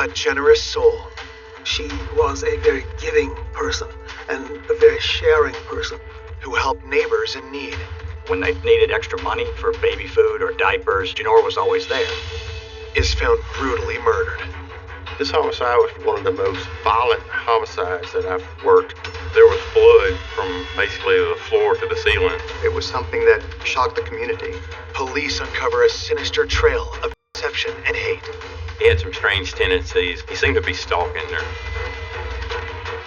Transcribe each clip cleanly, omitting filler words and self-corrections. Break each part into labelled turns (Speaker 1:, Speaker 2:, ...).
Speaker 1: A generous soul.
Speaker 2: She was a very giving person and a very sharing person.
Speaker 1: Who helped neighbors in need.
Speaker 3: When they needed extra money for baby food or diapers, Janora was always there.
Speaker 1: Is found brutally murdered.
Speaker 4: This homicide was one of the most violent homicides that I've worked. There was blood from basically the floor to the ceiling.
Speaker 5: It was something that shocked the community.
Speaker 1: Police uncover a sinister trail of deception and hate.
Speaker 4: He had some strange tendencies. He seemed to be stalking her.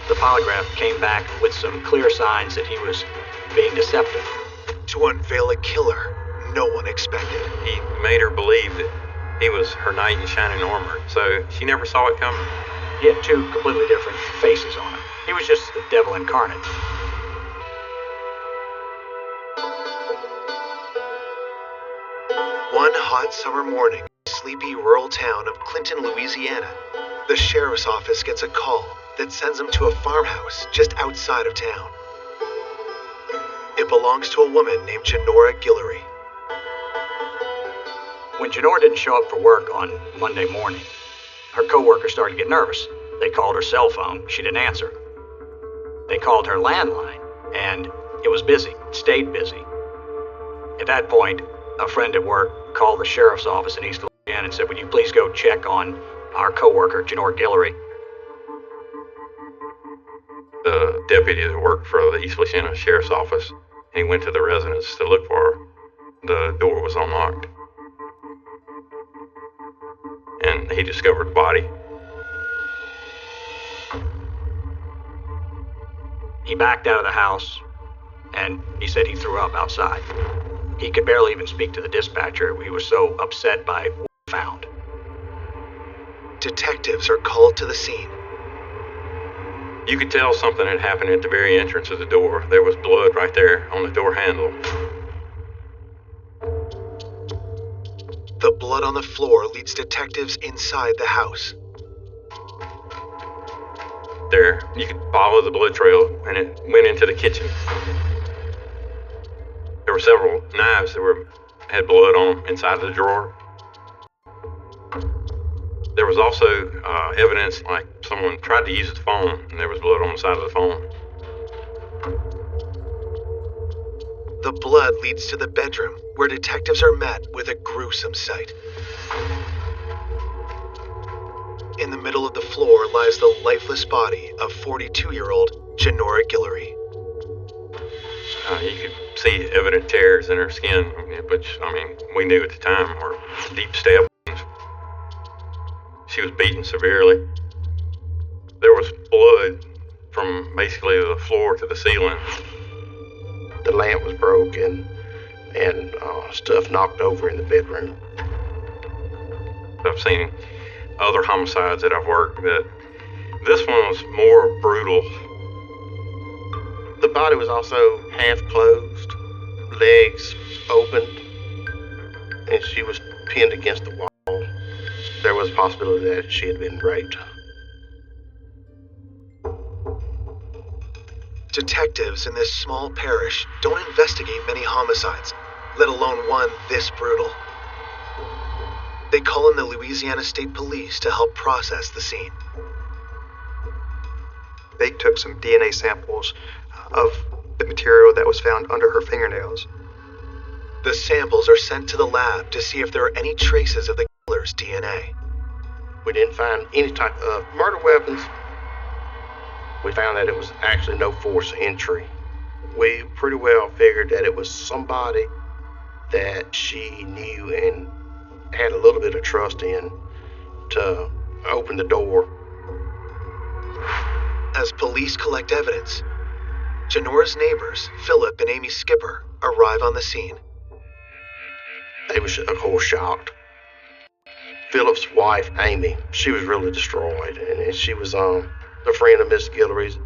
Speaker 3: The polygraph came back with some clear signs that he was being deceptive.
Speaker 1: To unveil a killer no one expected.
Speaker 4: He made her believe that he was her knight in shining armor, so she never saw it coming.
Speaker 3: He had two completely different faces on him. He was just the devil incarnate.
Speaker 1: One hot summer morning, sleepy rural town of Clinton, Louisiana, the sheriff's office gets a call that sends them to a farmhouse just outside of town. It belongs to a woman named Janora Guillory.
Speaker 3: When Janora didn't show up for work on Monday morning, her coworkers started to get nervous. They called her cell phone. She didn't answer. They called her landline, and it was busy. It stayed busy. At that point, a friend at work called the sheriff's office in East Louisiana and said, "Would you please go check on our coworker, Janora Guillory?"
Speaker 4: The deputy that worked for the East Louisiana Sheriff's Office, he went to the residence to look for her. The door was unlocked. And he discovered the body.
Speaker 3: He backed out of the house, and he said he threw up outside. He could barely even speak to the dispatcher. He was so upset by what he found.
Speaker 1: Detectives are called to the scene.
Speaker 4: You could tell something had happened at the very entrance of the door. There was blood right there on the door handle.
Speaker 1: The blood on the floor leads detectives inside the house.
Speaker 4: There, you could follow the blood trail, and it went into the kitchen. There were several knives that had blood on them inside of the drawer. There was also evidence like someone tried to use the phone, and there was blood on the side of the phone.
Speaker 1: The blood leads to the bedroom, where detectives are met with a gruesome sight. In the middle of the floor lies the lifeless body of 42-year-old Janora Guillory.
Speaker 4: You could see evident tears in her skin, which, we knew at the time were deep stab wounds. She was beaten severely. There was blood from basically the floor to the ceiling.
Speaker 6: The lamp was broken and stuff knocked over in the bedroom.
Speaker 4: I've seen other homicides that I've worked that this one was more brutal.
Speaker 6: The body was also half closed, legs opened, and she was pinned against the wall. There was a possibility that she had been raped.
Speaker 1: Detectives in this small parish don't investigate many homicides, let alone one this brutal. They call in the Louisiana State Police to help process the scene.
Speaker 5: They took some DNA samples of the material that was found under her fingernails.
Speaker 1: The samples are sent to the lab to see if there are any traces of the killer's DNA.
Speaker 6: We didn't find any type of murder weapons. We found that it was actually no forced entry. We pretty well figured that it was somebody that she knew and had a little bit of trust in to open the door.
Speaker 1: As police collect evidence, Janora's neighbors, Philip and Amy Skipper, arrive on the scene.
Speaker 6: They were, of course, shocked. Philip's wife, Amy, she was really destroyed, and she was a friend of Miss Guillory's.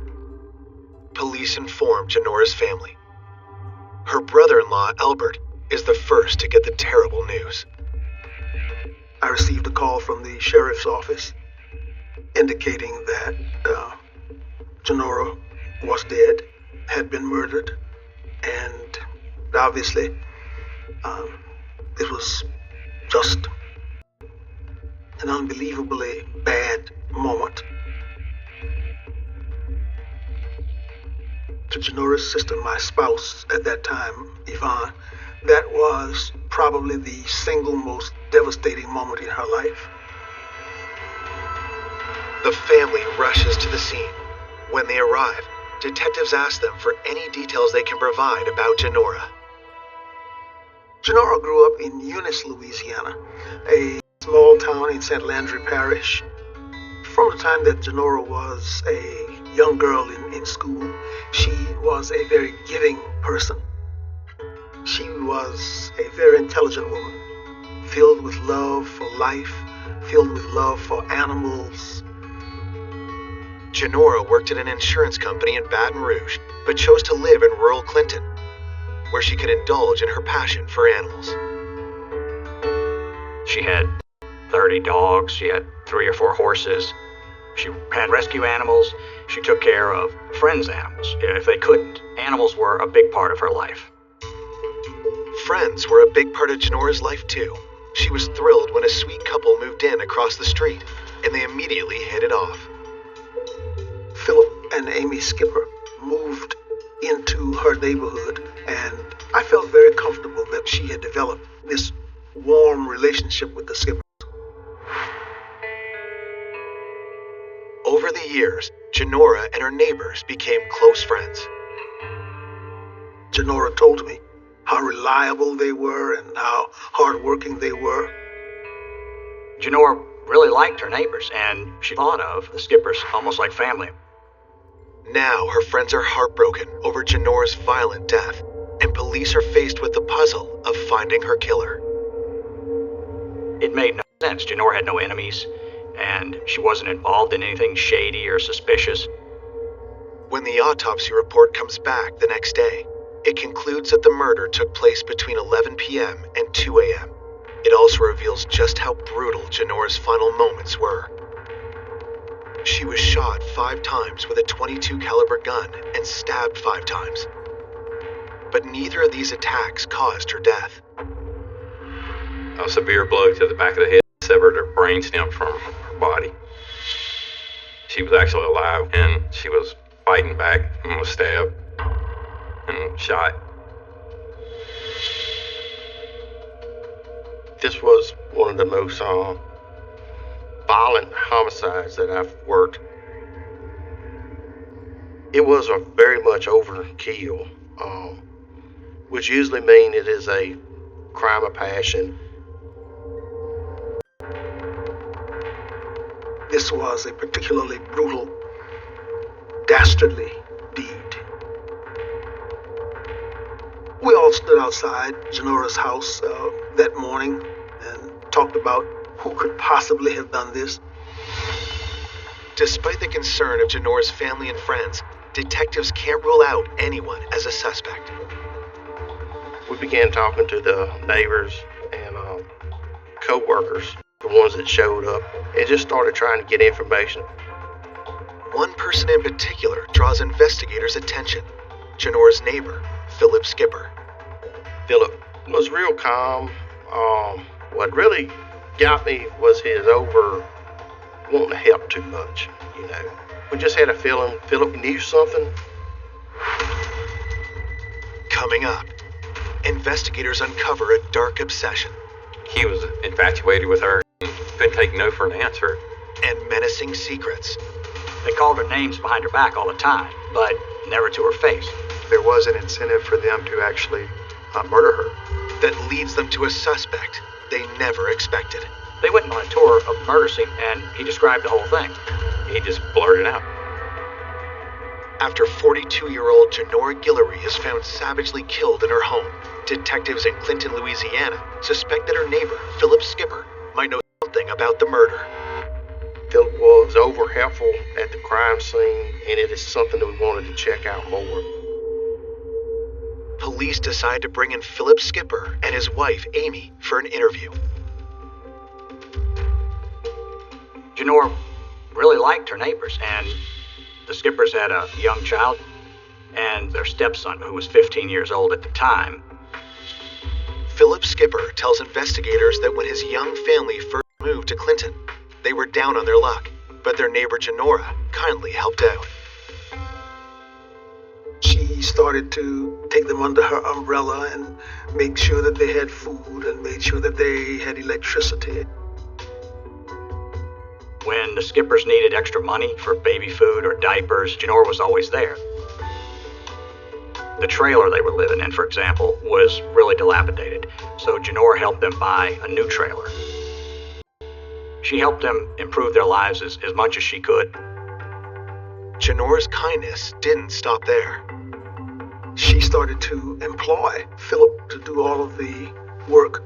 Speaker 1: Police inform Janora's family. Her brother-in-law, Albert, is the first to get the terrible news.
Speaker 2: I received a call from the sheriff's office indicating that Janora was dead, had been murdered, and obviously it was just an unbelievably bad moment. To Janora's sister, my spouse at that time, Yvonne, that was probably the single most devastating moment in her life.
Speaker 1: The family rushes to the scene. When they arrive, detectives ask them for any details they can provide about Janora.
Speaker 2: Janora grew up in Eunice, Louisiana, a small town in St. Landry Parish. From the time that Janora was a young girl in school, she was a very giving person. She was a very intelligent woman, filled with love for life, filled with love for animals.
Speaker 1: Janora worked at an insurance company in Baton Rouge, but chose to live in rural Clinton, where she could indulge in her passion for animals.
Speaker 3: She had 30 dogs, she had 3 or 4 horses. She had rescue animals. She took care of friends' animals if they couldn't. Animals were a big part of her life.
Speaker 1: Friends were a big part of Janora's life too. She was thrilled when a sweet couple moved in across the street, and they immediately hit it off.
Speaker 2: Philip and Amy Skipper moved into her neighborhood, and I felt very comfortable that she had developed this warm relationship with the Skippers.
Speaker 1: Over the years, Janora and her neighbors became close friends.
Speaker 2: Janora told me how reliable they were and how hardworking they were.
Speaker 3: Janora really liked her neighbors, and she thought of the Skippers almost like family.
Speaker 1: Now her friends are heartbroken over Janora's violent death, and police are faced with the puzzle of finding her killer.
Speaker 3: It made no sense. Janora had no enemies, and she wasn't involved in anything shady or suspicious.
Speaker 1: When the autopsy report comes back the next day, it concludes that the murder took place between 11 p.m. and 2 a.m. It also reveals just how brutal Janora's final moments were. She was shot 5 times with a .22 caliber gun and stabbed 5 times. But neither of these attacks caused her death.
Speaker 4: A severe blow to the back of the head severed her brainstem from her body. She was actually alive, and she was fighting back and was stabbed and shot.
Speaker 6: This was one of the most violent homicides that I've worked. It was a very much overkill, which usually means it is a crime of passion.
Speaker 2: This was a particularly brutal, dastardly deed. We all stood outside Janora's house that morning and talked about who could possibly have done this.
Speaker 1: Despite the concern of Janora's family and friends, detectives can't rule out anyone as a suspect.
Speaker 6: We began talking to the neighbors and co-workers, the ones that showed up, and just started trying to get information.
Speaker 1: One person in particular draws investigators' attention: Janora's neighbor, Philip Skipper.
Speaker 6: Philip was real calm. What really got me was his over wanting to help too much, you know. We just had a feeling Philip knew something.
Speaker 1: Coming up, investigators uncover a dark obsession
Speaker 4: He was infatuated with her and couldn't take no for an answer.
Speaker 1: and menacing secrets.
Speaker 3: They called her names behind her back all the time, but never to her face.
Speaker 5: There was an incentive for them to actually murder her.
Speaker 1: That leads them to a suspect they never expected.
Speaker 3: They went on a tour of the murder scene, and he described the whole thing.
Speaker 4: He just blurted out.
Speaker 1: After 42-year-old Janora Guillory is found savagely killed in her home, detectives in Clinton, Louisiana suspect that her neighbor, Philip Skipper, might know something about the murder.
Speaker 6: Philip was over helpful at the crime scene, and it is something that we wanted to check out more.
Speaker 1: Police decide to bring in Philip Skipper and his wife, Amy, for an interview.
Speaker 3: Janora really liked her neighbors, and the Skippers had a young child and their stepson, who was 15 years old at the time.
Speaker 1: Philip Skipper tells investigators that when his young family first moved to Clinton. They were down on their luck, but their neighbor Janora kindly helped out.
Speaker 2: She started to take them under her umbrella and make sure that they had food and made sure that they had electricity.
Speaker 3: When the Skippers needed extra money for baby food or diapers, Janora was always there. The trailer they were living in, for example, was really dilapidated, so Janora helped them buy a new trailer. She helped them improve their lives as much as she could.
Speaker 1: Janora's kindness didn't stop there.
Speaker 2: She started to employ Philip to do all of the work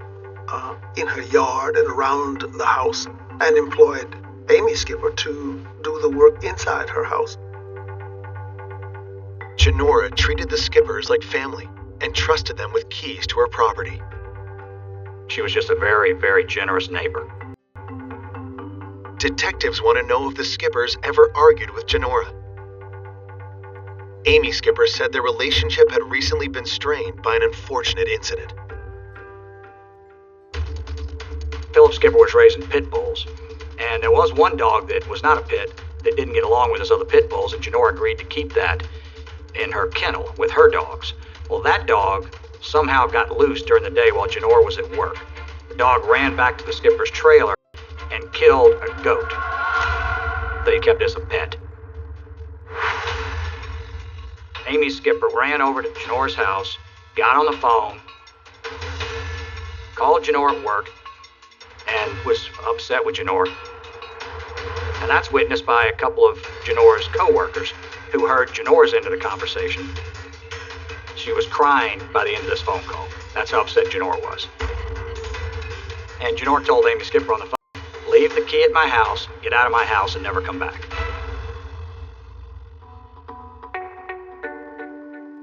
Speaker 2: in her yard and around the house, and employed Amy Skipper to do the work inside her house.
Speaker 1: Janora treated the Skippers like family and trusted them with keys to her property.
Speaker 3: She was just a very, very generous neighbor.
Speaker 1: Detectives want to know if the Skippers ever argued with Janora. Amy Skipper said their relationship had recently been strained by an unfortunate incident.
Speaker 3: Philip Skipper was raising pit bulls, and there was one dog that was not a pit that didn't get along with his other pit bulls, and Janora agreed to keep that in her kennel with her dogs. Well, that dog somehow got loose during the day while Janora was at work. The dog ran back to the Skipper's trailer and killed a goat that he kept as a pet. Amy Skipper ran over to Janora's house, got on the phone, called Janora at work, and was upset with Janora. And that's witnessed by a couple of Janora's co-workers who heard Janora's end of the conversation. She was crying by the end of this phone call. That's how upset Janora was. And Janora told Amy Skipper on the phone, "Leave the key at my house, get out of my house, and never come back."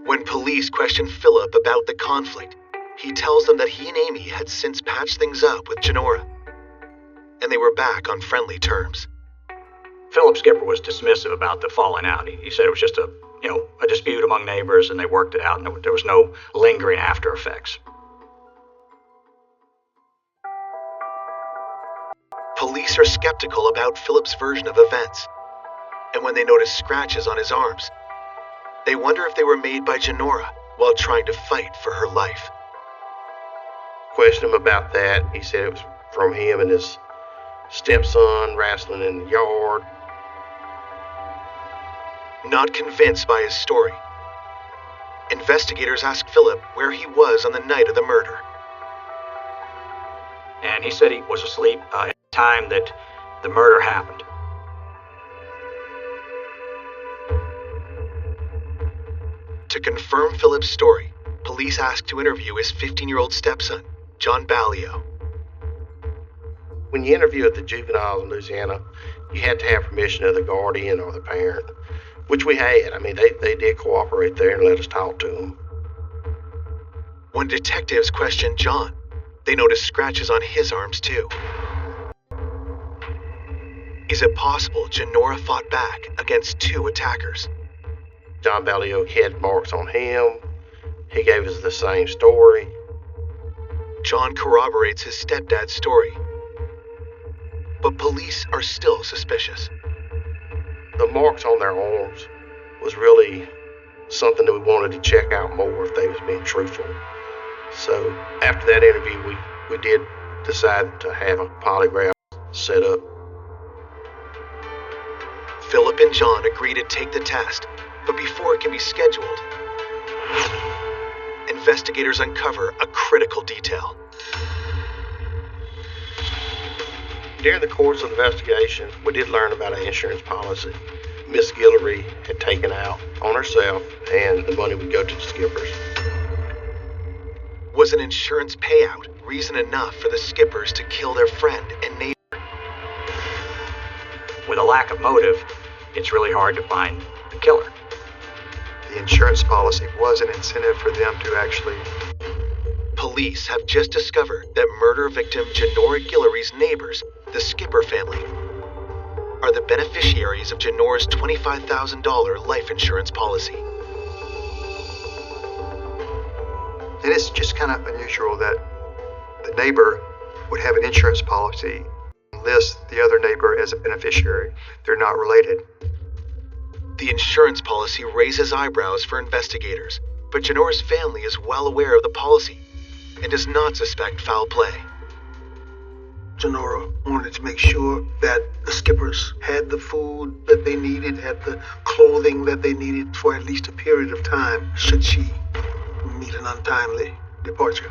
Speaker 1: When police question Philip about the conflict, he tells them that he and Amy had since patched things up with Janora, and they were back on friendly terms.
Speaker 3: Philip Skipper was dismissive about the falling out. He said it was just a dispute among neighbors, and they worked it out, and there was no lingering after effects.
Speaker 1: Police are skeptical about Philip's version of events, and when they notice scratches on his arms, they wonder if they were made by Janora while trying to fight for her life.
Speaker 6: Questioned him about that. He said it was from him and his stepson wrestling in the yard.
Speaker 1: Not convinced by his story, investigators ask Philip where he was on the night of the murder.
Speaker 3: And he said he was asleep at the time that the murder happened.
Speaker 1: To confirm Philip's story, police ask to interview his 15-year-old stepson, John Ballio.
Speaker 6: When you interview at the juveniles in Louisiana, you had to have permission of the guardian or the parent, which we had. I mean, they did cooperate there and let us talk to them.
Speaker 1: When detectives question John, they notice scratches on his arms too. Is it possible Janora fought back against two attackers?
Speaker 6: John Ballio had marks on him. He gave us the same story.
Speaker 1: John corroborates his stepdad's story, but police are still suspicious.
Speaker 6: The marks on their arms was really something that we wanted to check out more if they was being truthful. So after that interview, we did decide to have a polygraph set up.
Speaker 1: Philip and John agree to take the test, but before it can be scheduled, investigators uncover a critical detail.
Speaker 6: During the course of the investigation, we did learn about an insurance policy Miss Guillory had taken out on herself, and the money would go to the Skippers.
Speaker 1: Was an insurance payout reason enough for the Skippers to kill their friend and neighbor?
Speaker 3: With a lack of motive, it's really hard to find the killer.
Speaker 5: The insurance policy was an incentive for them to actually...
Speaker 1: Police have just discovered that murder victim Janora Guillory's neighbors, the Skipper family, are the beneficiaries of Janora's $25,000 life insurance policy.
Speaker 5: And it's just kind of unusual that the neighbor would have an insurance policy and lists the other neighbor as a beneficiary. They're not related.
Speaker 1: The insurance policy raises eyebrows for investigators, but Janora's family is well aware of the policy and does not suspect foul play.
Speaker 2: Janora wanted to make sure that the Skippers had the food that they needed, had the clothing that they needed for at least a period of time, should she meet an untimely departure.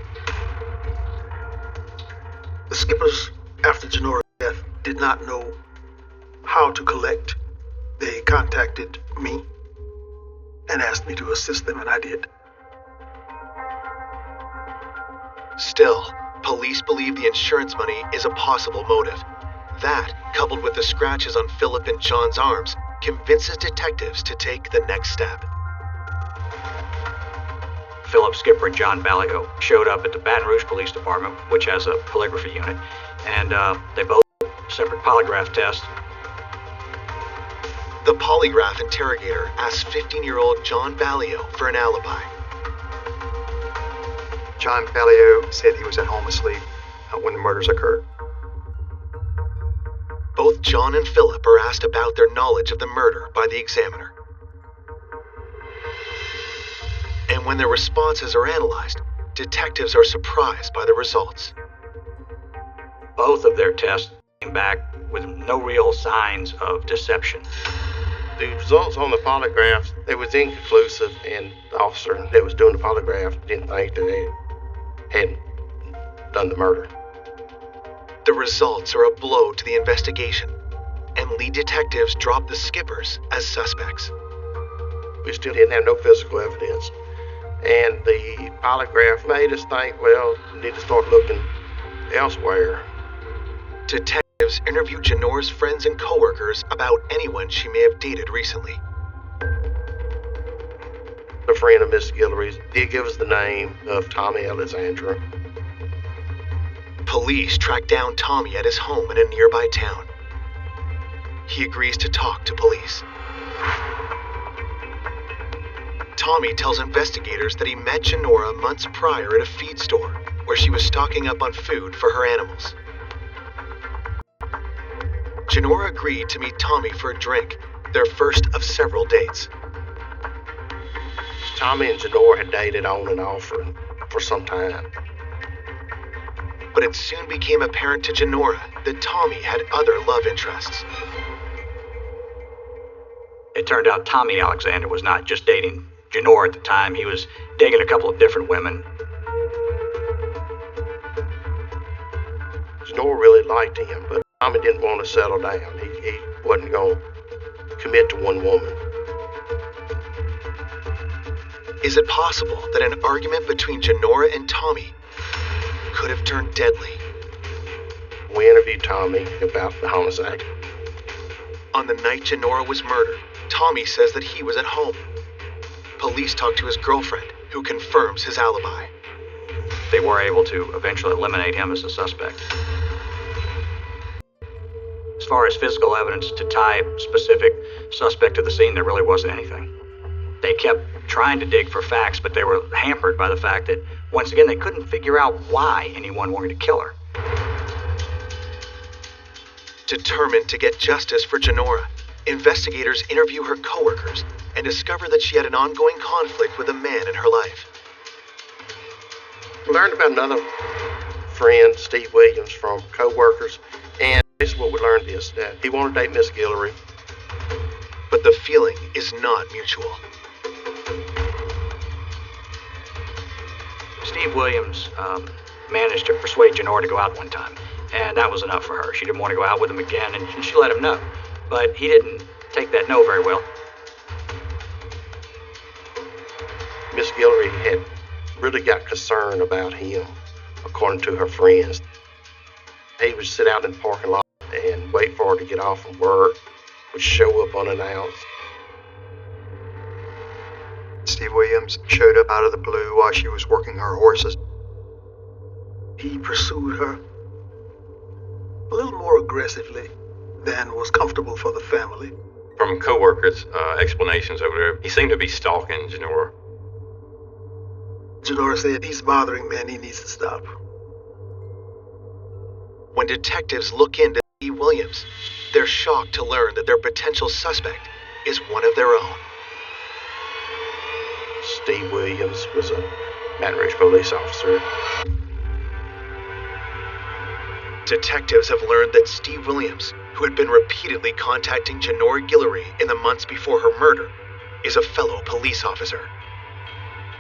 Speaker 2: The Skippers, after Janora's death, did not know how to collect. They contacted me and asked me to assist them, and I did.
Speaker 1: Still, police believe the insurance money is a possible motive. That, coupled with the scratches on Philip and John's arms, convinces detectives to take the next step.
Speaker 3: Philip Skipper and John Ballio showed up at the Baton Rouge Police Department, which has a polygraphy unit, and they both separate polygraph tests.
Speaker 1: The polygraph interrogator asked 15-year-old John Ballio for an alibi.
Speaker 5: John Ballio said he was at home asleep when the murders occurred.
Speaker 1: Both John and Philip are asked about their knowledge of the murder by the examiner. And when their responses are analyzed, detectives are surprised by the results.
Speaker 3: Both of their tests came back with no real signs of deception.
Speaker 6: The results on the polygraphs, they was inconclusive, and the officer that was doing the polygraph didn't think that they had done the murder.
Speaker 1: The results are a blow to the investigation, and lead detectives drop the Skippers as suspects.
Speaker 6: We still didn't have no physical evidence, and the polygraph made us think, well, we need to start looking elsewhere.
Speaker 1: Detectives interview Janora's friends and coworkers about anyone she may have dated recently.
Speaker 6: A friend of Miss Guillory's did give us the name of Tommy Alexandra.
Speaker 1: Police track down Tommy at his home in a nearby town. He agrees to talk to police. Tommy tells investigators that he met Janora months prior at a feed store where she was stocking up on food for her animals. Janora agreed to meet Tommy for a drink, their first of several dates.
Speaker 6: Tommy and Janora had dated on and off for some time.
Speaker 1: But it soon became apparent to Janora that Tommy had other love interests.
Speaker 3: It turned out Tommy Alexander was not just dating Janora at the time. He was dating a couple of different women.
Speaker 6: Janora really liked him, but Tommy didn't want to settle down. He wasn't going to commit to one woman.
Speaker 1: Is it possible that an argument between Janora and Tommy could have turned deadly?
Speaker 6: We interviewed Tommy about the homicide.
Speaker 1: On the night Janora was murdered, Tommy says that he was at home. Police talk to his girlfriend, who confirms his alibi.
Speaker 3: They were able to eventually eliminate him as a suspect. As far as physical evidence to tie a specific suspect to the scene, there really wasn't anything. They kept trying to dig for facts, but they were hampered by the fact that, once again, they couldn't figure out why anyone wanted to kill her.
Speaker 1: Determined to get justice for Janora, investigators interview her coworkers and discover that she had an ongoing conflict with a man in her life.
Speaker 6: We learned about another friend, Steve Williams, from co-workers, and this is what we learned is that he wanted to date Miss Guillory.
Speaker 1: But the feeling is not mutual.
Speaker 3: Steve Williams managed to persuade Janora to go out one time, and that was enough for her. She didn't want to go out with him again, and she let him know. But he didn't take that no very well.
Speaker 6: Miss Guillory had really got concerned about him, according to her friends. He would sit out in the parking lot and wait for her to get off from work, would show up unannounced.
Speaker 5: Steve Williams showed up out of the blue while she was working her horses.
Speaker 2: He pursued her a little more aggressively than was comfortable for the family.
Speaker 4: From co-workers' explanations over there, he seemed to be stalking Janora.
Speaker 2: Janora said, he's bothering me and he needs to stop.
Speaker 1: When detectives look into Steve Williams. They're shocked to learn that their potential suspect is one of their own.
Speaker 6: Steve Williams was a Baton Rouge police officer.
Speaker 1: Detectives have learned that Steve Williams, who had been repeatedly contacting Jenora Guillory in the months before her murder, is a fellow police officer.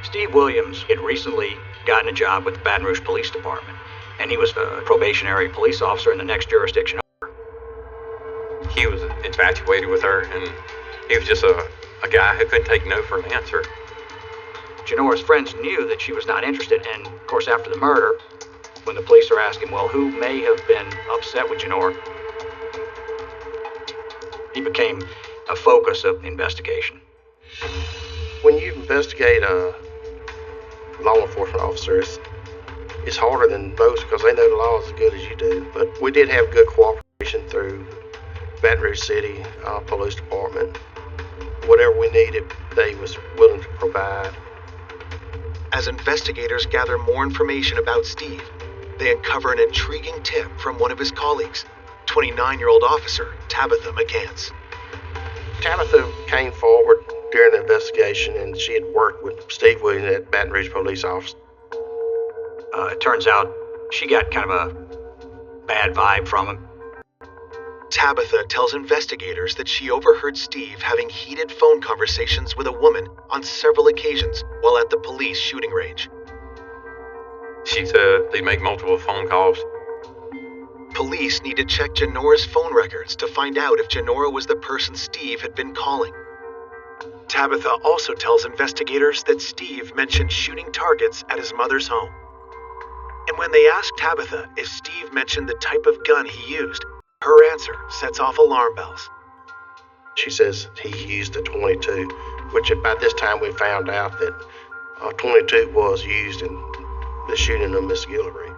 Speaker 3: Steve Williams had recently gotten a job with the Baton Rouge Police Department, and he was a probationary police officer in the next jurisdiction over.
Speaker 4: He was infatuated with her, and he was just a guy who couldn't take no for an answer.
Speaker 3: Jenora's friends knew that she was not interested, and of course after the murder, when the police are asking, well, who may have been upset with Jenora, he became a focus of the investigation.
Speaker 6: When you investigate law enforcement officers, it's harder than most because they know the law as good as you do. But we did have good cooperation through Baton Rouge City Police Department. Whatever we needed, they was willing to provide.
Speaker 1: As investigators gather more information about Steve, they uncover an intriguing tip from one of his colleagues, 29-year-old officer Tabitha McCants.
Speaker 6: Tabitha came forward during the investigation, and she had worked with Steve Williams at Baton Rouge Police Office.
Speaker 3: It turns out she got kind of a bad vibe from him.
Speaker 1: Tabitha tells investigators that she overheard Steve having heated phone conversations with a woman on several occasions while at the police shooting range.
Speaker 4: She said they make multiple phone calls.
Speaker 1: Police need to check Jenora's phone records to find out if Jenora was the person Steve had been calling. Tabitha also tells investigators that Steve mentioned shooting targets at his mother's home. And when they ask Tabitha if Steve mentioned the type of gun he used, her answer sets off alarm bells.
Speaker 6: She says he used a .22, which by this time we found out that a .22 was used in the shooting of Miss Guillory.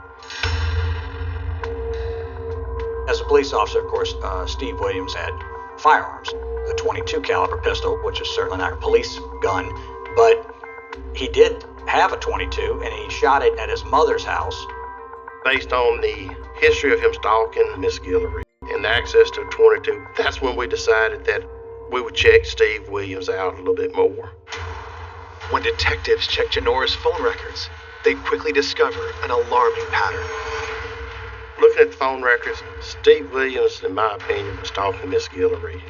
Speaker 3: As a police officer, of course, Steve Williams had firearms, a .22 caliber pistol, which is certainly not a police gun, but he did have a .22, and he shot it at his mother's house.
Speaker 6: Based on the history of him stalking Miss Guillory and access to a .22, that's when we decided that we would check Steve Williams out a little bit more.
Speaker 1: When detectives check Jenora's phone records, they quickly discover an alarming pattern.
Speaker 6: Looking at the phone records, Steve Williams, in my opinion, was stalking Miss Guillory.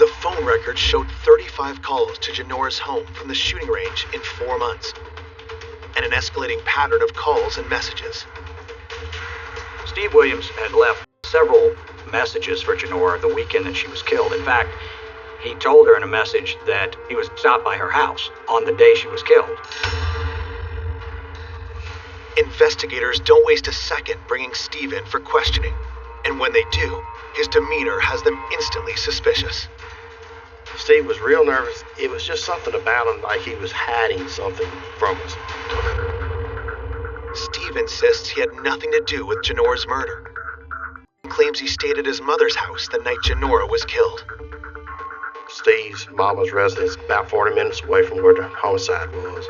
Speaker 1: The phone records showed 35 calls to Jenora's home from the shooting range in 4 months, and an escalating pattern of calls and messages.
Speaker 3: Steve Williams had left several messages for Jenora the weekend that she was killed. In fact, he told her in a message that he was stopped by her house on the day she was killed.
Speaker 1: Investigators don't waste a second bringing Steve in for questioning, and when they do, his demeanor has them instantly suspicious.
Speaker 6: Steve was real nervous. It was just something about him like he was hiding something from us.
Speaker 1: Steve insists he had nothing to do with Jenora's murder. He claims he stayed at his mother's house the night Jenora was killed.
Speaker 6: Steve's mama's residence about 40 minutes away from where the homicide was.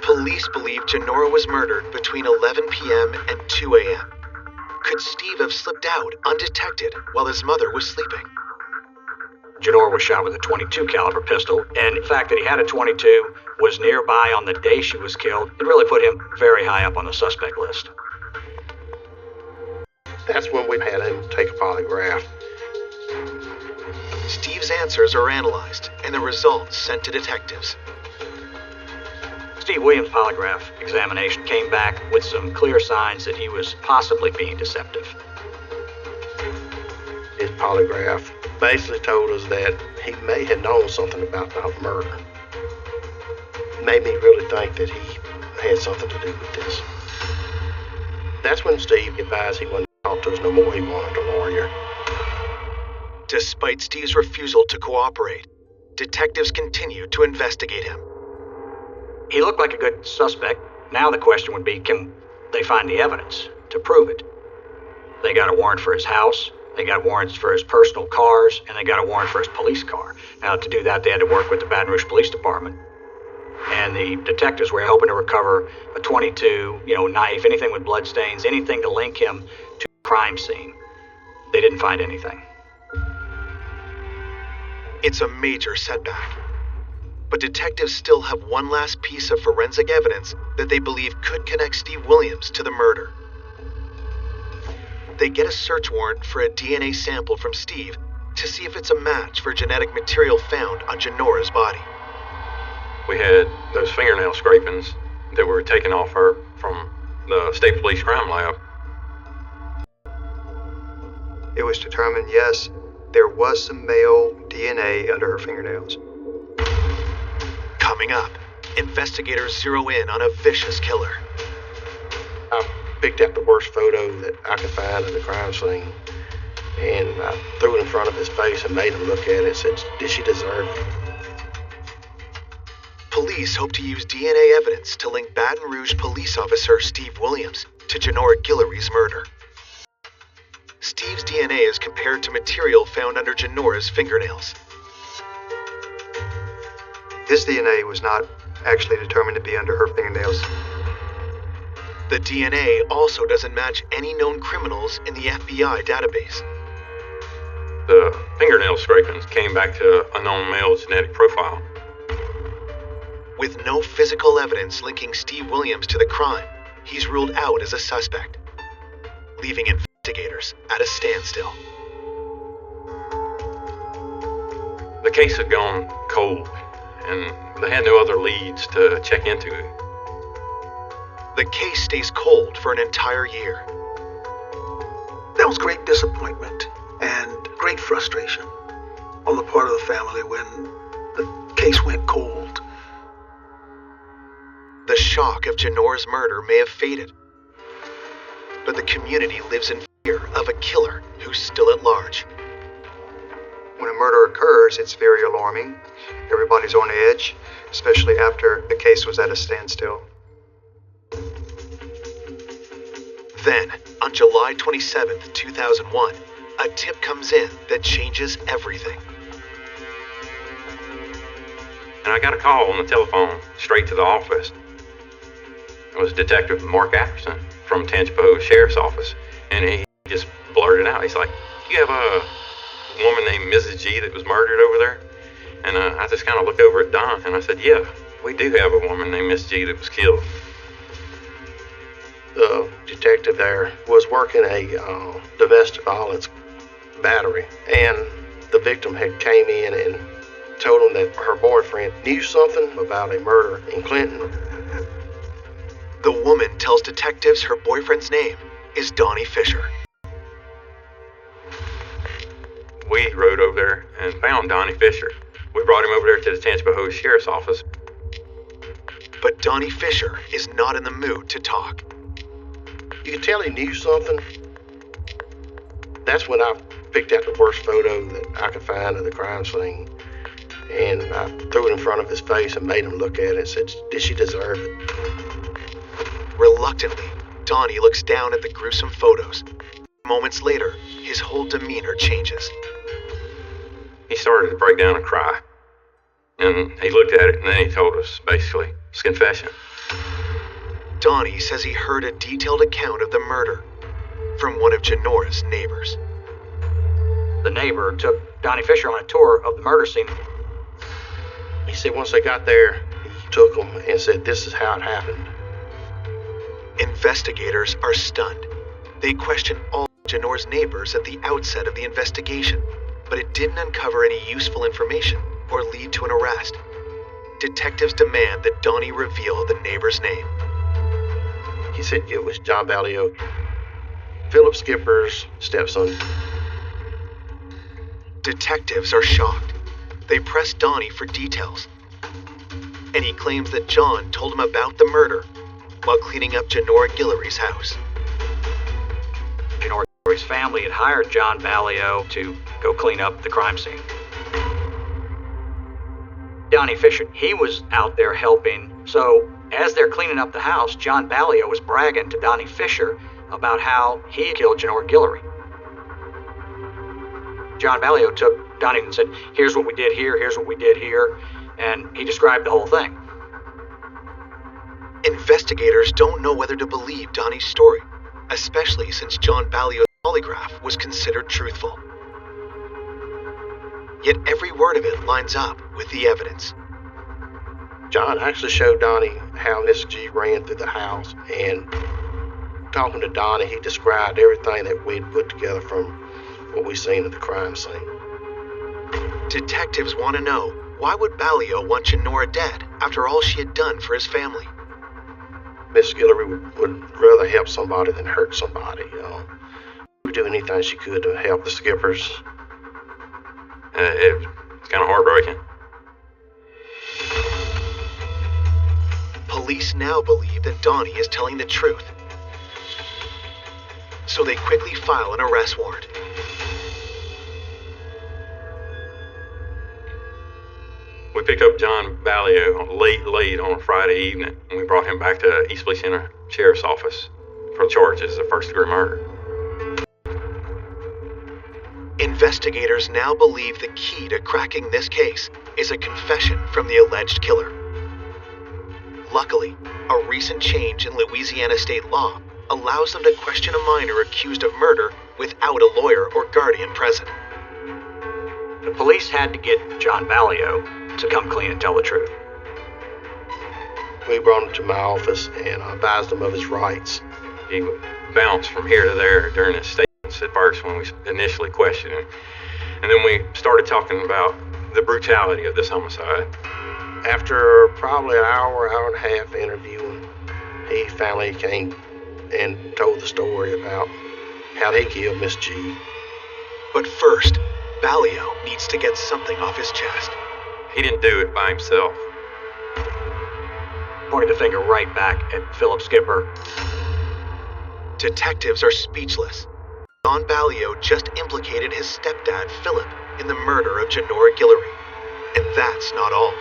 Speaker 1: Police believe Jenora was murdered between 11 p.m. and 2 a.m. Could Steve have slipped out undetected while his mother was sleeping?
Speaker 3: Jenora was shot with a .22 caliber pistol, and the fact that he had a .22 was nearby on the day she was killed, it really put him very high up on the suspect list.
Speaker 6: That's when we had him take a polygraph.
Speaker 1: Steve's answers are analyzed, and the results sent to detectives.
Speaker 3: Steve Williams' polygraph examination came back with some clear signs that he was possibly being deceptive.
Speaker 6: His polygraph basically told us that he may have known something about the murder. Made me really think that he had something to do with this. That's when Steve advised he wouldn't talk to us no more. He wanted a lawyer.
Speaker 1: Despite Steve's refusal to cooperate, detectives continued to investigate him.
Speaker 3: He looked like a good suspect. Now the question would be, can they find the evidence to prove it? They got a warrant for his house, they got warrants for his personal cars, and they got a warrant for his police car. Now to do that, they had to work with the Baton Rouge Police Department. And the detectives were hoping to recover a .22, knife, anything with bloodstains, anything to link him to crime scene. They didn't find anything.
Speaker 1: It's a major setback. But detectives still have one last piece of forensic evidence that they believe could connect Steve Williams to the murder. They get a search warrant for a DNA sample from Steve to see if it's a match for genetic material found on Janora's body.
Speaker 4: We had those fingernail scrapings that were taken off her from the State Police Crime Lab.
Speaker 5: It was determined, yes, there was some male DNA under her fingernails.
Speaker 1: Coming up, investigators zero in on a vicious killer.
Speaker 6: I picked out the worst photo that I could find of the crime scene, and I threw it in front of his face and made him look at it and said, did she deserve it?
Speaker 1: Police hope to use DNA evidence to link Baton Rouge police officer Steve Williams to Janora Guillory's murder. Steve's DNA is compared to material found under Janora's fingernails.
Speaker 5: His DNA was not actually determined to be under her fingernails.
Speaker 1: The DNA also doesn't match any known criminals in the FBI database.
Speaker 4: The fingernail scrapings came back to a known male genetic profile.
Speaker 1: With no physical evidence linking Steve Williams to the crime, he's ruled out as a suspect, leaving investigators at a standstill.
Speaker 4: The case had gone cold, and they had no other leads to check into.
Speaker 1: The case stays cold for an entire year.
Speaker 2: There was great disappointment and great frustration on the part of the family when the case went cold.
Speaker 1: The shock of Janora's murder may have faded, but the community lives in fear of a killer who's still at large.
Speaker 5: When a murder occurs, it's very alarming. Everybody's on edge, especially after the case was at a standstill.
Speaker 1: Then, on July 27th, 2001, a tip comes in that changes everything.
Speaker 4: And I got a call on the telephone straight to the office. It was Detective Mark Atherson from Tangipahoa Sheriff's Office, and he just blurted out. He's like, "You have a woman named Mrs. G that was murdered over there?" And I just kind of looked over at Don, and I said, "Yeah, we do have a woman named Miss G that was killed."
Speaker 6: The detective there was working a domestic violence battery, and the victim had came in and told him that her boyfriend knew something about a murder in Clinton.
Speaker 1: The woman tells detectives her boyfriend's name is Donnie Fisher.
Speaker 4: We rode over there and found Donnie Fisher. We brought him over there to the Tangipahoa Sheriff's Office.
Speaker 1: But Donnie Fisher is not in the mood to talk.
Speaker 6: You could tell he knew something. That's when I picked out the worst photo that I could find of the crime scene, and I threw it in front of his face and made him look at it and said, did she deserve it?
Speaker 1: Reluctantly, Donnie looks down at the gruesome photos. Moments later, his whole demeanor changes.
Speaker 4: He started to break down and cry. And he looked at it, and then he told us, basically, his confession.
Speaker 1: Donnie says he heard a detailed account of the murder from one of Janora's neighbors. The neighbor took Donnie Fisher on a tour of the murder scene.
Speaker 6: He said once they got there, he took them and said, this is how it happened.
Speaker 1: Investigators are stunned. They question all Janora's neighbors at the outset of the investigation, but it didn't uncover any useful information or lead to an arrest. Detectives demand that Donnie reveal the neighbor's name.
Speaker 6: He said it was John Ballio, Philip Skipper's stepson.
Speaker 1: Detectives are shocked. They press Donnie for details, and he claims that John told him about the murder while cleaning up Janora Guillory's house. Janora Guillory's family had hired John Ballio to go clean up the crime scene. Donnie Fisher, he was out there helping, so as they're cleaning up the house, John Ballio was bragging to Donnie Fisher about how he killed Janora Guillory. John Ballio took Donnie and said, here's what we did here, here's what we did here, and he described the whole thing. Investigators don't know whether to believe Donnie's story, especially since John Ballio's polygraph was considered truthful. Yet every word of it lines up with the evidence.
Speaker 6: John actually showed Donnie how Miss G ran through the house, and talking to Donnie, he described everything that we'd put together from what we seen at the crime scene.
Speaker 1: Detectives want to know, why would Ballio want Janora dead after all she had done for his family?
Speaker 6: Miss Guillory would rather help somebody than hurt somebody. She would do anything she could to help the Skippers.
Speaker 4: It's kind of heartbreaking.
Speaker 1: Police now believe that Donnie is telling the truth, so they quickly file an arrest warrant.
Speaker 4: We picked up John Ballio late on a Friday evening, and we brought him back to East Feliciana Sheriff's Office for charges of first-degree murder.
Speaker 1: Investigators now believe the key to cracking this case is a confession from the alleged killer. Luckily, a recent change in Louisiana state law allows them to question a minor accused of murder without a lawyer or guardian present.
Speaker 3: The police had to get John Ballio to come clean and tell the truth.
Speaker 6: We brought him to my office and advised him of his rights.
Speaker 4: He would bounce from here to there during his statements at first when we initially questioned him. And then we started talking about the brutality of this homicide.
Speaker 6: After probably an hour and a half interviewing, he finally came and told the story about how he killed Miss G.
Speaker 1: But first, Ballio needs to get something off his chest.
Speaker 4: He didn't do it by himself.
Speaker 3: Pointing the finger right back at Philip Skipper.
Speaker 1: Detectives are speechless. John Ballio just implicated his stepdad, Philip, in the murder of Janora Guillory. And that's not all.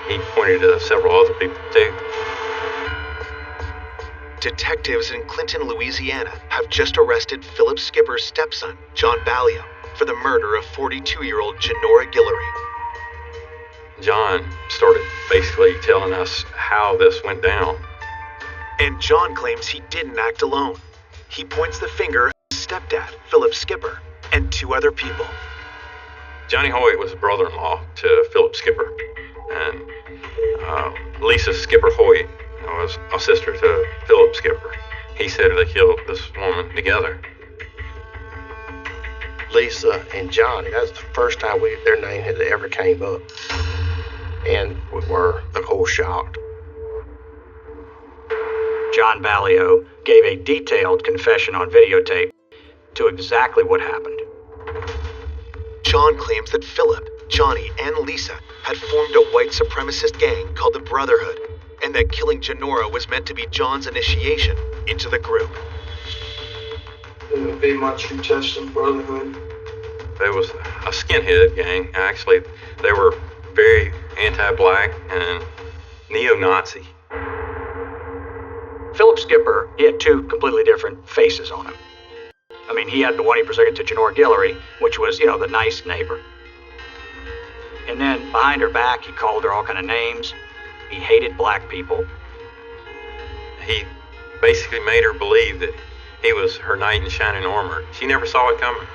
Speaker 4: He pointed to several other people, too.
Speaker 1: Detectives in Clinton, Louisiana have just arrested Philip Skipper's stepson, John Ballio, for the murder of 42-year-old Janora Guillory.
Speaker 4: John started basically telling us how this went down.
Speaker 1: And John claims he didn't act alone. He points the finger at his stepdad, Philip Skipper, and two other people.
Speaker 4: Johnny Hoyt was a brother-in-law to Philip Skipper, and Lisa Skipper Hoyt was a sister to Philip Skipper. He said they killed this woman together.
Speaker 6: Lisa and Johnny, that's the first time their name had ever came up. And we were, of course, shocked.
Speaker 3: John Ballio gave a detailed confession on videotape to exactly what happened.
Speaker 1: John claims that Philip, Johnny, and Lisa had formed a white supremacist gang called the Brotherhood, and that killing Janora was meant to be John's initiation into the group.
Speaker 7: It would be my true test of brotherhood.
Speaker 4: There was a skinhead gang. Actually, they were very anti-black and neo-Nazi.
Speaker 3: Philip Skipper, he had two completely different faces on him. I mean, he had the one he presented to Janora Guillory, which was, the nice neighbor. And then behind her back, he called her all kind of names. He hated black people.
Speaker 4: He basically made her believe that he was her knight in shining armor. She never saw it coming.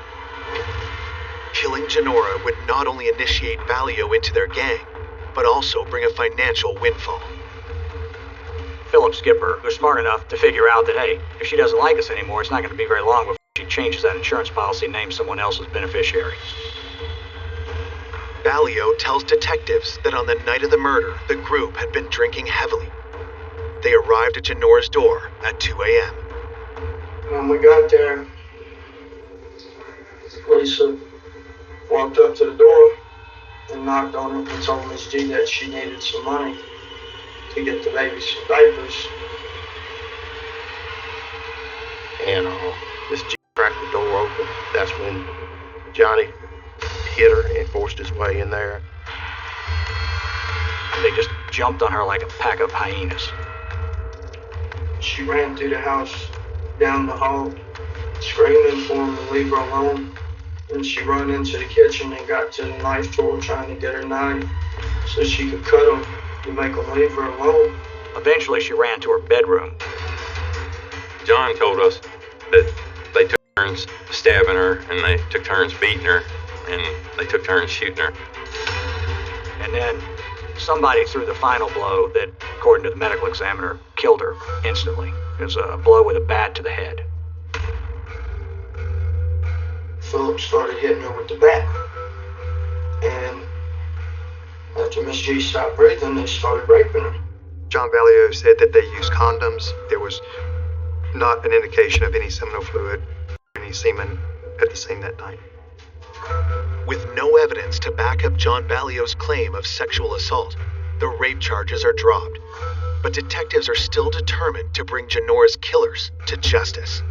Speaker 1: Killing Janora would not only initiate Ballio into their gang, but also bring a financial windfall.
Speaker 3: Philip Skipper was smart enough to figure out that, hey, if she doesn't like us anymore, it's not going to be very long before she changes that insurance policy and names someone else as beneficiary.
Speaker 1: Ballio tells detectives that on the night of the murder, the group had been drinking heavily. They arrived at Janora's door at 2 a.m.
Speaker 7: When we got there, Lisa walked up to the door and knocked on it and told Miss G that she needed some money to get the baby some diapers.
Speaker 6: And Miss G cracked the door open. That's when Johnny hit her and forced his way in there.
Speaker 3: They just jumped on her like a pack of hyenas.
Speaker 7: She ran through the house, down the hall, screaming for him to leave her alone. Then she ran into the kitchen and got to the knife drawer trying to get her knife so she could cut him to make him leave her alone.
Speaker 3: Eventually, she ran to her bedroom.
Speaker 4: John told us that they took turns stabbing her, and they took turns beating her, and they took turns shooting her.
Speaker 3: And then somebody threw the final blow that, according to the medical examiner, killed her instantly. It was a blow with a bat to the head.
Speaker 7: Philip started hitting her with the bat. And after Miss G stopped breathing, they started raping her.
Speaker 5: John Ballio said that they used condoms. There was not an indication of any seminal fluid or any semen at the scene that night.
Speaker 1: With no evidence to back up John Ballio's claim of sexual assault, the rape charges are dropped. But detectives are still determined to bring Janora's killers to justice.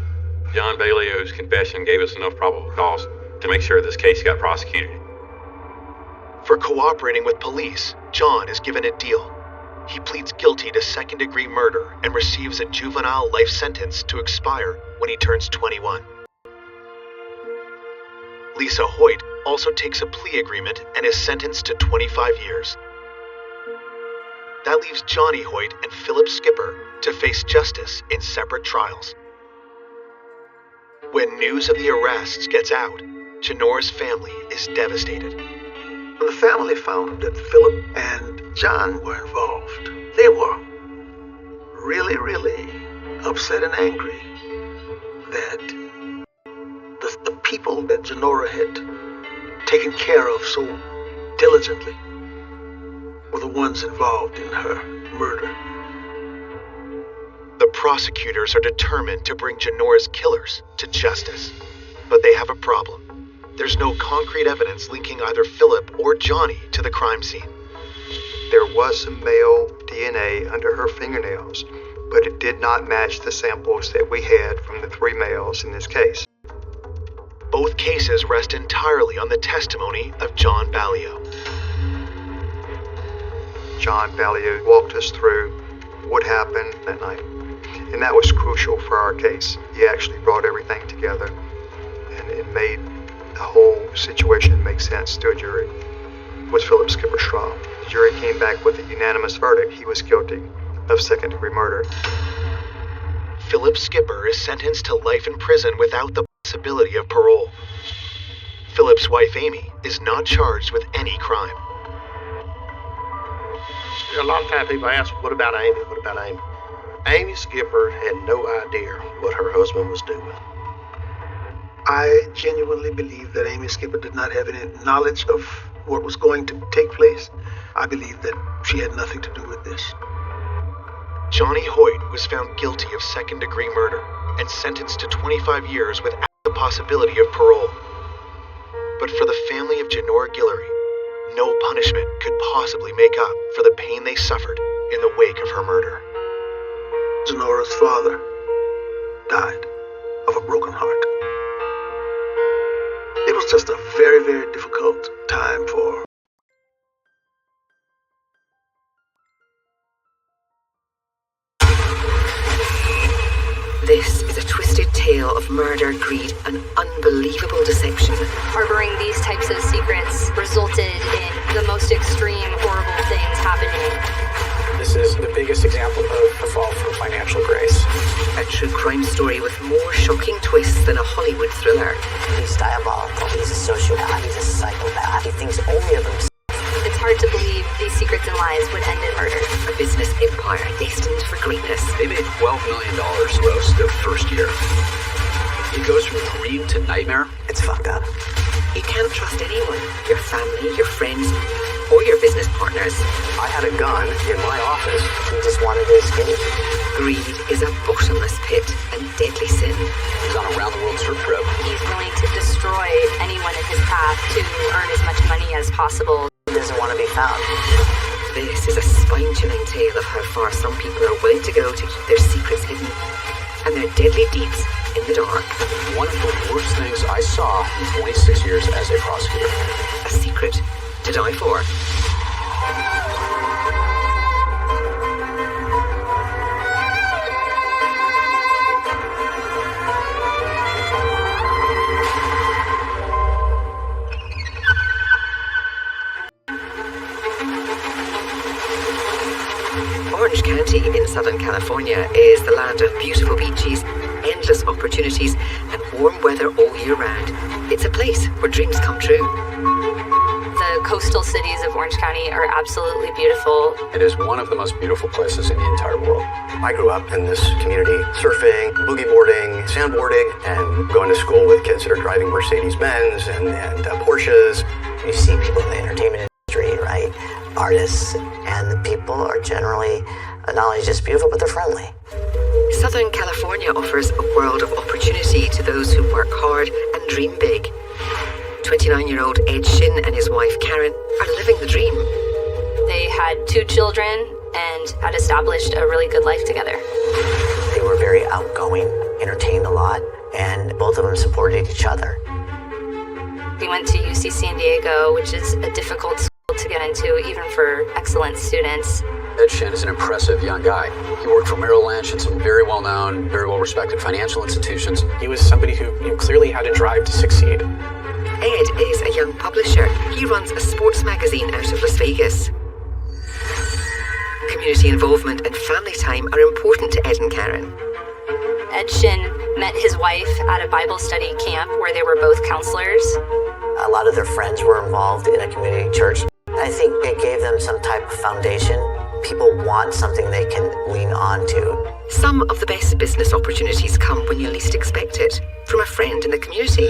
Speaker 4: John Ballio's confession gave us enough probable cause to make sure this case got prosecuted.
Speaker 1: For cooperating with police, John is given a deal. He pleads guilty to second-degree murder and receives a juvenile life sentence to expire when he turns 21. Lisa Hoyt also takes a plea agreement and is sentenced to 25 years. That leaves Johnny Hoyt and Philip Skipper to face justice in separate trials. When news of the arrests gets out, Janora's family is devastated.
Speaker 2: When the family found that Philip and John were involved, they were really, really upset and angry that the people that Janora had taken care of so diligently were the ones involved in her murder.
Speaker 1: The prosecutors are determined to bring Janora's killers to justice, but they have a problem. There's no concrete evidence linking either Philip or Johnny to the crime scene.
Speaker 5: There was some male DNA under her fingernails, but it did not match the samples that we had from the 3 males in this case.
Speaker 1: Both cases rest entirely on the testimony of John Ballio.
Speaker 5: John Ballio walked us through what happened that night, and that was crucial for our case. He actually brought everything together, and it made the whole situation make sense to a jury. Was Philip Skipper's trial. The jury came back with a unanimous verdict. He was guilty of second-degree murder.
Speaker 1: Philip Skipper is sentenced to life in prison without the possibility of parole. Philip's wife, Amy, is not charged with any crime.
Speaker 6: A lot of times people ask, what about Amy? What about Amy? Amy Skipper had no idea what her husband was doing.
Speaker 2: I genuinely believe that Amy Skipper did not have any knowledge of what was going to take place. I believe that she had nothing to do with this.
Speaker 1: Johnny Hoyt was found guilty of second-degree murder and sentenced to 25 years without the possibility of parole. But for the family of Janora Guillory, no punishment could possibly make up for the pain they suffered in the wake of her murder.
Speaker 2: Janora's father died of a broken heart. It was just a very, very difficult time for her.
Speaker 8: This is a twisted tale of murder, greed, and unbelievable deception.
Speaker 9: Harboring these types of secrets resulted in the most extreme, horrible things happening.
Speaker 10: This is the biggest example of a fall from financial grace.
Speaker 8: A true crime story with more shocking twists than a Hollywood thriller.
Speaker 11: He's diabolical. He's a sociopath. He's a psychopath. He thinks only of himself.
Speaker 9: It's hard to believe these secrets and lies would end in murder.
Speaker 8: A business empire destined for greatness.
Speaker 12: They made $12 million gross their first year. It goes from dream to nightmare.
Speaker 11: It's fucked up.
Speaker 8: You can't trust anyone. Your family, your friends, or your business partners.
Speaker 11: I had a gun in my office. He just wanted to escape.
Speaker 8: Greed is a bottomless pit and deadly sin.
Speaker 12: He's on a round-the-world surf trip.
Speaker 9: He's willing to destroy anyone in his path to earn as much money as possible.
Speaker 11: He doesn't want to be found.
Speaker 8: This is a spine-chilling tale of how far some people are willing to go to keep their secrets hidden and their deadly deeds in the dark.
Speaker 12: One of the worst things I saw in 26 years as a prosecutor.
Speaker 8: A secret to die for. Orange County in Southern California is the land of beautiful beaches, endless opportunities, and warm weather all year round. It's a place where dreams come true.
Speaker 9: The coastal cities of Orange County are absolutely beautiful.
Speaker 12: It is one of the most beautiful places in the entire world.
Speaker 13: I grew up in this community surfing, boogie boarding, sandboarding, and going to school with kids that are driving Mercedes-Benz and Porsches.
Speaker 11: You see people in the entertainment industry, right? Artists, and the people are generally not only just beautiful, but they're friendly.
Speaker 8: Southern California offers a world of opportunity to those who work hard and dream big. 29-year-old Ed Shin and his wife Karen are living the dream.
Speaker 9: They had 2 children and had established a really good life together.
Speaker 11: They were very outgoing, entertained a lot, and both of them supported each other.
Speaker 9: He went to UC San Diego, which is a difficult school to get into, even for excellent students.
Speaker 12: Ed Shin is an impressive young guy. He worked for Merrill Lynch and some very well-known, very well-respected financial institutions.
Speaker 10: He was somebody who clearly had a drive to succeed.
Speaker 8: Ed is a young publisher. He runs a sports magazine out of Las Vegas. Community involvement and family time are important to Ed and Karen.
Speaker 9: Ed Shin met his wife at a Bible study camp where they were both counselors.
Speaker 11: A lot of their friends were involved in a community church. I think it gave them some type of foundation. People want something they can lean on to.
Speaker 8: Some of the best business opportunities come when you least expect it, from a friend in the community.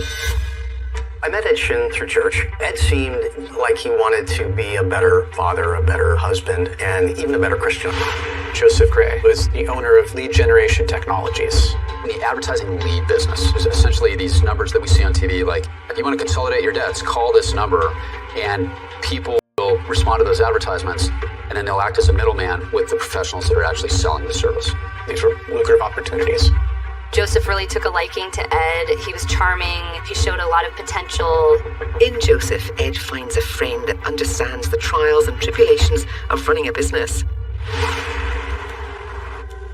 Speaker 13: I met Ed Shin through church. Ed seemed like he wanted to be a better father, a better husband, and even a better Christian.
Speaker 10: Joseph Gray was the owner of Lead Generation Technologies.
Speaker 12: The advertising lead business is essentially these numbers that we see on TV, like, if you want to consolidate your debts, call this number, and people will respond to those advertisements, and then they'll act as a middleman with the professionals that are actually selling the service.
Speaker 10: These were lucrative opportunities.
Speaker 9: Joseph really took a liking to Ed. He was charming. He showed a lot of potential.
Speaker 8: In Joseph, Ed finds a friend that understands the trials and tribulations of running a business.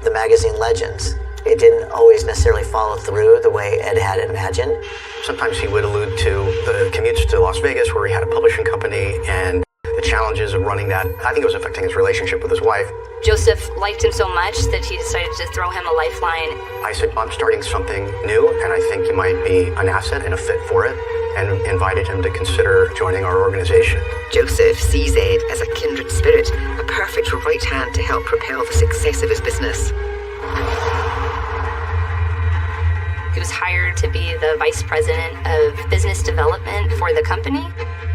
Speaker 11: The magazine Legends, it didn't always necessarily follow through the way Ed had imagined.
Speaker 13: Sometimes he would allude to the commutes to Las Vegas where he had a publishing company and the challenges of running that. I think it was affecting his relationship with his wife.
Speaker 9: Joseph liked him so much that he decided to throw him a lifeline.
Speaker 13: I said, I'm starting something new, and I think you might be an asset and a fit for it, and invited him to consider joining our organization.
Speaker 8: Joseph sees Ed as a kindred spirit, a perfect right hand to help propel the success of his business. He was hired to be the vice president of business development for the company.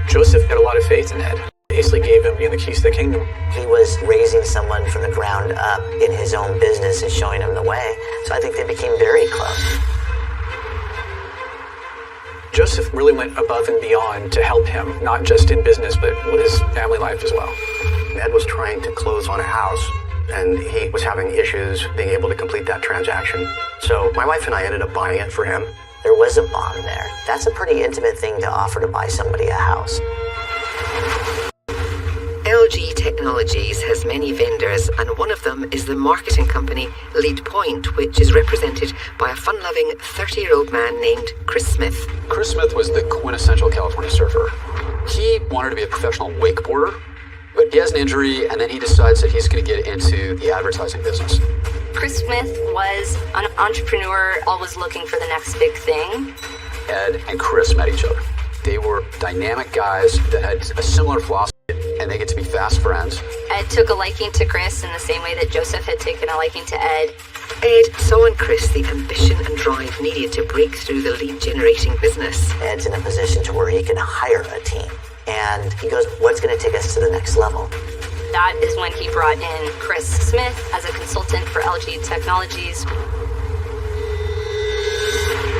Speaker 10: Joseph had a lot of faith in Ed. Basically gave him the keys to the kingdom.
Speaker 11: He was raising someone from the ground up in his own business and showing him the way. So I think they became very close.
Speaker 10: Joseph really went above and beyond to help him, not just in business, but with his family life as well.
Speaker 13: Ed was trying to close on a house, and he was having issues being able to complete that transaction. So my wife and I ended up buying it for him.
Speaker 11: There was a bond there. That's a pretty intimate thing to offer to buy somebody a house.
Speaker 8: LG Technologies has many vendors, and one of them is the marketing company Lead Point, which is represented by a fun-loving 30-year-old man named Chris Smith.
Speaker 12: Chris Smith was the quintessential California surfer. He wanted to be a professional wakeboarder, but he has an injury, and then he decides that he's going to get into the advertising business.
Speaker 9: Chris Smith was an entrepreneur, always looking for the next big thing.
Speaker 12: Ed and Chris met each other. They were dynamic guys that had a similar philosophy, and they get to be fast friends.
Speaker 9: Ed took a liking to Chris in the same way that Joseph had taken a liking to Ed.
Speaker 8: Ed saw in Chris the ambition and drive needed to break through the lead-generating business.
Speaker 11: Ed's in a position to where he can hire a team. And he goes, what's going to take us to the next level?
Speaker 9: That is when he brought in Chris Smith as a consultant for LG Technologies.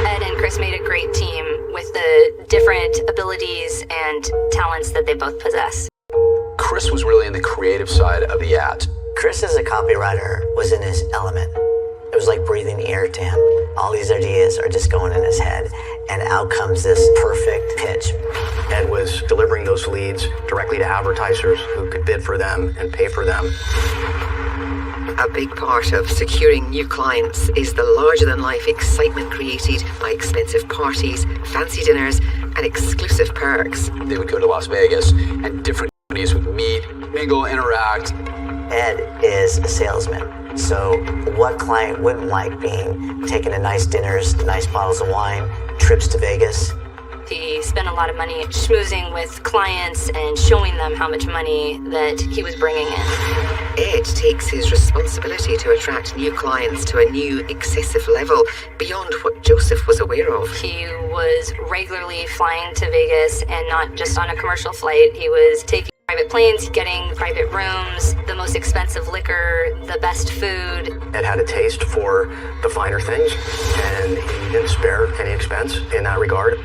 Speaker 9: Ed and Chris made a great team with the different abilities and talents that they both possess.
Speaker 12: Chris was really in the creative side of the ads.
Speaker 11: Chris, as a copywriter, was in his element. It was like breathing air to him. All these ideas are just going in his head, and out comes this perfect pitch.
Speaker 13: Ed was delivering those leads directly to advertisers who could bid for them and pay for them.
Speaker 8: A big part of securing new clients is the larger-than-life excitement created by expensive parties, fancy dinners, and exclusive perks.
Speaker 12: They would go to Las Vegas, and different companies would meet, mingle, interact.
Speaker 11: Ed is a salesman, so what client wouldn't like being taken to nice dinners, nice bottles of wine, trips to Vegas?
Speaker 9: He spent a lot of money schmoozing with clients and showing them how much money that he was bringing in.
Speaker 8: Ed takes his responsibility to attract new clients to a new, excessive level beyond what Joseph was aware of.
Speaker 9: He was regularly flying to Vegas, and not just on a commercial flight. He was taking private planes, getting private rooms, the most expensive liquor, the best food.
Speaker 13: Ed had a taste for the finer things, and he didn't spare any expense in that regard.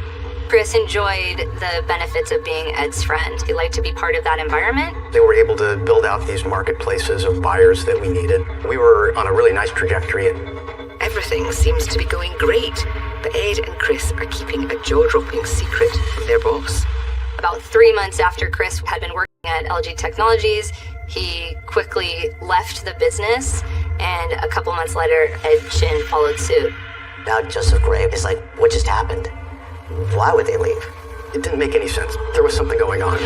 Speaker 9: Chris enjoyed the benefits of being Ed's friend. He liked to be part of that environment.
Speaker 13: They were able to build out these marketplaces of buyers that we needed. We were on a really nice trajectory.
Speaker 8: Everything seems to be going great, but Ed and Chris are keeping a jaw-dropping secret from their boss.
Speaker 9: About 3 months after Chris had been working at LG Technologies, he quickly left the business, and a couple months later, Ed Shin followed suit.
Speaker 11: Now Joseph Gray is like, what just happened? Why would they leave?
Speaker 13: It didn't make any sense. There was something going on.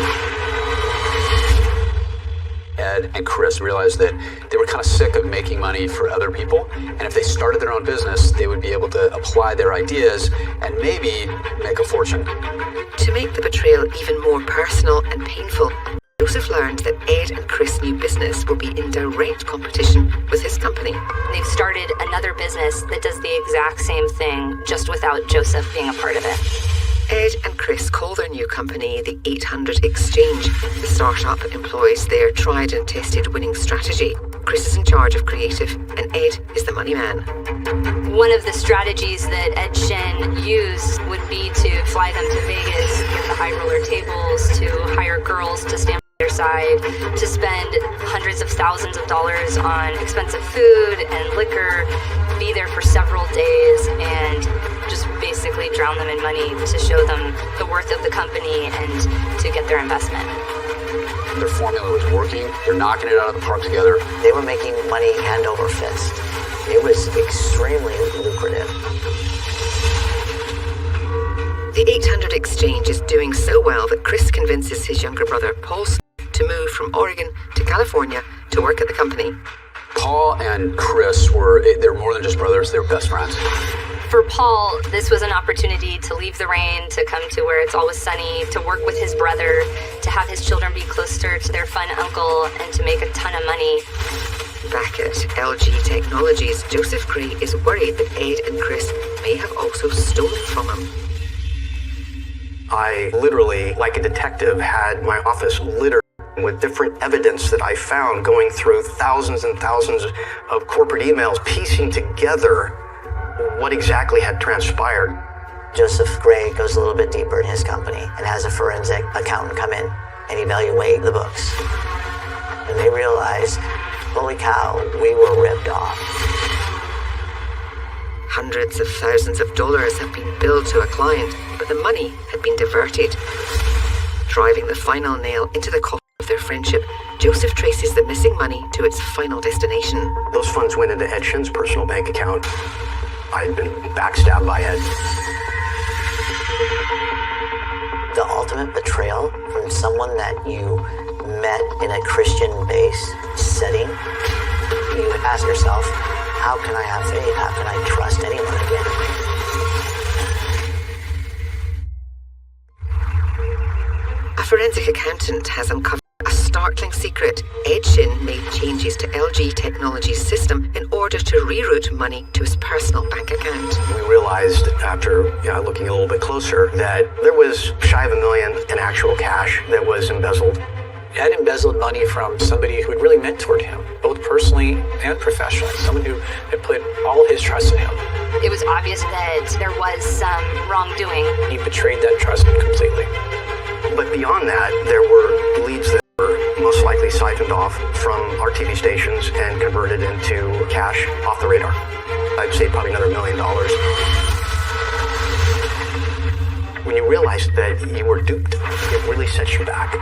Speaker 12: Ed and Chris realized that they were kind of sick of making money for other people, and if they started their own business, they would be able to apply their ideas and maybe make a fortune.
Speaker 8: To make the betrayal even more personal and painful, Joseph learned that Ed and Chris' new business will be in direct competition with his company.
Speaker 9: They've started another business that does the exact same thing, just without Joseph being a part of it.
Speaker 8: Ed and Chris call their new company the 800 Exchange. The startup employs their tried and tested winning strategy. Chris is in charge of creative, and Ed is the money man.
Speaker 9: One of the strategies that Ed Shin used would be to fly them to Vegas, get the high roller tables, to hire girls to stand by their side, to spend hundreds of thousands of dollars on expensive food and liquor, be there for several days, and just basically drown them in money to show them the worth of the company and to get their investment.
Speaker 12: Their formula was working. They're knocking it out of the park together.
Speaker 11: They were making money hand over fist. It was extremely lucrative.
Speaker 8: The 800 Exchange is doing so well that Chris convinces his younger brother, Paul, to move from Oregon to California to work at the company.
Speaker 12: Paul and Chris they're more than just brothers, they're best friends.
Speaker 9: For Paul, this was an opportunity to leave the rain, to come to where it's always sunny, to work with his brother, to have his children be closer to their fun uncle, and to make a ton of money.
Speaker 8: Back at LG Technologies, Joseph Gray is worried that Ed and Chris may have also stolen from him.
Speaker 13: I literally, like a detective, had my office littered with different evidence that I found, going through thousands and thousands of corporate emails, piecing together what exactly had transpired.
Speaker 11: Joseph Gray goes a little bit deeper in his company and has a forensic accountant come in and evaluate the books. And they realize, holy cow, we were ripped off.
Speaker 8: Hundreds of thousands of dollars have been billed to a client, but the money had been diverted. Driving the final nail into the coffin of their friendship, Joseph traces the missing money to its final destination.
Speaker 13: Those funds went into Ed Shin's personal bank account. I'd been backstabbed by Ed.
Speaker 11: The ultimate betrayal from someone that you met in a Christian-based setting, you ask yourself, how can I have faith? How can I trust anyone again?
Speaker 8: A forensic accountant has uncovered a startling secret. Ed Shin made changes to LG Technologies' system in order to reroute money to his personal bank account.
Speaker 13: We realized after looking a little bit closer that there was shy of $1 million in actual cash that was embezzled.
Speaker 10: Ed embezzled money from somebody who had really mentored him, both personally and professionally, someone who had put all his trust in him.
Speaker 9: It was obvious that there was some wrongdoing.
Speaker 10: He betrayed that trust completely.
Speaker 13: But beyond that, there were leads that were most likely siphoned off from our TV stations and converted into cash off the radar. I'd say probably another $1 million. When you realize that you were duped, it really sets you back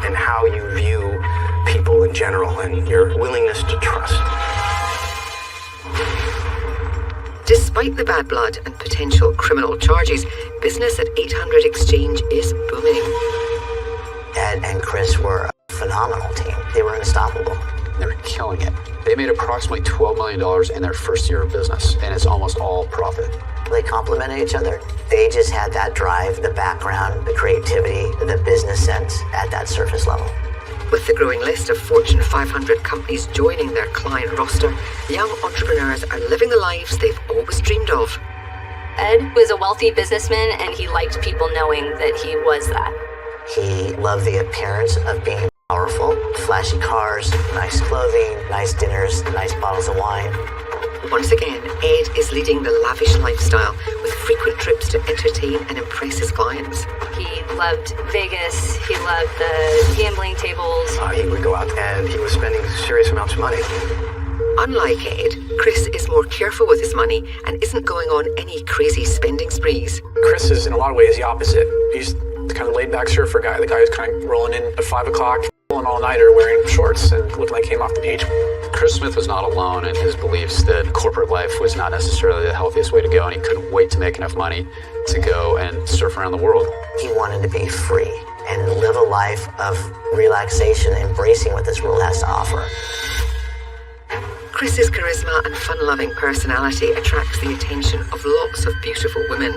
Speaker 13: in how you view people in general and your willingness to trust.
Speaker 8: Despite the bad blood and potential criminal charges, business at 800 Exchange is booming.
Speaker 11: Ed and Chris were a phenomenal team. They were unstoppable.
Speaker 12: They're killing it. They made approximately $12 million in their first year of business, and it's almost all profit.
Speaker 11: They complemented each other. They just had that drive, the background, the creativity, the business sense at that surface level.
Speaker 8: With the growing list of Fortune 500 companies joining their client roster, young entrepreneurs are living the lives they've always dreamed of.
Speaker 9: Ed was a wealthy businessman, and he liked people knowing that he was that.
Speaker 11: He loved the appearance of being powerful, flashy cars, nice clothing, nice dinners, nice bottles of wine.
Speaker 8: Once again, Ed is leading the lavish lifestyle with frequent trips to entertain and impress his clients.
Speaker 9: He loved Vegas. He loved the gambling tables.
Speaker 13: He would go out and he was spending serious amounts of money.
Speaker 8: Unlike Ed, Chris is more careful with his money and isn't going on any crazy spending sprees.
Speaker 10: Chris is in a lot of ways the opposite. He's the kind of laid-back surfer guy, the guy who's kind of rolling in at 5 o'clock, pulling all-nighter, wearing shorts and looking like he came off the beach.
Speaker 12: Chris Smith was not alone in his beliefs that corporate life was not necessarily the healthiest way to go, and he couldn't wait to make enough money to go and surf around the world.
Speaker 11: He wanted to be free and live a life of relaxation, embracing what this world has to offer.
Speaker 8: Chris's charisma and fun-loving personality attracts the attention of lots of beautiful women.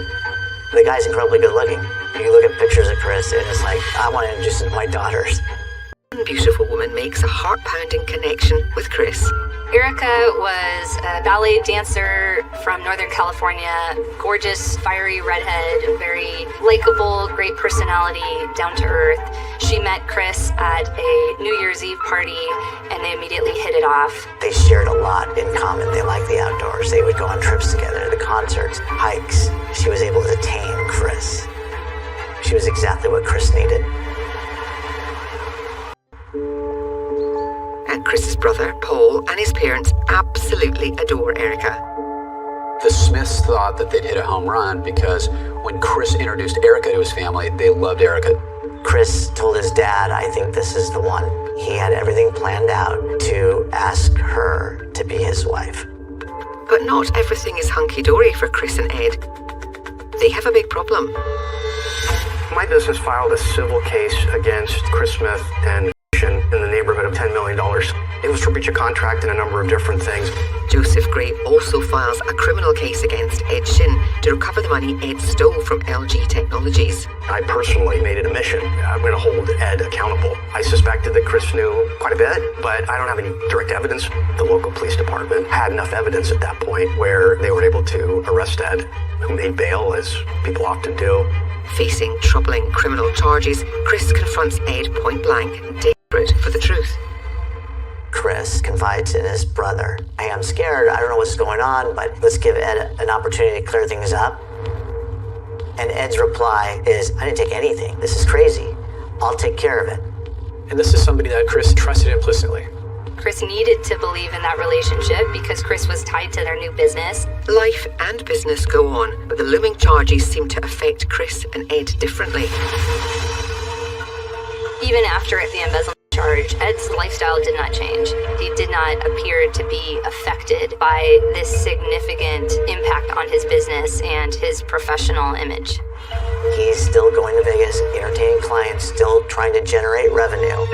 Speaker 11: The guy's incredibly good looking. You look at pictures of Chris and it's like, I want to introduce him to my daughters.
Speaker 8: One beautiful woman makes a heart-pounding connection with Chris.
Speaker 9: Erica was a ballet dancer from Northern California, gorgeous, fiery redhead, very likable, great personality, down to earth. She met Chris at a New Year's Eve party and they immediately hit it off.
Speaker 11: They shared a lot in common. They liked the outdoors. They would go on trips together, the concerts, hikes. She was able to tame Chris. She was exactly what Chris needed.
Speaker 8: And Chris's brother, Paul, and his parents absolutely adore Erica.
Speaker 12: The Smiths thought that they'd hit a home run because when Chris introduced Erica to his family, they loved Erica.
Speaker 11: Chris told his dad, I think this is the one. He had everything planned out to ask her to be his wife.
Speaker 8: But not everything is hunky-dory for Chris and Ed. They have a big problem.
Speaker 13: My business filed a civil case against Chris Smith and in the neighborhood of $10 million. It was for breach of contract and a number of different things.
Speaker 8: Joseph Gray also files a criminal case against Ed Shin to recover the money Ed stole from LG Technologies.
Speaker 13: I personally made it a mission. I'm going to hold Ed accountable. I suspected that Chris knew quite a bit, but I don't have any direct evidence. The local police department had enough evidence at that point where they were able to arrest Ed, who made bail, as people often do.
Speaker 8: Facing troubling criminal charges, Chris confronts Ed point blank, desperate for the truth.
Speaker 11: Chris confides in his brother. Hey, I'm scared. I don't know what's going on, but let's give Ed an opportunity to clear things up. And Ed's reply is, I didn't take anything. This is crazy. I'll take care of it.
Speaker 10: And this is somebody that Chris trusted implicitly.
Speaker 9: Chris needed to believe in that relationship because Chris was tied to their new business.
Speaker 8: Life and business go on, but the looming charges seem to affect Chris and Ed differently.
Speaker 9: Even after the embezzlement charge, Ed's lifestyle did not change. He did not appear to be affected by this significant impact on his business and his professional image.
Speaker 11: He's still going to Vegas, entertaining clients, still trying to generate revenue,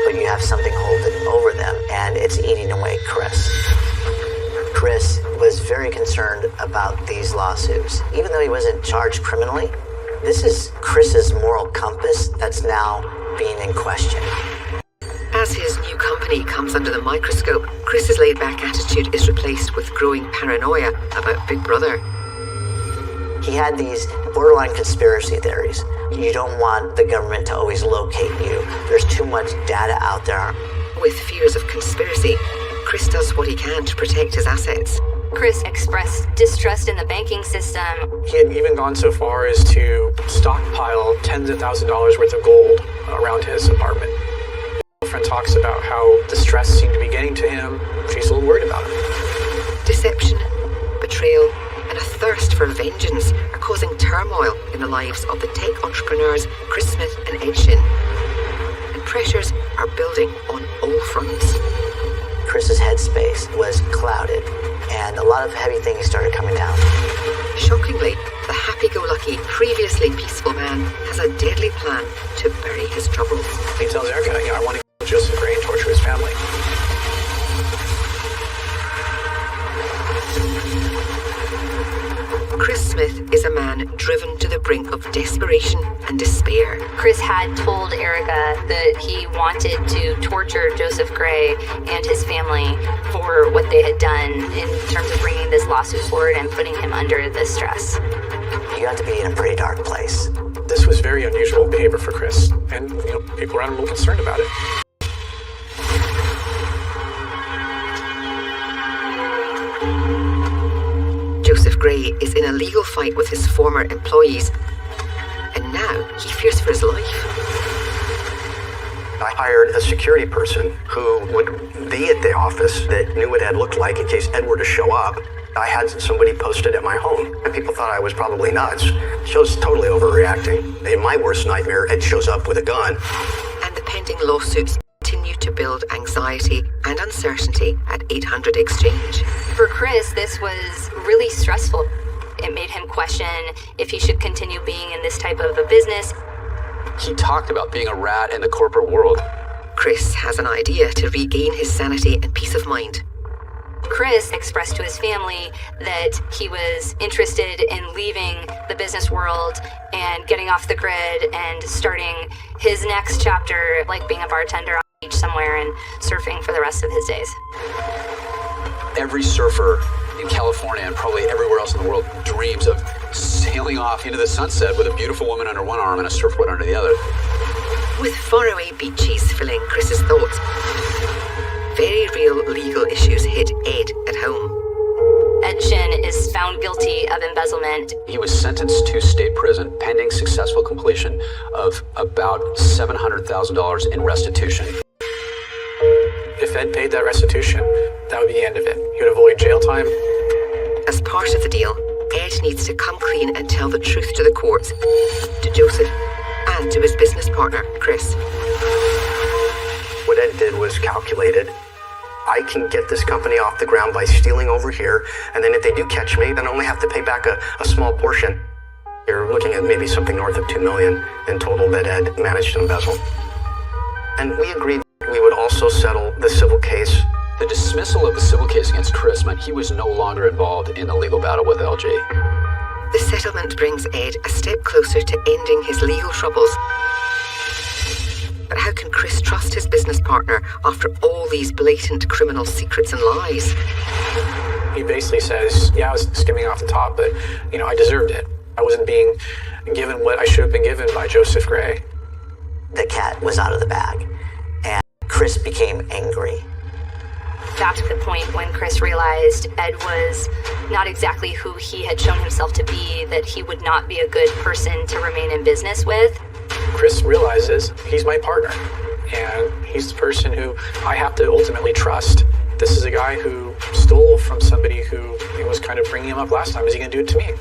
Speaker 11: but you have something holding over them, and it's eating away Chris. Chris was very concerned about these lawsuits. Even though he wasn't charged criminally, this is Chris's moral compass that's now being in question.
Speaker 8: As his new company comes under the microscope, Chris's laid-back attitude is replaced with growing paranoia about Big Brother.
Speaker 11: He had these borderline conspiracy theories. You don't want the government to always locate you. There's too much data out there.
Speaker 8: With fears of conspiracy, Chris does what he can to protect his assets.
Speaker 9: Chris expressed distrust in the banking system.
Speaker 10: He had even gone so far as to stockpile tens of thousands of dollars worth of gold around his apartment. His girlfriend talks about how the stress seemed to be getting to him. She's a little worried about him.
Speaker 8: Deception, betrayal, and a thirst for vengeance are causing turmoil in the lives of the tech entrepreneurs Chris Smith and Ed Shin. And pressures are building on all fronts.
Speaker 11: Chris's headspace was clouded, and a lot of heavy things started coming down.
Speaker 8: Shockingly, the happy-go-lucky, previously peaceful man has a deadly plan to bury his troubles.
Speaker 10: He tells Erica, I want to kill Joseph Gray and torture his family.
Speaker 8: brink of desperation and despair.
Speaker 9: Chris had told Erica that he wanted to torture Joseph Gray and his family for what they had done in terms of bringing this lawsuit forward and putting him under this stress.
Speaker 11: You got to be in a pretty dark place.
Speaker 10: This was very unusual behavior for Chris, and people around him were concerned about it.
Speaker 8: Joseph Gray is in a legal fight with his former employees, and now he fears for his life.
Speaker 13: I hired a security person who would be at the office that knew what Ed looked like in case Ed were to show up. I had somebody posted at my home, and people thought I was probably nuts. Show's totally overreacting. In my worst nightmare, Ed shows up with a gun.
Speaker 8: And the pending lawsuits continue to build anxiety and uncertainty at 800 Exchange.
Speaker 9: For Chris, this was really stressful. It made him question if he should continue being in this type of a business.
Speaker 12: He talked about being a rat in the corporate world.
Speaker 8: Chris has an idea to regain his sanity and peace of mind.
Speaker 9: Chris expressed to his family that he was interested in leaving the business world and getting off the grid and starting his next chapter, like being a bartender on the beach somewhere and surfing for the rest of his days.
Speaker 12: Every surfer in California and probably everywhere else in the world dreams of sailing off into the sunset with a beautiful woman under one arm and a surfboard under the other.
Speaker 8: With faraway beaches filling Chris's thoughts, very real legal issues hit Ed at home.
Speaker 9: Ed Shin is found guilty of embezzlement.
Speaker 12: He was sentenced to state prison pending successful completion of about $700,000 in restitution.
Speaker 10: If Ed paid that restitution, that would be the end of it. He would avoid jail time.
Speaker 8: As part of the deal, Ed needs to come clean and tell the truth to the courts, to Joseph, and to his business partner, Chris.
Speaker 13: What Ed did was calculated. I can get this company off the ground by stealing over here, and then if they do catch me, then I only have to pay back a small portion. You're looking at maybe something north of $2 million in total that Ed managed to embezzle. And we agreed we would also settle the civil case.
Speaker 12: The dismissal of the civil case against Chris meant he was no longer involved in the legal battle with LG.
Speaker 8: The settlement brings Ed a step closer to ending his legal troubles. But how can Chris trust his business partner after all these blatant criminal secrets and lies?
Speaker 10: He basically says, yeah, I was skimming off the top, but, I deserved it. I wasn't being given what I should have been given by Joseph Gray.
Speaker 11: The cat was out of the bag, and Chris became angry.
Speaker 9: Got to the point when Chris realized Ed was not exactly who he had shown himself to be, that he would not be a good person to remain in business with.
Speaker 10: Chris realizes he's my partner, and he's the person who I have to ultimately trust. This is a guy who stole from somebody who was kind of bringing him up last time. Is he going to do it to me?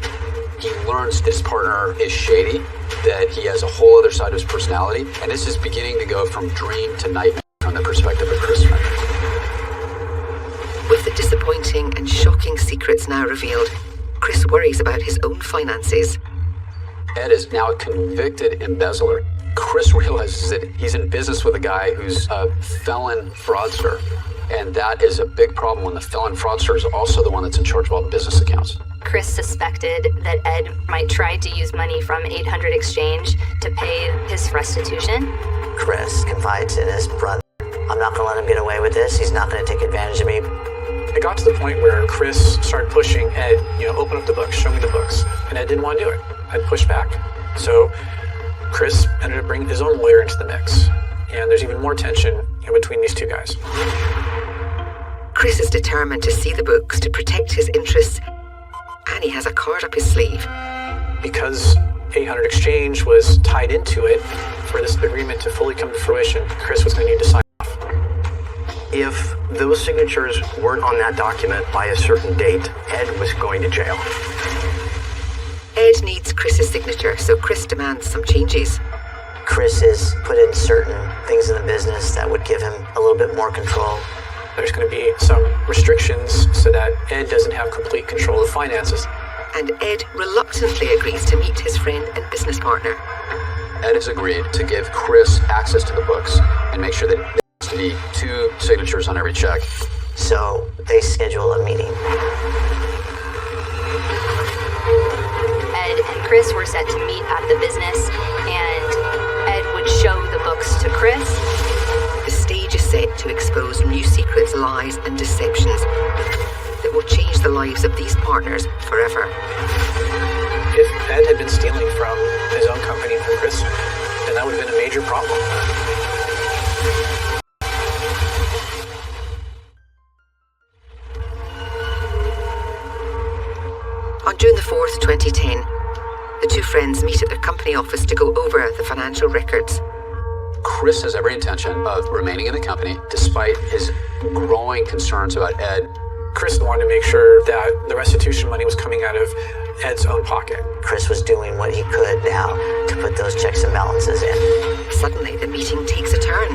Speaker 12: He learns this partner is shady, that he has a whole other side of his personality, and this is beginning to go from dream to nightmare from the perspective of Chris Smith.
Speaker 8: With the disappointing and shocking secrets now revealed, Chris worries about his own finances.
Speaker 12: Ed is now a convicted embezzler. Chris realizes that he's in business with a guy who's a felon fraudster. And that is a big problem when the felon fraudster is also the one that's in charge of all the business accounts.
Speaker 9: Chris suspected that Ed might try to use money from 800 Exchange to pay his restitution.
Speaker 11: Chris confides in his brother. I'm not going to let him get away with this. He's not going to take advantage of me.
Speaker 10: It got to the point where Chris started pushing Ed, open up the books, show me the books. And Ed didn't want to do it. Ed pushed back. So Chris ended up bringing his own lawyer into the mix. And there's even more tension between these two guys.
Speaker 8: Chris is determined to see the books to protect his interests, and he has a card up his sleeve.
Speaker 10: Because 800 Exchange was tied into it, for this agreement to fully come to fruition, Chris was going to need to sign off.
Speaker 13: If those signatures weren't on that document by a certain date, Ed was going to jail.
Speaker 8: Ed needs Chris's signature, so Chris demands some changes.
Speaker 11: Chris has put in certain things in the business that would give him a little bit more control.
Speaker 10: There's going to be some restrictions so that Ed doesn't have complete control of finances.
Speaker 8: And Ed reluctantly agrees to meet his friend and business partner.
Speaker 12: Ed has agreed to give Chris access to the books and make sure that there has to be 2 signatures on every check.
Speaker 11: So they schedule a meeting.
Speaker 9: Ed and Chris were set to meet at the business, and Ed would show the books to Chris.
Speaker 8: The stage is set to expose new secrets, lies, and deceptions that will change the lives of these partners forever.
Speaker 10: If Ed had been stealing from his own company and from Chris, then that would have been a major problem.
Speaker 8: On June the 4th, 2010, the two friends meet at their company office to go over the financial records.
Speaker 12: Chris has every intention of remaining in the company despite his growing concerns about Ed.
Speaker 10: Chris wanted to make sure that the restitution money was coming out of Ed's own pocket.
Speaker 11: Chris was doing what he could now to put those checks and balances in.
Speaker 8: Suddenly, the meeting takes a turn.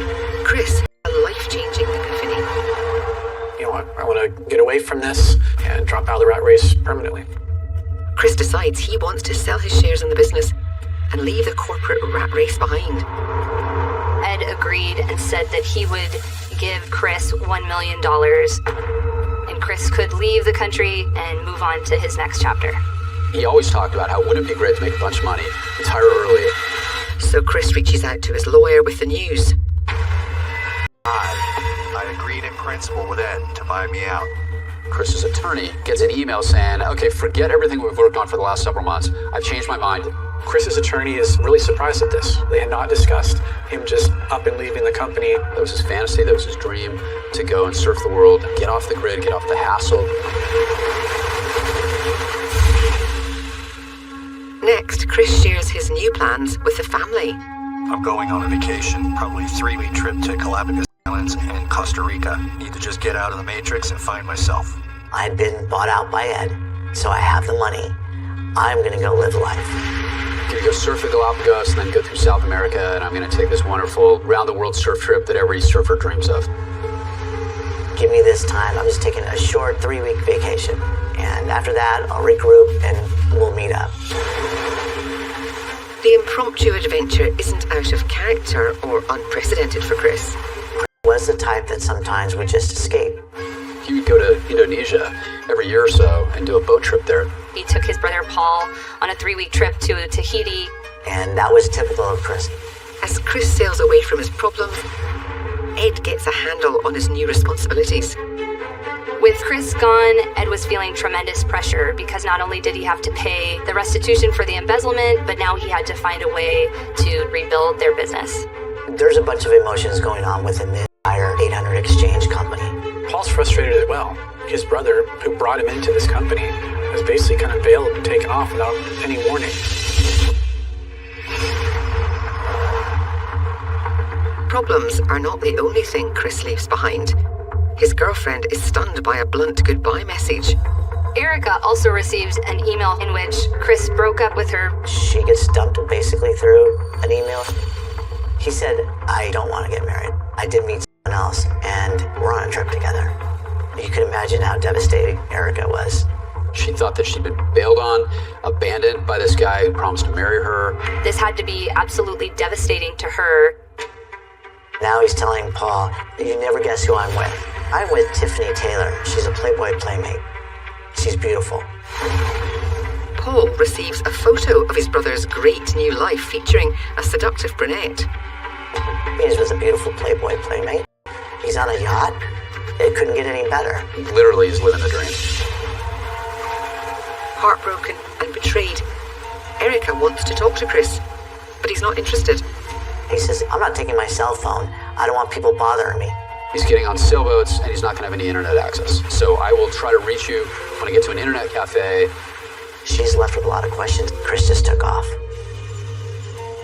Speaker 8: Chris, a life-changing epiphany.
Speaker 10: You know what? I want to get away from this and drop out of the rat race permanently.
Speaker 8: Chris decides he wants to sell his shares in the business and leave the corporate rat race behind.
Speaker 9: Ed agreed and said that he would give Chris $1 million, and Chris could leave the country and move on to his next chapter.
Speaker 12: He always talked about how wouldn't it be great to make a bunch of money, retire early.
Speaker 8: So Chris reaches out to his lawyer with the news.
Speaker 14: I agreed in principle with Ed to buy me out.
Speaker 12: Chris's attorney gets an email saying, okay, forget everything we've worked on for the last several months. I've changed my mind.
Speaker 10: Chris's attorney is really surprised at this. They had not discussed him just up and leaving the company.
Speaker 12: That was his fantasy, that was his dream, to go and surf the world, get off the grid, get off the hassle.
Speaker 8: Next, Chris shares his new plans with the family.
Speaker 14: I'm going on a vacation, probably a 3-week trip to Galapagos Islands and Costa Rica. Need to just get out of the matrix and find myself.
Speaker 11: I'd been bought out by Ed, so I have the money. I'm gonna go live life.
Speaker 12: I'm gonna go surf the Galapagos and then go through South America, and I'm gonna take this wonderful round-the-world surf trip that every surfer dreams of.
Speaker 11: Give me this time. I'm just taking a short 3-week vacation. And after that, I'll regroup and we'll meet up.
Speaker 8: The impromptu adventure isn't out of character or unprecedented for Chris.
Speaker 11: Was the type that sometimes would just escape.
Speaker 12: He would go to Indonesia every year or so and do a boat trip there.
Speaker 9: He took his brother Paul on a 3-week trip to Tahiti.
Speaker 11: And that was typical of Chris.
Speaker 8: As Chris sails away from his problems, Ed gets a handle on his new responsibilities.
Speaker 9: With Chris gone, Ed was feeling tremendous pressure because not only did he have to pay the restitution for the embezzlement, but now he had to find a way to rebuild their business.
Speaker 11: There's a bunch of emotions going on within the entire 800 Exchange company.
Speaker 10: Paul's frustrated as well. His brother, who brought him into this company, has basically kind of bailed and taken off without any warning.
Speaker 8: Problems are not the only thing Chris leaves behind. His girlfriend is stunned by a blunt goodbye message.
Speaker 9: Erica also receives an email in which Chris broke up with her.
Speaker 11: She gets dumped basically through an email. He said, I don't want to get married. I did meet someone else, and we're on a trip together. You can imagine how devastating Erica was.
Speaker 12: She thought that she'd been bailed on, abandoned by this guy who promised to marry her.
Speaker 9: This had to be absolutely devastating to her.
Speaker 11: Now he's telling Paul, you never guess who I'm with. I'm with Tiffany Taylor. She's a Playboy playmate. She's beautiful.
Speaker 8: Paul receives a photo of his brother's great new life featuring a seductive brunette.
Speaker 11: He's with a beautiful Playboy playmate. He's on a yacht. It couldn't get any better.
Speaker 12: Literally, he's living the dream.
Speaker 8: Heartbroken and betrayed, Erica wants to talk to Chris, but he's not interested.
Speaker 11: He says, I'm not taking my cell phone. I don't want people bothering me.
Speaker 12: He's getting on sailboats and he's not going to have any internet access. So I will try to reach you when I get to an internet cafe.
Speaker 11: She's left with a lot of questions. Chris just took off.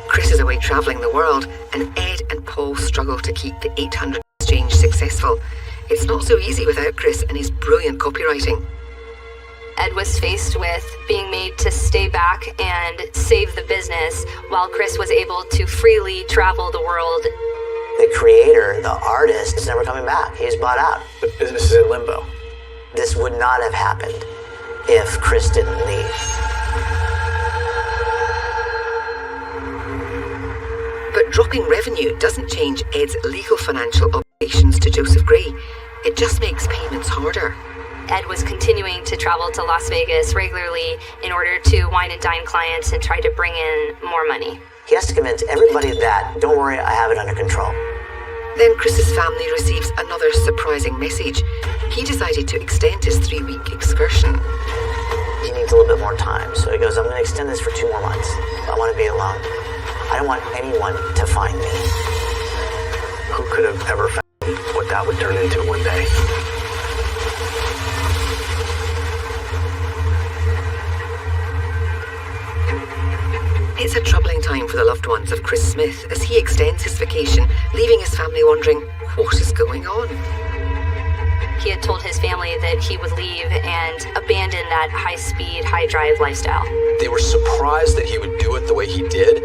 Speaker 8: Chris is away traveling the world, and Ed and Paul struggle to keep the 800 Exchange successful. It's not so easy without Chris and his brilliant copywriting.
Speaker 9: Ed was faced with being made to stay back and save the business while Chris was able to freely travel the world.
Speaker 11: The creator, the artist, is never coming back. He's bought out.
Speaker 10: The business is in limbo.
Speaker 11: This would not have happened if Chris didn't leave.
Speaker 8: But dropping revenue doesn't change Ed's legal financial obligations to Joseph Gray. It just makes payments harder.
Speaker 9: Ed was continuing to travel to Las Vegas regularly in order to wine and dine clients and try to bring in more money.
Speaker 11: He has to convince everybody that, don't worry, I have it under control.
Speaker 8: Then Chris's family receives another surprising message. He decided to extend his 3-week excursion.
Speaker 11: He needs a little bit more time, so he goes, I'm going to extend this for 2 more months. I want to be alone. I don't want anyone to find me.
Speaker 13: Who could have ever found what that would turn into one day?
Speaker 8: It's a troubling time for the loved ones of Chris Smith as he extends his vacation, leaving his family wondering what is going on.
Speaker 9: He had told his family that he would leave and abandon that high-speed, high-drive lifestyle.
Speaker 12: They were surprised that he would do it the way he did.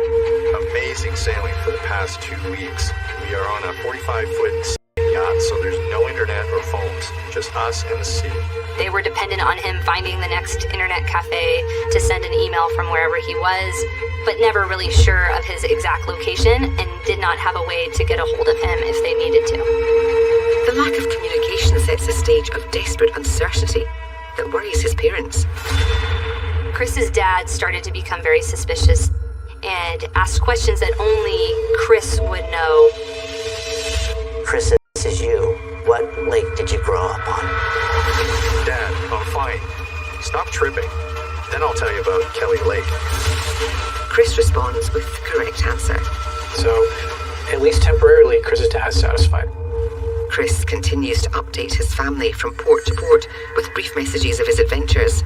Speaker 14: Amazing sailing for the past 2 weeks. We are on a 45-foot yacht, so there's no internet or phones, just us and the sea.
Speaker 9: They were dependent on him finding the next internet cafe to send an email from wherever he was, but never really sure of his exact location and did not have a way to get a hold of him if they needed to.
Speaker 8: The lack of communication sets a stage of desperate uncertainty that worries his parents.
Speaker 9: Chris's dad started to become very suspicious and asked questions that only Chris would know.
Speaker 11: Chris, this is you. What lake did you grow up on?
Speaker 14: Dad, I'm fine. Stop tripping. Then I'll tell you about Kelly Lake.
Speaker 8: Chris responds with the correct answer.
Speaker 10: So, at least temporarily, Chris's dad is satisfied.
Speaker 8: Chris continues to update his family from port to port with brief messages of his adventures.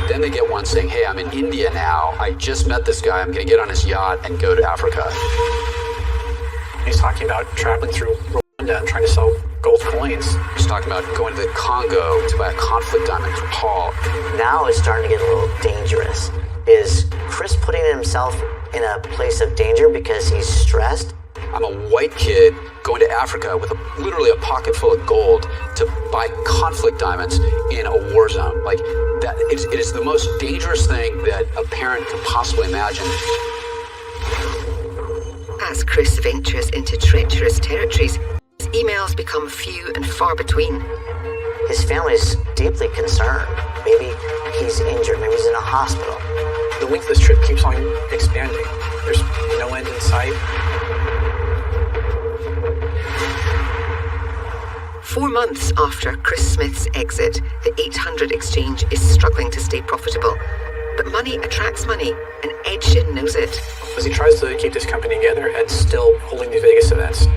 Speaker 12: Then they get one saying, hey, I'm in India now. I just met this guy. I'm going to get on his yacht and go to Africa.
Speaker 10: He's talking about traveling through Rwanda and trying to sell gold coins.
Speaker 12: He's talking about going to the Congo to buy a conflict diamond for Paul.
Speaker 11: Now it's starting to get a little dangerous. Is Chris putting himself in a place of danger because he's stressed?
Speaker 12: I'm a white kid going to Africa with literally a pocket full of gold to buy conflict diamonds in a war zone. Like, that, it is the most dangerous thing that a parent could possibly imagine.
Speaker 8: As Chris ventures into treacherous territories, his emails become few and far between.
Speaker 11: His family's deeply concerned. Maybe he's injured, maybe he's in a hospital.
Speaker 10: The length of this trip keeps on expanding. There's no end in sight.
Speaker 8: 4 months after Chris Smith's exit, the 800 exchange is struggling to stay profitable. But money attracts money, and Ed Shinn knows it.
Speaker 10: As he tries to keep this company together, Ed's still holding these Vegas events.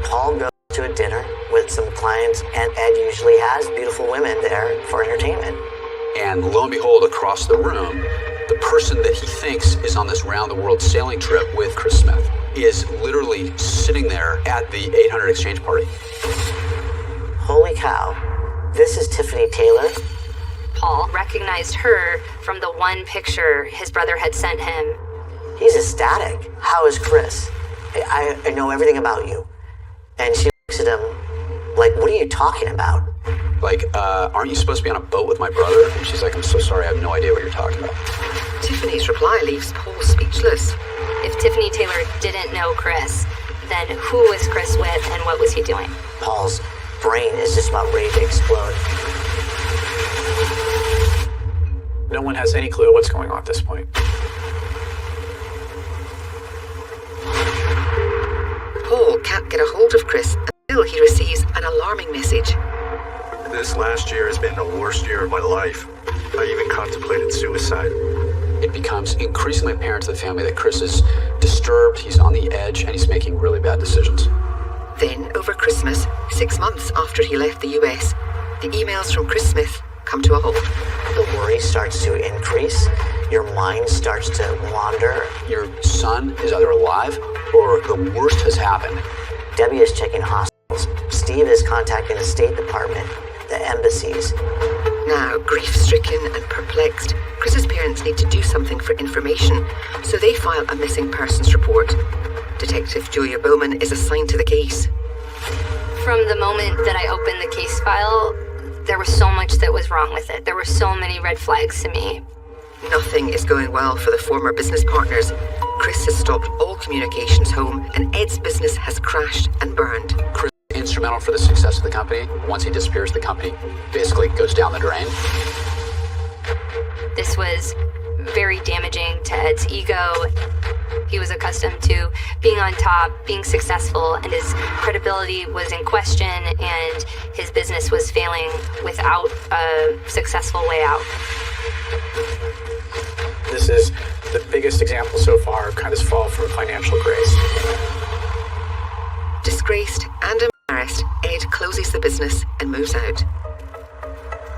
Speaker 11: Paul goes to a dinner with some clients, and Ed usually has beautiful women there for entertainment.
Speaker 12: And lo and behold, across the room, the person that he thinks is on this round-the-world sailing trip with Chris Smith is literally sitting there at the 800 exchange party.
Speaker 11: Holy cow, this is Tiffany Taylor?
Speaker 9: Paul recognized her from the one picture his brother had sent him.
Speaker 11: He's ecstatic. How is Chris? I know everything about you. And she looks at him like, what are you talking about?
Speaker 12: Like, aren't you supposed to be on a boat with my brother? And she's like, I'm so sorry, I have no idea what you're talking about.
Speaker 8: Tiffany's reply leaves Paul speechless.
Speaker 9: If Tiffany Taylor didn't know Chris, then who was Chris with and what was he doing?
Speaker 11: Paul's brain is just about ready to explode.
Speaker 10: No one has any clue what's going on at this point.
Speaker 8: Paul can't get a hold of Chris until he receives an alarming message.
Speaker 14: This last year has been the worst year of my life. I even contemplated suicide.
Speaker 12: It becomes increasingly apparent to the family that Chris is disturbed, he's on the edge, and he's making really bad decisions.
Speaker 8: Then, over Christmas, 6 months after he left the US, the emails from Chris Smith come to a halt.
Speaker 11: The worry starts to increase. Your mind starts to wander.
Speaker 12: Your son is either alive or the worst has happened.
Speaker 11: Debbie is checking hospitals. Steve is contacting the State Department, the embassies.
Speaker 8: Now, grief-stricken and perplexed, Chris's parents need to do something for information, so they file a missing persons report. Detective Julia Bowman is assigned to the case.
Speaker 9: From the moment that I opened the case file, there was so much that was wrong with it. There were so many red flags to me.
Speaker 8: Nothing is going well for the former business partners. Chris has stopped all communications home, and Ed's business has crashed and burned.
Speaker 12: Chris is instrumental for the success of the company. Once he disappears, the company basically goes down the drain.
Speaker 9: This was very damaging to Ed's ego. He was accustomed to being on top, being successful, and his credibility was in question, and his business was failing without a successful way out.
Speaker 10: This is the biggest example so far of China's fall from financial grace.
Speaker 8: Disgraced and embarrassed, Ed closes the business and moves out.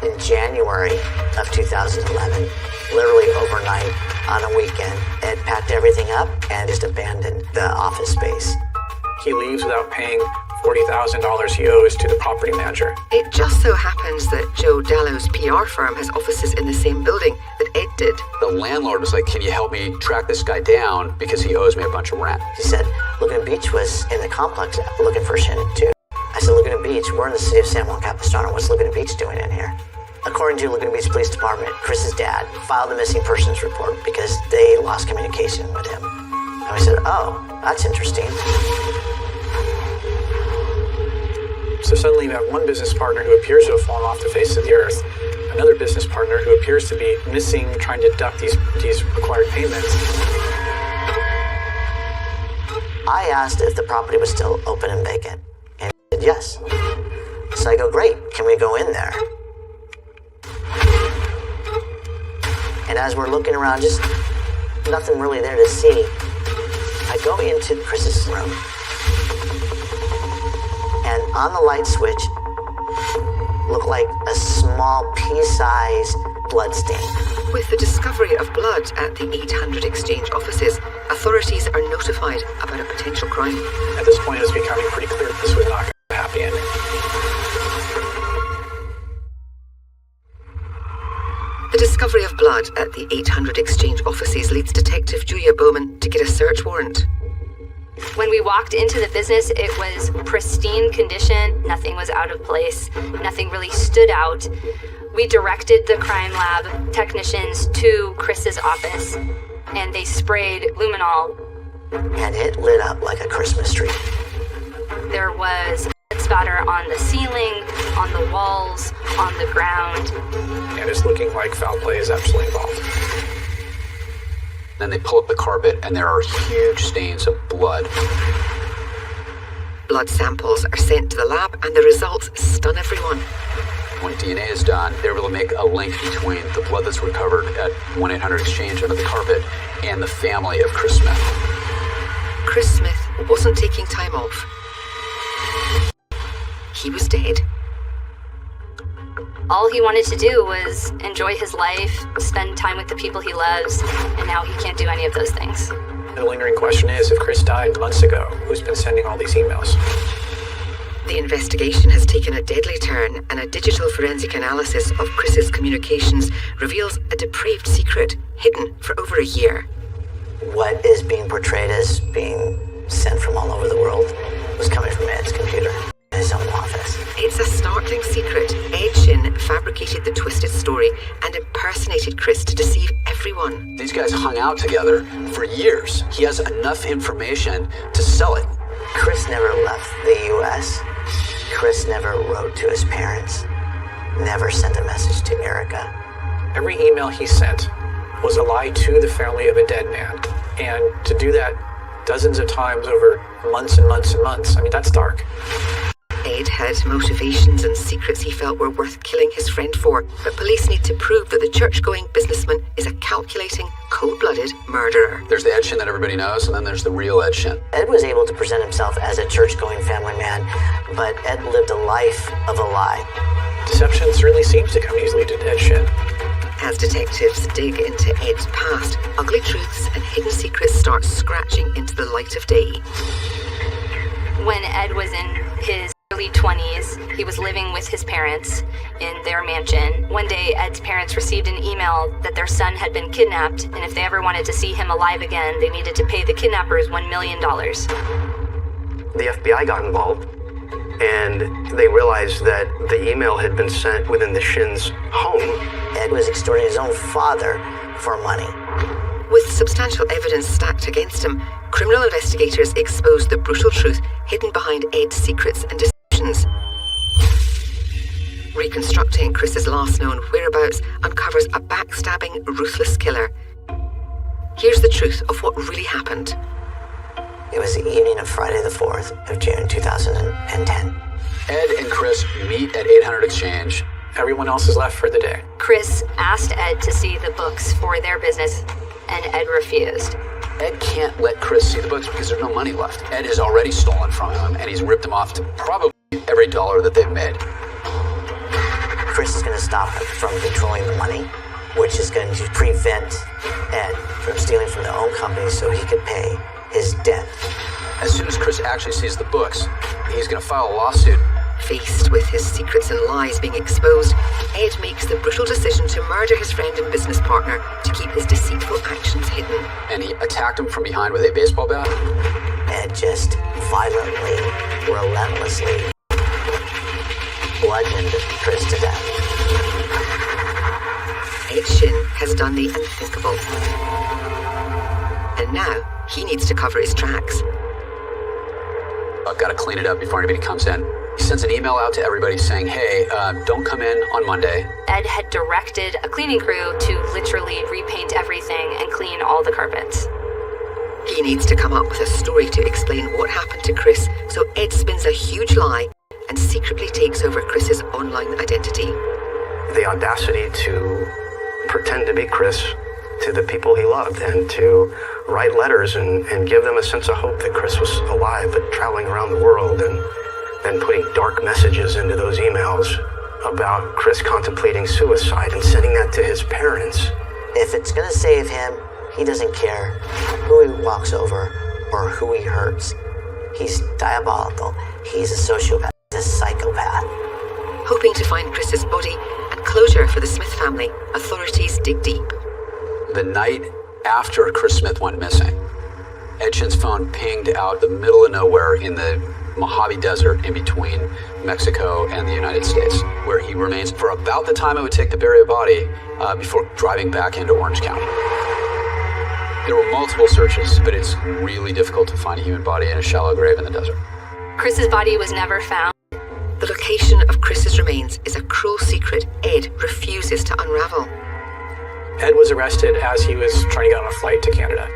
Speaker 11: In January of 2011, literally overnight on a weekend, Ed packed everything up and just abandoned the office space.
Speaker 10: He leaves without paying $40,000 he owes to the property manager.
Speaker 8: It just so happens that Joe Dallo's PR firm has offices in the same building that Ed did.
Speaker 12: The landlord was like, can you help me track this guy down because he owes me a bunch of rent?
Speaker 11: He said, Laguna Beach was in the complex looking for Shannon too. I said, Laguna Beach, we're in the city of San Juan Capistrano. What's Laguna Beach doing in here? According to Laguna Beach Police Department, Chris's dad filed a missing persons report because they lost communication with him. And we said, oh, that's interesting.
Speaker 10: So suddenly you have one business partner who appears to have fallen off the face of the earth, another business partner who appears to be missing, trying to deduct these required payments.
Speaker 11: I asked if the property was still open and vacant, and he said yes. So I go, great, can we go in there? And as we're looking around, just nothing really there to see, I go into Chris's room, and on the light switch looked like a small pea-sized blood stain.
Speaker 8: With the discovery of blood at the 800 Exchange offices, authorities are notified about a potential crime.
Speaker 10: At this point, it's becoming pretty clear that this was not going to be a happy ending.
Speaker 8: The discovery of blood at the 800 Exchange offices leads Detective Julia Bowman to get a search warrant.
Speaker 9: When we walked into the business, it was pristine condition. Nothing was out of place. Nothing really stood out. We directed the crime lab technicians to Chris's office, and they sprayed luminol.
Speaker 11: And it lit up like a Christmas tree.
Speaker 9: There was spatter on the ceiling, on the walls, on the ground.
Speaker 10: And it's looking like foul play is absolutely involved.
Speaker 12: Then they pull up the carpet and there are huge stains of blood.
Speaker 8: Blood samples are sent to the lab and the results stun everyone.
Speaker 12: When DNA is done, they're able to make a link between the blood that's recovered at 1-800-EXCHANGE under the carpet and the family of Chris Smith.
Speaker 8: Chris Smith wasn't taking time off. He was dead.
Speaker 9: All he wanted to do was enjoy his life, spend time with the people he loves, and now he can't do any of those things.
Speaker 10: The lingering question is, if Chris died months ago, who's been sending all these emails?
Speaker 8: The investigation has taken a deadly turn, and a digital forensic analysis of Chris's communications reveals a depraved secret hidden for over a year.
Speaker 11: What is being portrayed as being sent from all over the world was coming from Ed's computer in his own office.
Speaker 8: It's a startling secret. Ed Shin fabricated the twisted story and impersonated Chris to deceive everyone.
Speaker 12: These guys hung out together for years. He has enough information to sell it.
Speaker 11: Chris never left the U.S. Chris never wrote to his parents. Never sent a message to Erica.
Speaker 10: Every email he sent was a lie to the family of a dead man. And to do that dozens of times over months and months and months, I mean, that's dark.
Speaker 8: Ed had motivations and secrets he felt were worth killing his friend for, but police need to prove that the church-going businessman is a calculating, cold-blooded murderer.
Speaker 12: There's the Ed Shin that everybody knows, and then there's the real Ed Shin.
Speaker 11: Ed was able to present himself as a church-going family man, but Ed lived a life of a lie.
Speaker 10: Deception certainly seems to come easily to Ed Shin.
Speaker 8: As detectives dig into Ed's past, ugly truths and hidden secrets start scratching into the light of day.
Speaker 9: When Ed was in his early 20s, he was living with his parents in their mansion. One day, Ed's parents received an email that their son had been kidnapped, and if they ever wanted to see him alive again, they needed to pay the kidnappers $1 million.
Speaker 13: The FBI got involved, and they realized that the email had been sent within the Shin's home.
Speaker 11: Ed was extorting his own father for money.
Speaker 8: With substantial evidence stacked against him, criminal investigators exposed the brutal truth hidden behind Ed's secrets and deceptions. decisions. Reconstructing Chris's last known whereabouts uncovers a backstabbing, ruthless killer. Here's the truth of what really happened.
Speaker 11: It was the evening of Friday the 4th of June 2010.
Speaker 12: Ed and Chris meet at 800 Exchange.
Speaker 10: Everyone else is left for the day.
Speaker 9: Chris asked Ed to see the books for their business, and Ed refused.
Speaker 12: Ed can't let Chris see the books because there's no money left. Ed has already stolen from him, and he's ripped him off to probably every dollar that they've made.
Speaker 11: Chris is going to stop him from controlling the money, which is going to prevent Ed from stealing from their own company so he could pay his debt.
Speaker 12: As soon as Chris actually sees the books, he's going to file a lawsuit.
Speaker 8: Faced with his secrets and lies being exposed, Ed makes the brutal decision to murder his friend and business partner to keep his deceitful actions hidden.
Speaker 12: And he attacked him from behind with a baseball bat?
Speaker 11: Ed just violently, relentlessly bludgeoned Chris to death.
Speaker 8: Ed Shin has done the unthinkable. And now, he needs to cover his tracks.
Speaker 12: I've got to clean it up before anybody comes in. He sends an email out to everybody saying, hey, don't come in on Monday.
Speaker 9: Ed had directed a cleaning crew to literally repaint everything and clean all the carpets.
Speaker 8: He needs to come up with a story to explain what happened to Chris, so Ed spins a huge lie and secretly takes over Chris's online identity.
Speaker 13: The audacity to pretend to be Chris to the people he loved and to write letters and give them a sense of hope that Chris was alive but traveling around the world, and then putting dark messages into those emails about Chris contemplating suicide and sending that to his parents.
Speaker 11: If it's going to save him, he doesn't care who he walks over or who he hurts. He's diabolical. He's a sociopath. He's a psychopath.
Speaker 8: Hoping to find Chris's body and closure for the Smith family, authorities dig deep.
Speaker 12: The night after Chris Smith went missing, Ed Shin's phone pinged out the middle of nowhere in the Mojave Desert in between Mexico and the United States, where he remains for about the time it would take to bury a body before driving back into Orange County. There were multiple searches, but it's really difficult to find a human body in a shallow grave in the desert.
Speaker 9: Chris's body was never found.
Speaker 8: The location of Chris's remains is a cruel secret Ed refuses to unravel.
Speaker 10: Ed was arrested as he was trying to get on a flight to Canada.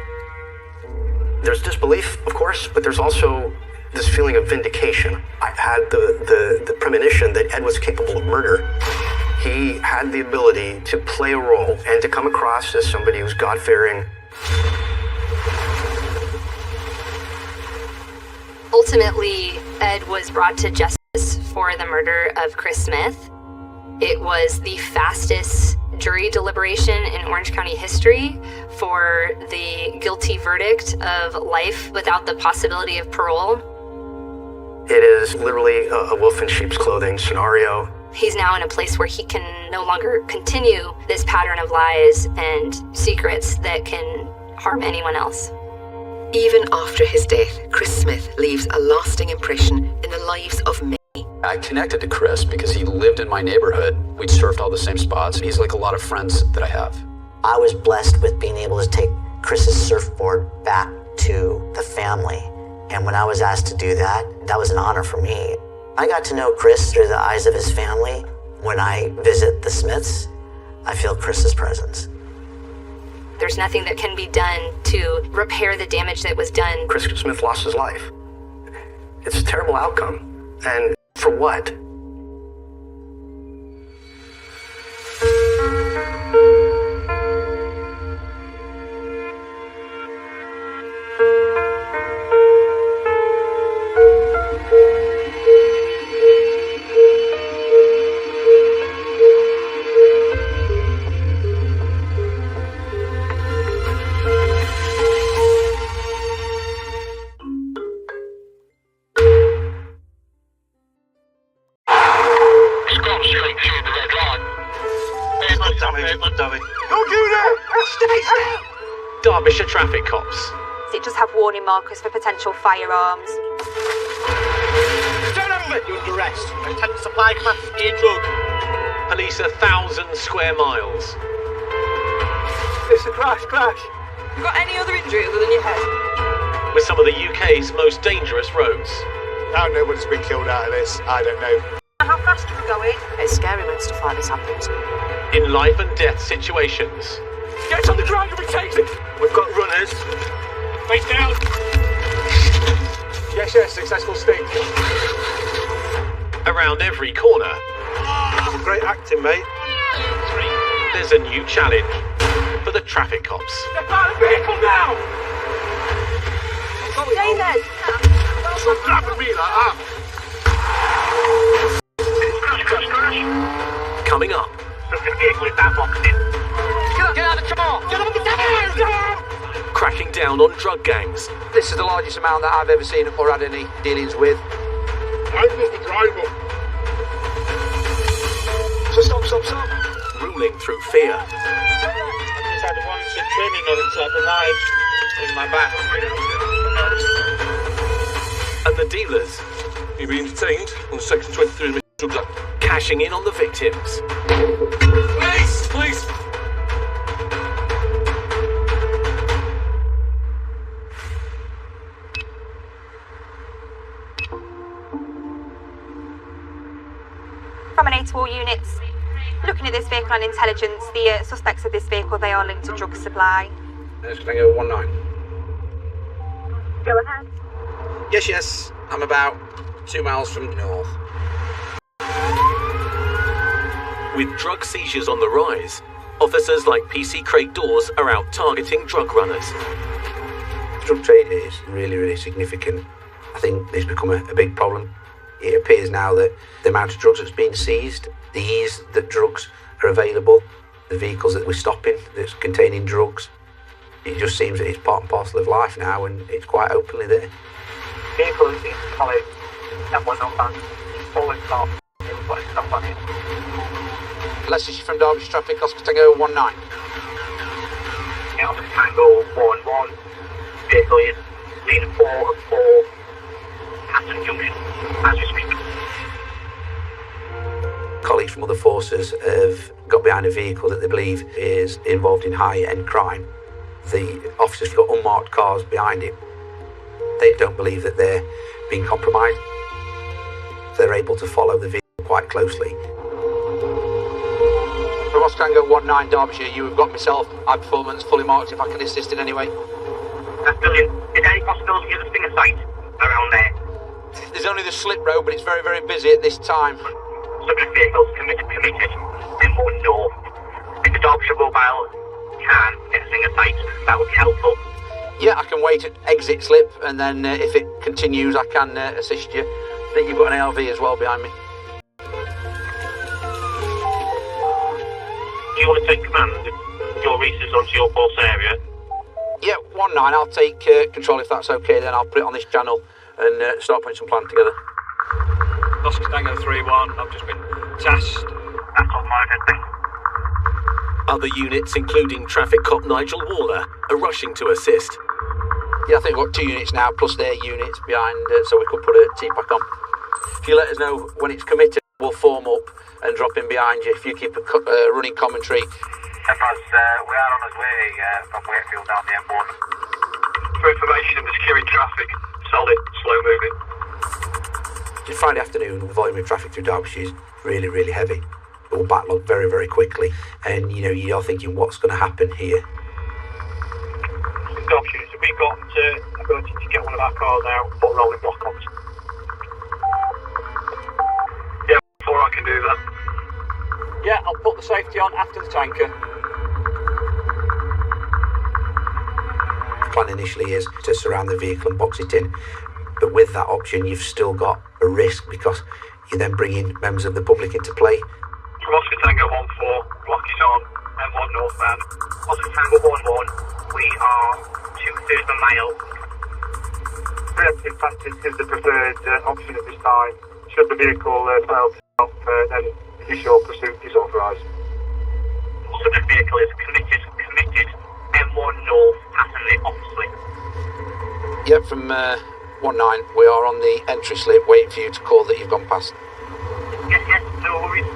Speaker 13: There's disbelief, of course, but there's also this feeling of vindication. I had the premonition that Ed was capable of murder. He had the ability to play a role and to come across as somebody who's God-fearing.
Speaker 9: Ultimately, Ed was brought to justice for the murder of Chris Smith. It was the fastest jury deliberation in Orange County history for the guilty verdict of life without the possibility of parole.
Speaker 13: It is literally a wolf in sheep's clothing scenario.
Speaker 9: He's now in a place where he can no longer continue this pattern of lies and secrets that can harm anyone else.
Speaker 8: Even after his death, Chris Smith leaves a lasting impression in the lives of many.
Speaker 12: I connected to Chris because he lived in my neighborhood. We'd surfed all the same spots, and he's like a lot of friends that I have.
Speaker 11: I was blessed with being able to take Chris's surfboard back to the family. And when I was asked to do that, that was an honor for me. I got to know Chris through the eyes of his family. When I visit the Smiths, I feel Chris's presence.
Speaker 9: There's nothing that can be done to repair the damage that was done.
Speaker 13: Chris Smith lost his life. It's a terrible outcome. And for what?
Speaker 15: Derbyshire traffic cops.
Speaker 16: Does it just have warning markers for potential firearms?
Speaker 15: Gentlemen, you're under arrest. Intent to supply class A drug. Police 1,000 square miles.
Speaker 7: It's a crash.
Speaker 16: You got any other injury other than your head?
Speaker 15: With some of the UK's most dangerous roads. How nobody's been killed out of this, I don't know.
Speaker 16: How fast are we going?
Speaker 11: It's scary when stuff like this happens.
Speaker 15: In life and death situations. Get on the ground, you'll be taken! We've got runners. Face down! Yes, successful sting. Around every corner. Great acting, mate. There's a new challenge for the traffic cops. Step out of the vehicle now!
Speaker 16: David!
Speaker 15: Stop grabbing me like that! Coming up. The vehicle is now boxed in. Get out of the car! Get out of the car! Cracking down on drug gangs.
Speaker 12: This is the largest amount that I've ever seen or had any dealings with.
Speaker 15: I was the driver. So stop. Ruling through fear.
Speaker 7: I just had one trimming on the top of knife in my back.
Speaker 15: And the dealers.
Speaker 17: You've been detained on Section 23 drugs act.
Speaker 15: Cashing in on the victims.
Speaker 17: Police!
Speaker 16: From an 8 units. Looking at this vehicle on intelligence, the suspects of this vehicle, they are linked to drug supply.
Speaker 12: Can I go 19?
Speaker 16: Go ahead.
Speaker 12: Yes. I'm about 2 miles from north.
Speaker 15: With drug seizures on the rise, officers like PC Craig Dawes are out targeting drug runners.
Speaker 18: Drug trade is really significant. I think it's become a big problem. It appears now that the amount of drugs that's been seized, the ease that drugs are available, the vehicles that we're stopping that's containing drugs, it just seems that it's part and parcel of life now, and it's quite openly there.
Speaker 19: Vehicle is in college, that was not fun. Forward stop, stop on it.
Speaker 12: Leicester from Derbyshire Traffic, Oscar Tango 19.
Speaker 19: Yeah, Oscar Tango 11. Vehicle is lane 4 of 4, Hampton Junction, as we speak.
Speaker 18: Colleagues from other forces have got behind a vehicle that they believe is involved in high-end crime. The officers have got unmarked cars behind it. They don't believe that they're being compromised. They're able to follow the vehicle quite closely.
Speaker 12: From Oscar Tango 19 Derbyshire, you have got myself, high performance, fully marked if I can assist in any way.
Speaker 19: That's brilliant. Is there any possibility of a stinger site around there?
Speaker 12: There's only the slip road, but it's very busy at this time.
Speaker 19: Subject vehicles committed M1 North. If the Derbyshire Mobile can get a stinger site, that would be helpful.
Speaker 12: Yeah, I can wait at exit slip, and then if it continues, I can assist you. I think you've got an ALV as well behind me.
Speaker 19: Do you want to take command of your resources onto your force area?
Speaker 12: Yeah, 19, I'll take control if that's okay, then I'll put it on this channel and start putting some plans together.
Speaker 3: Oscar Tango 3-1, I've just been tasked.
Speaker 19: That's all my thing.
Speaker 15: Other units, including traffic cop Nigel Waller, are rushing to assist.
Speaker 12: Yeah, I think we've got 2 units now, plus their units behind, so we could put a TPAC on. If you let us know when it's committed, we'll form up and drop in behind you if you keep a running commentary.
Speaker 19: We are on his way from Wakefield down the M1. For information, there's queuing traffic. Solid, slow moving.
Speaker 18: Friday afternoon, the volume of traffic through Derbyshire is really heavy. It will backlog very quickly, and you're thinking, what's going to happen here?
Speaker 19: Derbyshire, so we've got ability to get one of our cars out, put rolling block on. Yeah, before I can do that.
Speaker 3: Yeah, I'll put the safety on after the tanker.
Speaker 18: The plan initially is to surround the vehicle and box it in, but with that option you've still got a risk because you then bring in members of the public into play.
Speaker 19: From Oscar Tango 14, block is on, M1 northbound. Oscar Tango 11, we are 2/3 of a mile. Preemptive tactics is the preferred option at this time. Should the vehicle fail to stop, then initial pursuit is authorised. Subject vehicle is committed. M1 north, passing the opposite.
Speaker 12: Yep, from 19, we are on the entry slip, waiting for you to call that you've gone past.
Speaker 19: Yes, no worries.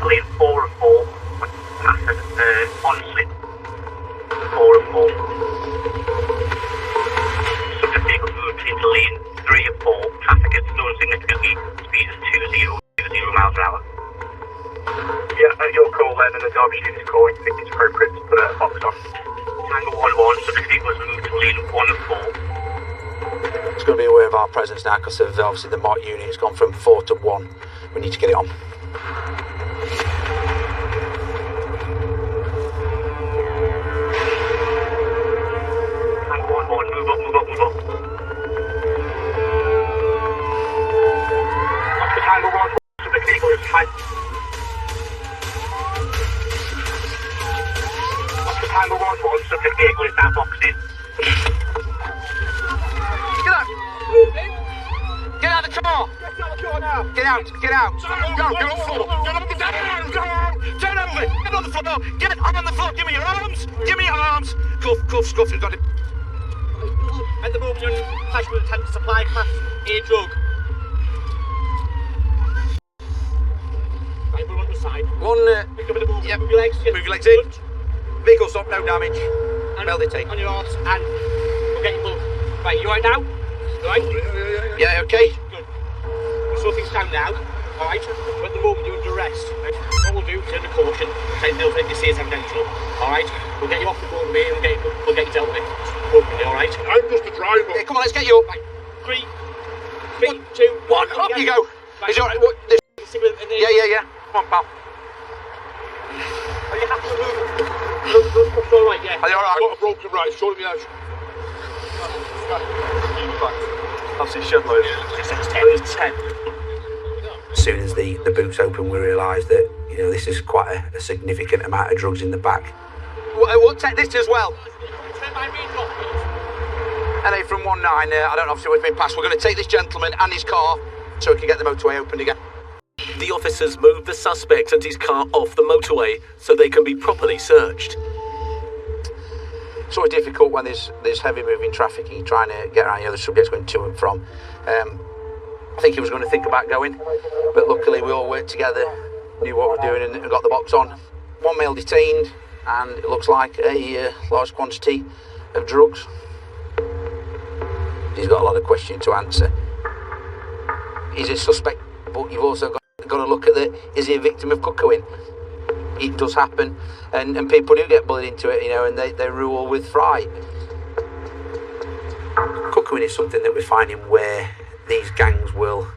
Speaker 19: Lane 4 of 4, passing on slip. 4 of 4. Subject vehicle moved into lane 3 of 4, traffic 4.
Speaker 18: It's going to be aware of our presence now because of obviously the MOT unit. It's gone from 4 to 1. We need to get it on.
Speaker 19: Tango 1-1, move up. Oscar Tango 1-1, so the vehicle is tight. Oscar Tango 1-1, subject vehicle is now boxed in.
Speaker 18: Get out of the car! Get out! Go! Get on the floor! Turn over! Get on the floor! Get on the floor! Give me your arms! Cuffs, you've got it.
Speaker 19: At the moment, you're in touch with the supply class A drug. Right, we're on the side.
Speaker 18: Yep.
Speaker 19: Move your legs.
Speaker 18: Move your legs in. Vehicle stop, no damage. Bell detain.
Speaker 19: On your arms, and we'll get you moved. Right, you right now? Right?
Speaker 18: Yeah, okay.
Speaker 19: Good. We'll slow things down now. Alright? At the moment, you're under arrest. Right? What we'll do, turn the caution, say no for NDC is evidential. Alright? We'll get you off the roadway and we'll get you dealt with. Openly, alright?
Speaker 17: I'm just a driver.
Speaker 18: Yeah, come on, let's get you up.
Speaker 19: Right. 3, 2, 1.
Speaker 18: Up you go.
Speaker 19: Right.
Speaker 18: Is it alright? Yeah. Come on, pal.
Speaker 19: Are you happy to move? It's alright, yeah.
Speaker 18: Are you alright?
Speaker 17: I've got a broken right, show me out.
Speaker 15: I'll see shed load.
Speaker 19: It's 10.
Speaker 18: As soon as the boot's open, we realised that this is quite a significant amount of drugs in the back. We'll take this as well. LA from 19. I don't know obviously what's been passed. We're going to take this gentleman and his car so we can get the motorway opened again.
Speaker 15: The officers move the suspect and his car off the motorway so they can be properly searched.
Speaker 18: It's always difficult when there's heavy moving traffic and you're trying to get around the other subjects going to and from. I think he was going to think about going, but luckily we all worked together, knew what we were doing and got the box on. One male detained, and it looks like a large quantity of drugs. He's got a lot of questions to answer. He's a suspect, but you've also got to look at is he a victim of cuckooing? It does happen, and people do get bullied into it, and they rule with fright. Cuckooing is something that we're finding where these gangs will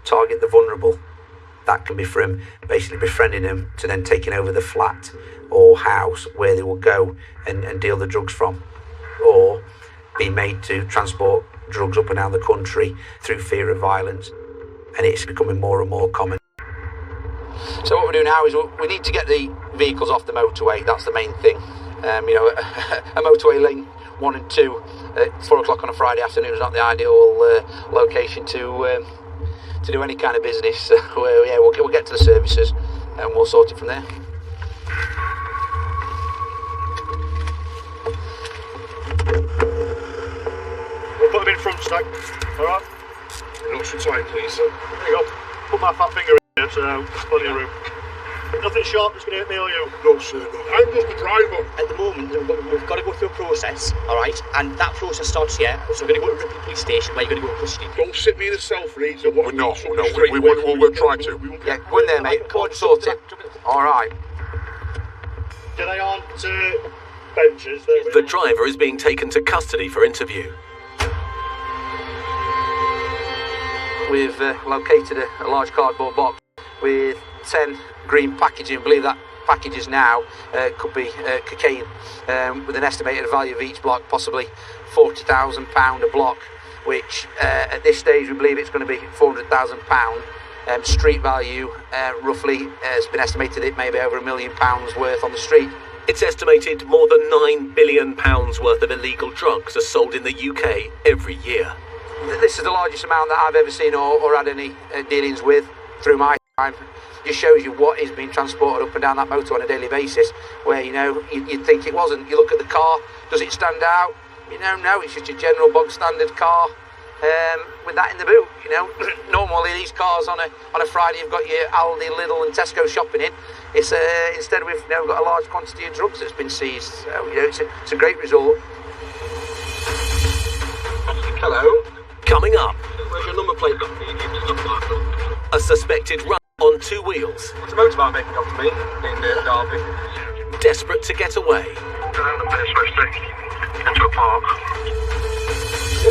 Speaker 18: target the vulnerable. That can be from basically befriending them to then taking over the flat or house where they will go and deal the drugs from, or being made to transport drugs up and down the country through fear of violence, and it's becoming more and more common. So what we're doing now is we need to get the vehicles off the motorway. That's the main thing. A motorway lane 1 and 2 at 4 o'clock on a Friday afternoon is not the ideal location to do any kind of business. So we'll get to the services and we'll sort it from there.
Speaker 17: We'll put them in front stack. Alright? Look some time, please, sir. There you go. Put my fat finger in here, so there's plenty of room. Nothing sharp that's going to hit me or you? No, sir, no. I'm just a driver.
Speaker 19: At the moment, we've got to go through a process, alright? And that process starts here. So we're going to go to Ripley Police Station where you're going to go to custody.
Speaker 17: Don't sit me in a cell for easy. We'll
Speaker 15: we'll try to.
Speaker 18: Yeah, go in there, mate. Come on, sort it. Alright.
Speaker 17: Get they on to benches.
Speaker 15: The driver is being taken to custody for interview.
Speaker 18: We've located a large cardboard box with 10 green packaging. I believe that packages now could be cocaine, with an estimated value of each block possibly £40,000 a block, which at this stage we believe it's going to be £400,000. Street value roughly has been estimated it may be over £1 million worth on the street.
Speaker 15: It's estimated more than £9 billion worth of illegal drugs are sold in the UK every year.
Speaker 18: This is the largest amount that I've ever seen or had any dealings with through my time. Just shows you what is being transported up and down that motor on a daily basis, where you'd think it wasn't. You look at the car, does it stand out? No, it's just a general bog standard car with that in the boot. Normally these cars on a Friday you've got your Aldi, Lidl and Tesco shopping in. It's instead we've now got a large quantity of drugs that's been seized. So it's a great result.
Speaker 15: Hello. Coming up.
Speaker 17: Where's your number plate?
Speaker 15: A suspected run on 2 wheels.
Speaker 17: What's a motorbike making up to me in Derby?
Speaker 15: Desperate to get away.
Speaker 19: Into a park.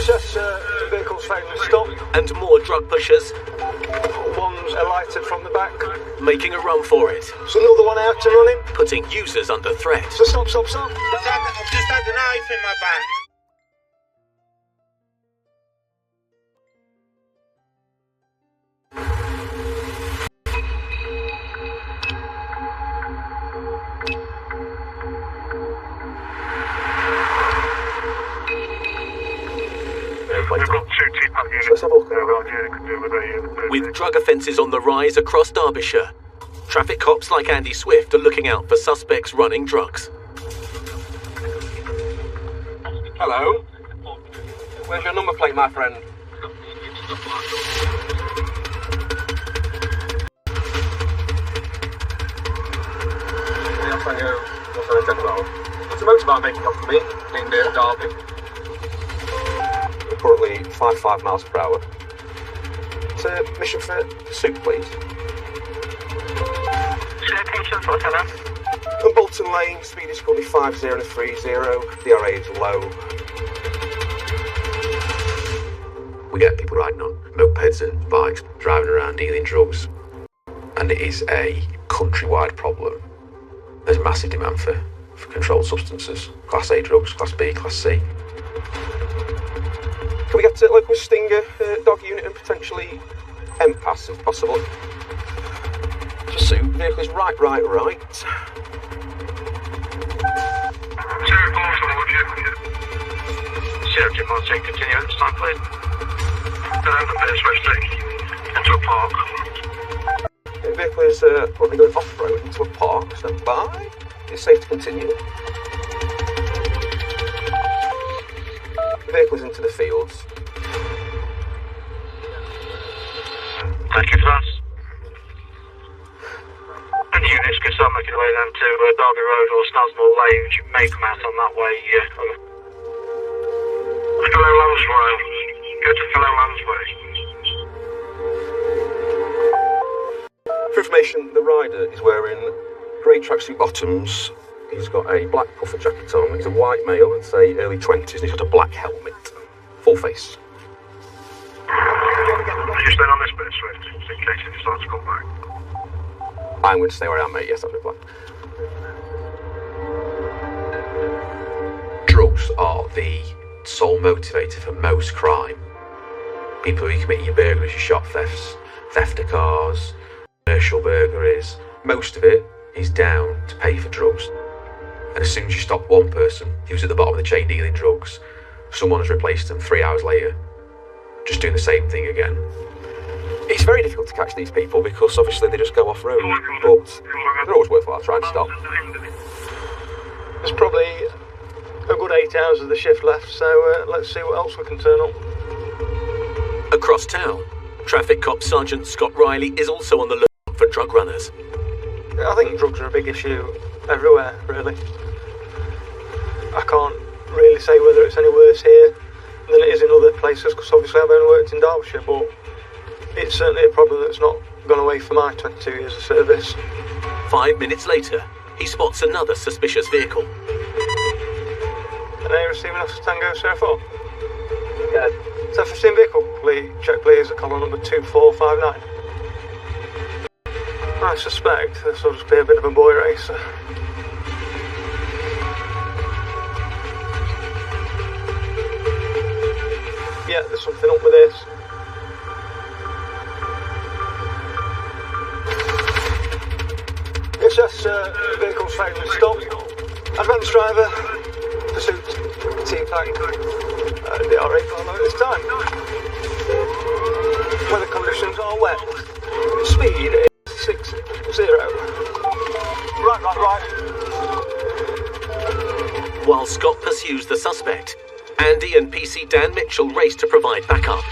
Speaker 20: Just vehicles failing to stop.
Speaker 15: And more drug pushers.
Speaker 20: One's alighted from the back.
Speaker 15: Making a run for it.
Speaker 20: There's another one out and running.
Speaker 15: Putting users under threat.
Speaker 20: So stop.
Speaker 21: I've just had a knife in my back.
Speaker 15: With drug offences on the rise across Derbyshire, traffic cops like Andy Swift are looking out for suspects running drugs.
Speaker 20: Hello? Where's your number plate, my friend?
Speaker 21: It's a motorbike making up for me, in Derby.
Speaker 20: We're currently 55 miles per hour. It's a mission for soup, please.
Speaker 19: Location for Helen.
Speaker 20: On Bolton Lane, speed is currently 5030, DRA is low.
Speaker 18: We get people riding on mopeds and bikes, driving around dealing drugs, and it is a countrywide problem. There's massive demand for controlled substances, Class A drugs, Class B, Class C.
Speaker 20: Can we get to local Stinger, dog unit, and potentially MPAS if possible? Pursuit, vehicle is right.
Speaker 19: Sheriff Jim Montague, continue at this time, please. Down the first West into a park.
Speaker 20: The vehicle is currently going off-road into a park, stand by. It's safe to continue. The vehicle is into the fields.
Speaker 19: Thank you for that. Any units can start making their way down to Derby Road or Snelsmore Lane, which you may come out on that way. Fellow Lansway. Go to Fellow Lansway.
Speaker 20: For information, the rider is wearing grey tracksuit bottoms. He's got a black puffer jacket on. He's a white male, I'd say early 20s, and he's got a black helmet. Full face.
Speaker 19: You staying on this bit, Swift, just in case it decides to come back.
Speaker 20: I'm going to stay where I am, mate. Yes, that's my plan.
Speaker 18: Drugs are the sole motivator for most crime. People who commit your burglaries, your shop thefts, theft of cars, commercial burglaries, most of it is down to pay for drugs. And as soon as you stop one person who's at the bottom of the chain dealing drugs, someone has replaced them 3 hours later, just doing the same thing again.
Speaker 20: It's very difficult to catch these people because obviously they just go off road, but they're always worthwhile trying to stop. There's probably a good 8 hours of the shift left, so let's see what else we can turn up.
Speaker 15: Across town, traffic cop Sergeant Scott Riley is also on the lookout for drug runners.
Speaker 20: I think drugs are a big issue everywhere, really. I can't really say whether it's any worse here than it is in other places, because obviously I've only worked in Derbyshire, but it's certainly a problem that's not gone away for my 22 years of service.
Speaker 15: 5 minutes later, he spots another suspicious vehicle.
Speaker 20: An A receiving Officer Tango Sierra 4. Yeah. 1015 vehicle, check please at column number 2459. I suspect this will just be a bit of a boy racer. Yeah, there's something up with this. Yes, vehicle's failing to stop. Advance driver, pursuit, T-Tank, DRA follow at this time. Weather conditions are wet. Speed is 60. Right.
Speaker 15: While Scott pursues the suspect, Andy and PC Dan Mitchell race to provide backup.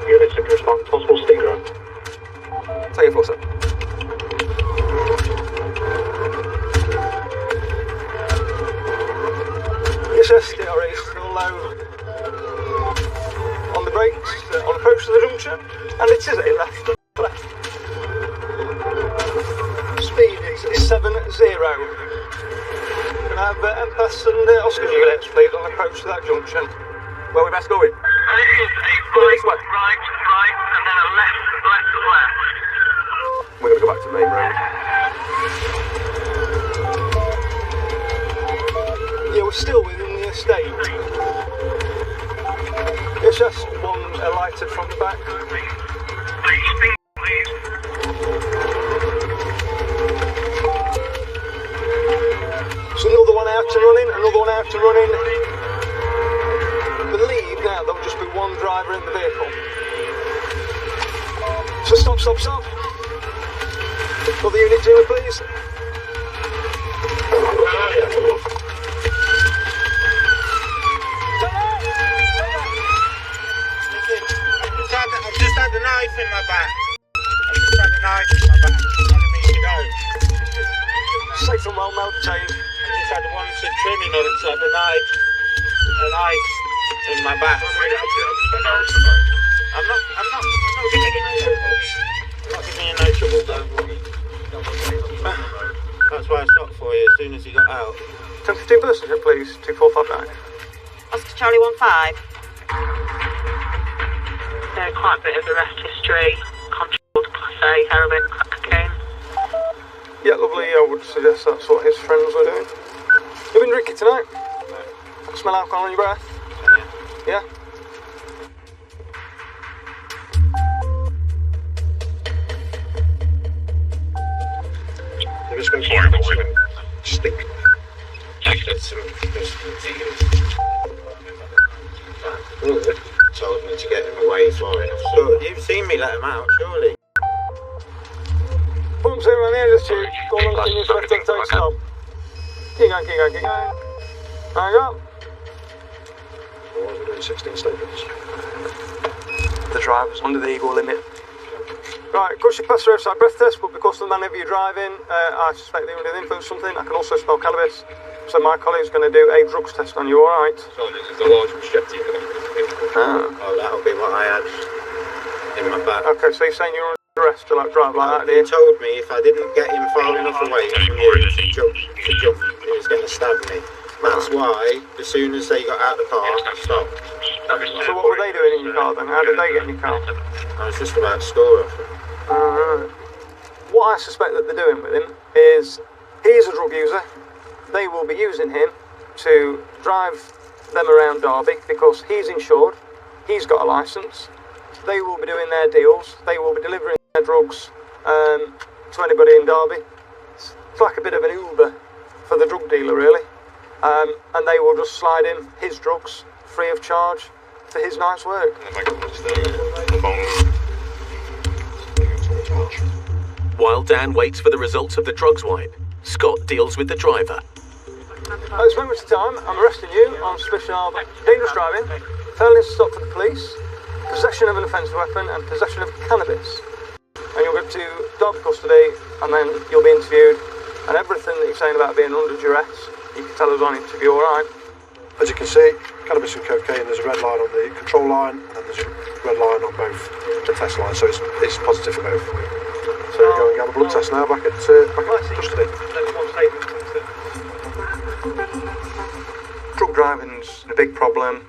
Speaker 20: Units to respond to possible Stinger. Take it for, sir. Yes, DRA is still low. On the brakes, on approach to the junction, and it is a left. Speed is 70. can I have Empaths and Oscar Juliets, please, on approach to that junction?
Speaker 21: Where we best going?
Speaker 19: This is a right, and then a left.
Speaker 21: We're going to go back to the main road.
Speaker 20: Yeah, we're still within the estate. It's just one alighted from the back. So another one out and running, another one out and running. I believe now there'll just be one driver in the vehicle. So stop. Another unit dealer, please.
Speaker 4: I've just had a knife in my back. Wanted me to go.
Speaker 20: Safe and well maintained.
Speaker 4: I just had one to trimming on it, so I had a knife in my back. I'm not giving you no trouble, don't worry. That's why I stopped for you as soon as you got out.
Speaker 20: 1015 passenger, please. 2459.
Speaker 22: Oscar Charlie 15.
Speaker 19: Quite a bit of arrest history. Controlled class A, heroin, crack cocaine.
Speaker 20: Yeah, lovely. I would suggest that's what his friends were doing. You been drinking tonight? No. I can smell alcohol on your breath. Yeah?
Speaker 6: There is some stink.
Speaker 4: Told me to get him away far enough. So you've seen me let him out, surely?
Speaker 20: Pumps in around here, just to go on and continue to stop. Keep going. There you go.
Speaker 6: We're doing 16 statements.
Speaker 20: The driver's under the ego limit. Right, of course you pass the roadside breath test, but because of the manner you're driving, I suspect that you're under the influence of something. I can also smell cannabis. So my colleague's going to do a drugs test on you, alright?
Speaker 4: So this is a large machete. Oh, that'll be what I had in my back.
Speaker 20: Okay, so you're saying you're under arrest to drive like that, do you?
Speaker 4: He told me if I didn't get him far enough away from you to jump, he was going to stab me. That's why, as soon as they got out of the car, I stopped.
Speaker 20: So what were they doing in your car then? How did they get in your car?
Speaker 4: I was just about to score off him.
Speaker 20: Alright. What I suspect that they're doing with him is, he's a drug user. They will be using him to drive them around Derby because he's insured, he's got a licence, they will be doing their deals, they will be delivering their drugs to anybody in Derby. It's like a bit of an Uber for the drug dealer really, and they will just slide him his drugs free of charge for his night's work.
Speaker 15: While Dan waits for the results of the drugs wipe, Scott deals with the driver.
Speaker 20: At this moment in time, I'm arresting you on suspicion of dangerous driving, failing to stop for the police, possession of an offensive weapon, and possession of cannabis. And you'll go to Derby custody, and then you'll be interviewed, and everything that you're saying about being under duress, you can tell us on interview, alright?
Speaker 6: As you can see, cannabis and cocaine, there's a red line on the control line, and there's a red line on both the test lines, so it's positive for both. So you go and get the blood test now back at custody.
Speaker 20: Drug driving's a big problem,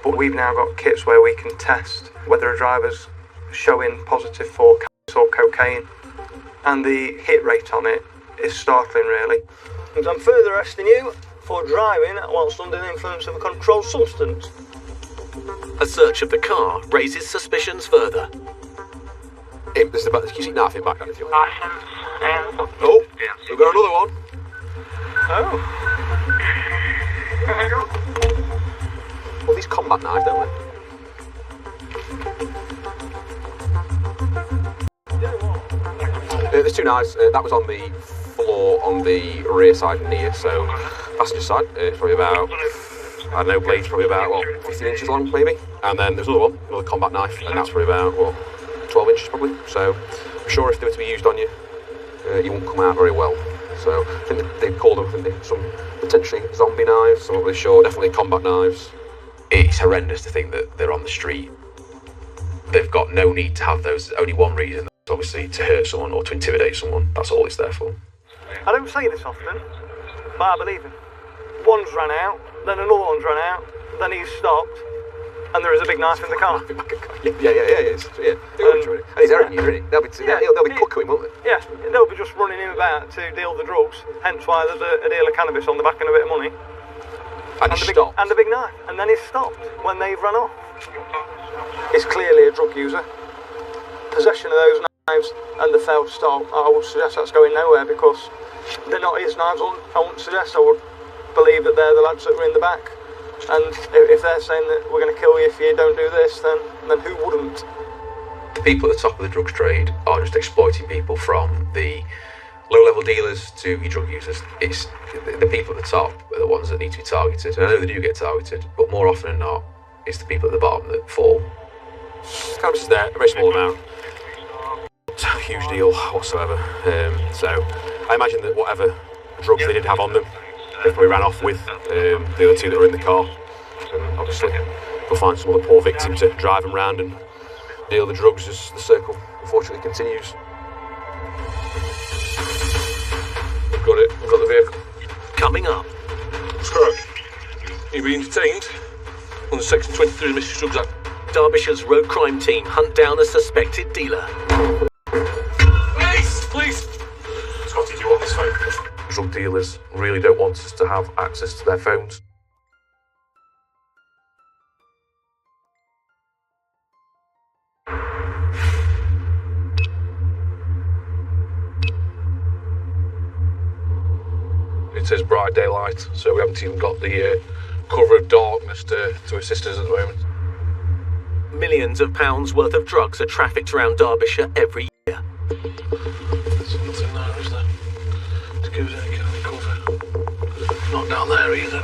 Speaker 20: but we've now got kits where we can test whether a driver's showing positive for cannabis or cocaine, and the hit rate on it is startling really. And I'm further arresting you for driving whilst under the influence of a controlled substance.
Speaker 15: A search of the car raises suspicions further.
Speaker 21: Can you see nothing back on if you want?
Speaker 4: Oh,
Speaker 21: we've got another one.
Speaker 20: Oh.
Speaker 21: Well, these combat knives, don't they? There's two knives. That was on the floor on the rear side near, so passenger side. It's probably about, I don't know, blade's probably about, 15 inches long, maybe. And then there's another one, another combat knife, and that's probably about, 12 inches probably. So I'm sure if they were to be used on you, you won't come out very well. So I think they call them, some potentially zombie knives, so I'm not really sure, definitely combat knives.
Speaker 23: It's horrendous to think that they're on the street. They've got no need to have those. There's only one reason, that's obviously to hurt someone or to intimidate someone. That's all it's there for.
Speaker 20: I don't say this often, but I believe him. one's run out, then another one's run out, then he's stopped, and there is a big knife in the car.
Speaker 21: Yeah. And he's Aaron, you really. They'll be cooking him, won't they?
Speaker 20: Yeah, they'll be just running him about to deal the drugs, hence why there's a deal of cannabis on the back and a bit of money.
Speaker 21: And he's stopped.
Speaker 20: And a big knife, and then he's stopped when they've run off. He's clearly a drug user. Possession of those knives and the failed stop, I would suggest that's going nowhere because they're not his knives. I wouldn't suggest, I would believe that they're the lads that were in the back. And if they're saying that we're going to kill you if you don't do this, then who wouldn't?
Speaker 23: The people at the top of the drugs trade are just exploiting people, from the low-level dealers to your drug users. It's the people at the top are the ones that need to be targeted. And I know they do get targeted, but more often than not, it's the people at the bottom that fall.
Speaker 21: Cannabis is there, a very small amount. It's a huge deal whatsoever. So I imagine that whatever drugs they did have on them, they probably ran off with the other two that were in the car. And obviously they'll find some other poor victim to drive them round and deal the drugs as the circle unfortunately continues. We've got it, we've got the vehicle.
Speaker 15: Coming up.
Speaker 1: Sir, you been detained under Section 23 of the Mischief Drugs Act.
Speaker 15: Derbyshire's road crime team hunt down a suspected dealer.
Speaker 1: Please! Scotty, do you want this phone?
Speaker 23: Drug dealers really don't want us to have access to their phones.
Speaker 1: It says bright daylight, so we haven't even got the cover of darkness to assist us at the moment.
Speaker 15: Millions of pounds worth of drugs are trafficked around Derbyshire every year.
Speaker 1: There's nothing there, is there? To give us any kind of cover. Not down there either.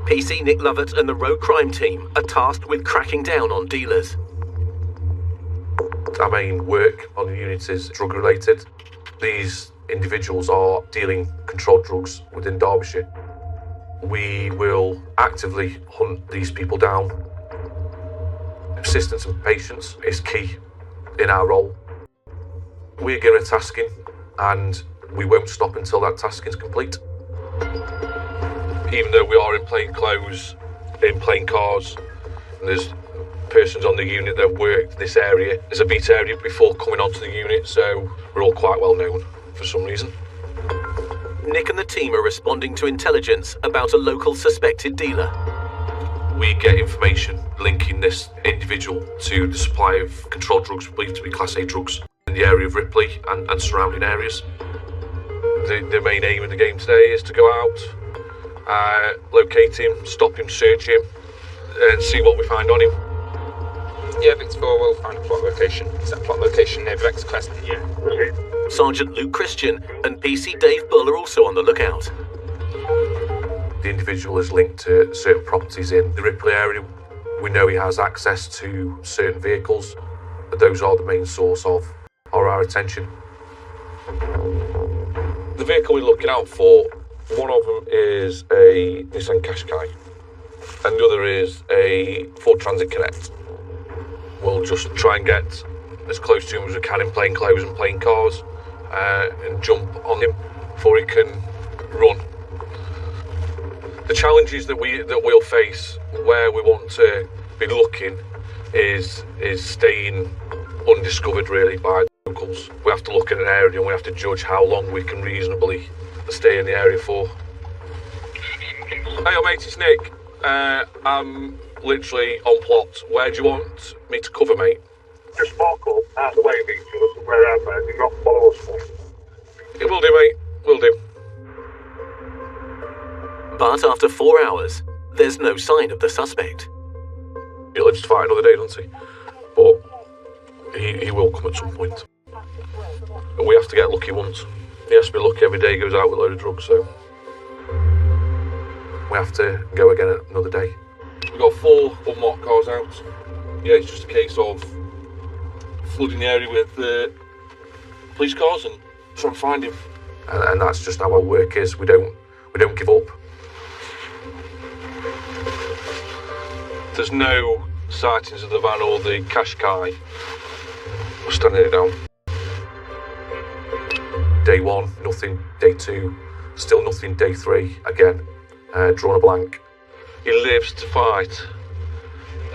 Speaker 15: PC Nick Lovett and the road crime team are tasked with cracking down on dealers.
Speaker 23: Our main work on the unit is drug related. These individuals are dealing controlled drugs within Derbyshire. We will actively hunt these people down. Persistence and patience is key in our role. We're given a tasking and we won't stop until that tasking is complete.
Speaker 1: Even though we are in plain clothes, in plain cars, and there's persons on the unit that have worked this area as a beat area before coming onto the unit, so we're all quite well known for some reason.
Speaker 15: Nick and the team are responding to intelligence about a local suspected dealer.
Speaker 23: We get information linking this individual to the supply of controlled drugs believed to be Class A drugs in the area of Ripley and surrounding areas.
Speaker 1: The main aim of the game today is to go out, locate him, stop him, search him, and see what we find on him.
Speaker 2: Yeah, Victor 4 will find a plot location. Is that plot location near Vex Crest? Yeah.
Speaker 15: Sergeant Luke Christian and PC Dave Bull are also on the lookout.
Speaker 23: The individual is linked to certain properties in the Ripley area. We know he has access to certain vehicles, but those are the main source of our attention.
Speaker 1: The vehicle we're looking out for, one of them is a Nissan Qashqai, and the other is a Ford Transit Connect. We'll just try and get as close to him as we can in plain clothes and plain cars, and jump on him before he can run. The challenges that we'll face where we want to be looking is staying undiscovered really by the locals. We have to look at an area and we have to judge how long we can reasonably stay in the area for. Hey mate, it's Nick. I'm literally on plot. Where do you want me to cover, mate?
Speaker 17: Just walk up, out the way of each other, somewhere around there, do not follow us for.
Speaker 1: It will do, mate. Will do.
Speaker 15: But after 4 hours, there's no sign of the suspect.
Speaker 1: He'll live to fight another day, doesn't he? But he will come at some point. And we have to get lucky once. He has to be lucky every day he goes out with a load of drugs, so
Speaker 23: we have to go again another day.
Speaker 1: We've got 4 unmarked cars out. Yeah, it's just a case of flooding the area with police cars and trying to find him.
Speaker 23: And that's just how our work is. We don't give up.
Speaker 1: There's no sightings of the van or the Qashqai. We're standing it down.
Speaker 23: Day 1, nothing. Day 2, still nothing. Day 3, again,
Speaker 1: drawn a blank. He lives to fight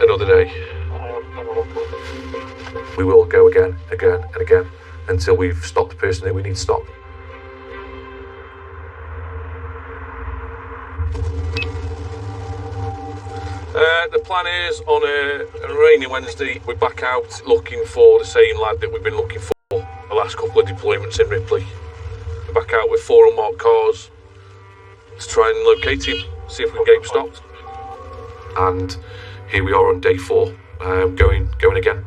Speaker 1: another day. We will go again, and again, until we've stopped the person that we need to stop. The plan is on a rainy Wednesday, we're back out looking for the same lad that we've been looking for the last couple of deployments in Ripley. We're back out with 4 unmarked cars to try and locate him, see if we can get him stopped. And here we are on day 4, going again.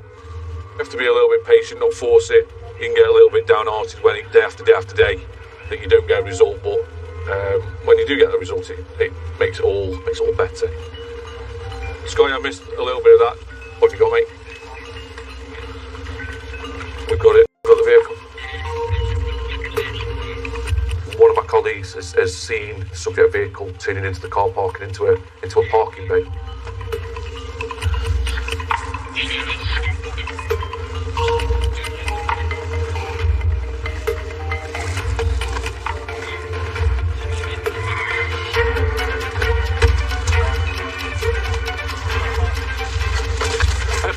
Speaker 1: You have to be a little bit patient, not force it. You can get a little bit downhearted when day after day after day that you don't get a result, but when you do get the result, it makes it all better. Scotty, I missed a little bit of that. What have you got, mate? We've got it. We've got the vehicle. One of my colleagues has seen the subject vehicle turning into the car park and into a parking bay.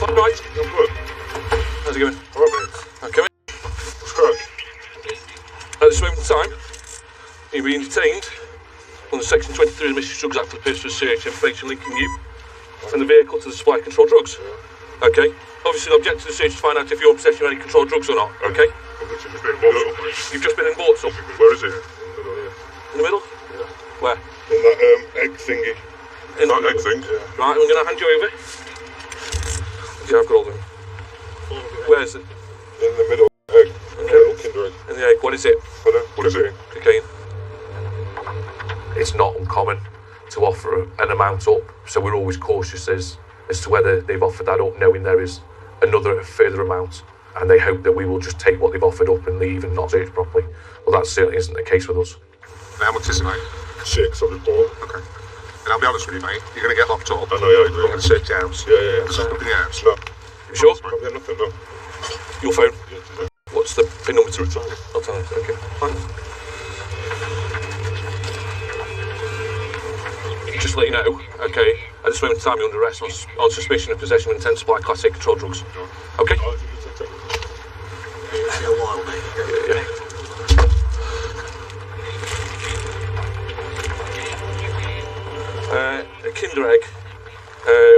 Speaker 1: Right. I'm good. How's it going? Alright, mate. Okay, mate. What's correct? At this moment in time, you're being detained under Section 23 of the Mischievous Drugs Act for the purpose of search and information linking you and the vehicle to the supply of controlled drugs. Okay? Obviously, the objective of the search is to find out if you're in possession of any controlled drugs or not. Okay? You've just been in bought some.
Speaker 17: Where is it?
Speaker 1: In the middle?
Speaker 17: Yeah.
Speaker 1: Where?
Speaker 17: In that egg thingy.
Speaker 1: In
Speaker 17: that egg thing? Yeah.
Speaker 1: Right, I'm going to hand you over. Yeah, I've got all them. Where is it?
Speaker 17: In the middle egg. Okay. Little Kinder egg.
Speaker 1: In the egg. What is it?
Speaker 17: What is it?
Speaker 1: Cocaine. It's not uncommon to offer an amount up, so we're always cautious as to whether they've offered that up, knowing there is another further amount, and they hope that we will just take what they've offered up and leave and not search properly. Well, that certainly isn't the case with us.
Speaker 17: How much is it, mate? 6, I've been bought. Okay. And I'll be honest with you, mate, you're going to get locked up. I know, yeah, I agree. I'm going to search your house. Yeah. There's nothing in the house. No.
Speaker 1: You sure?
Speaker 17: I've got nothing, no.
Speaker 1: Your phone?
Speaker 17: Yeah.
Speaker 1: What's the PIN number to it? I'll tell you. Okay. Fine. Just to let you know, okay, at this moment in time you're under arrest on suspicion of possession of intent to supply Class A controlled drugs. Okay? Yeah. A Kinder egg,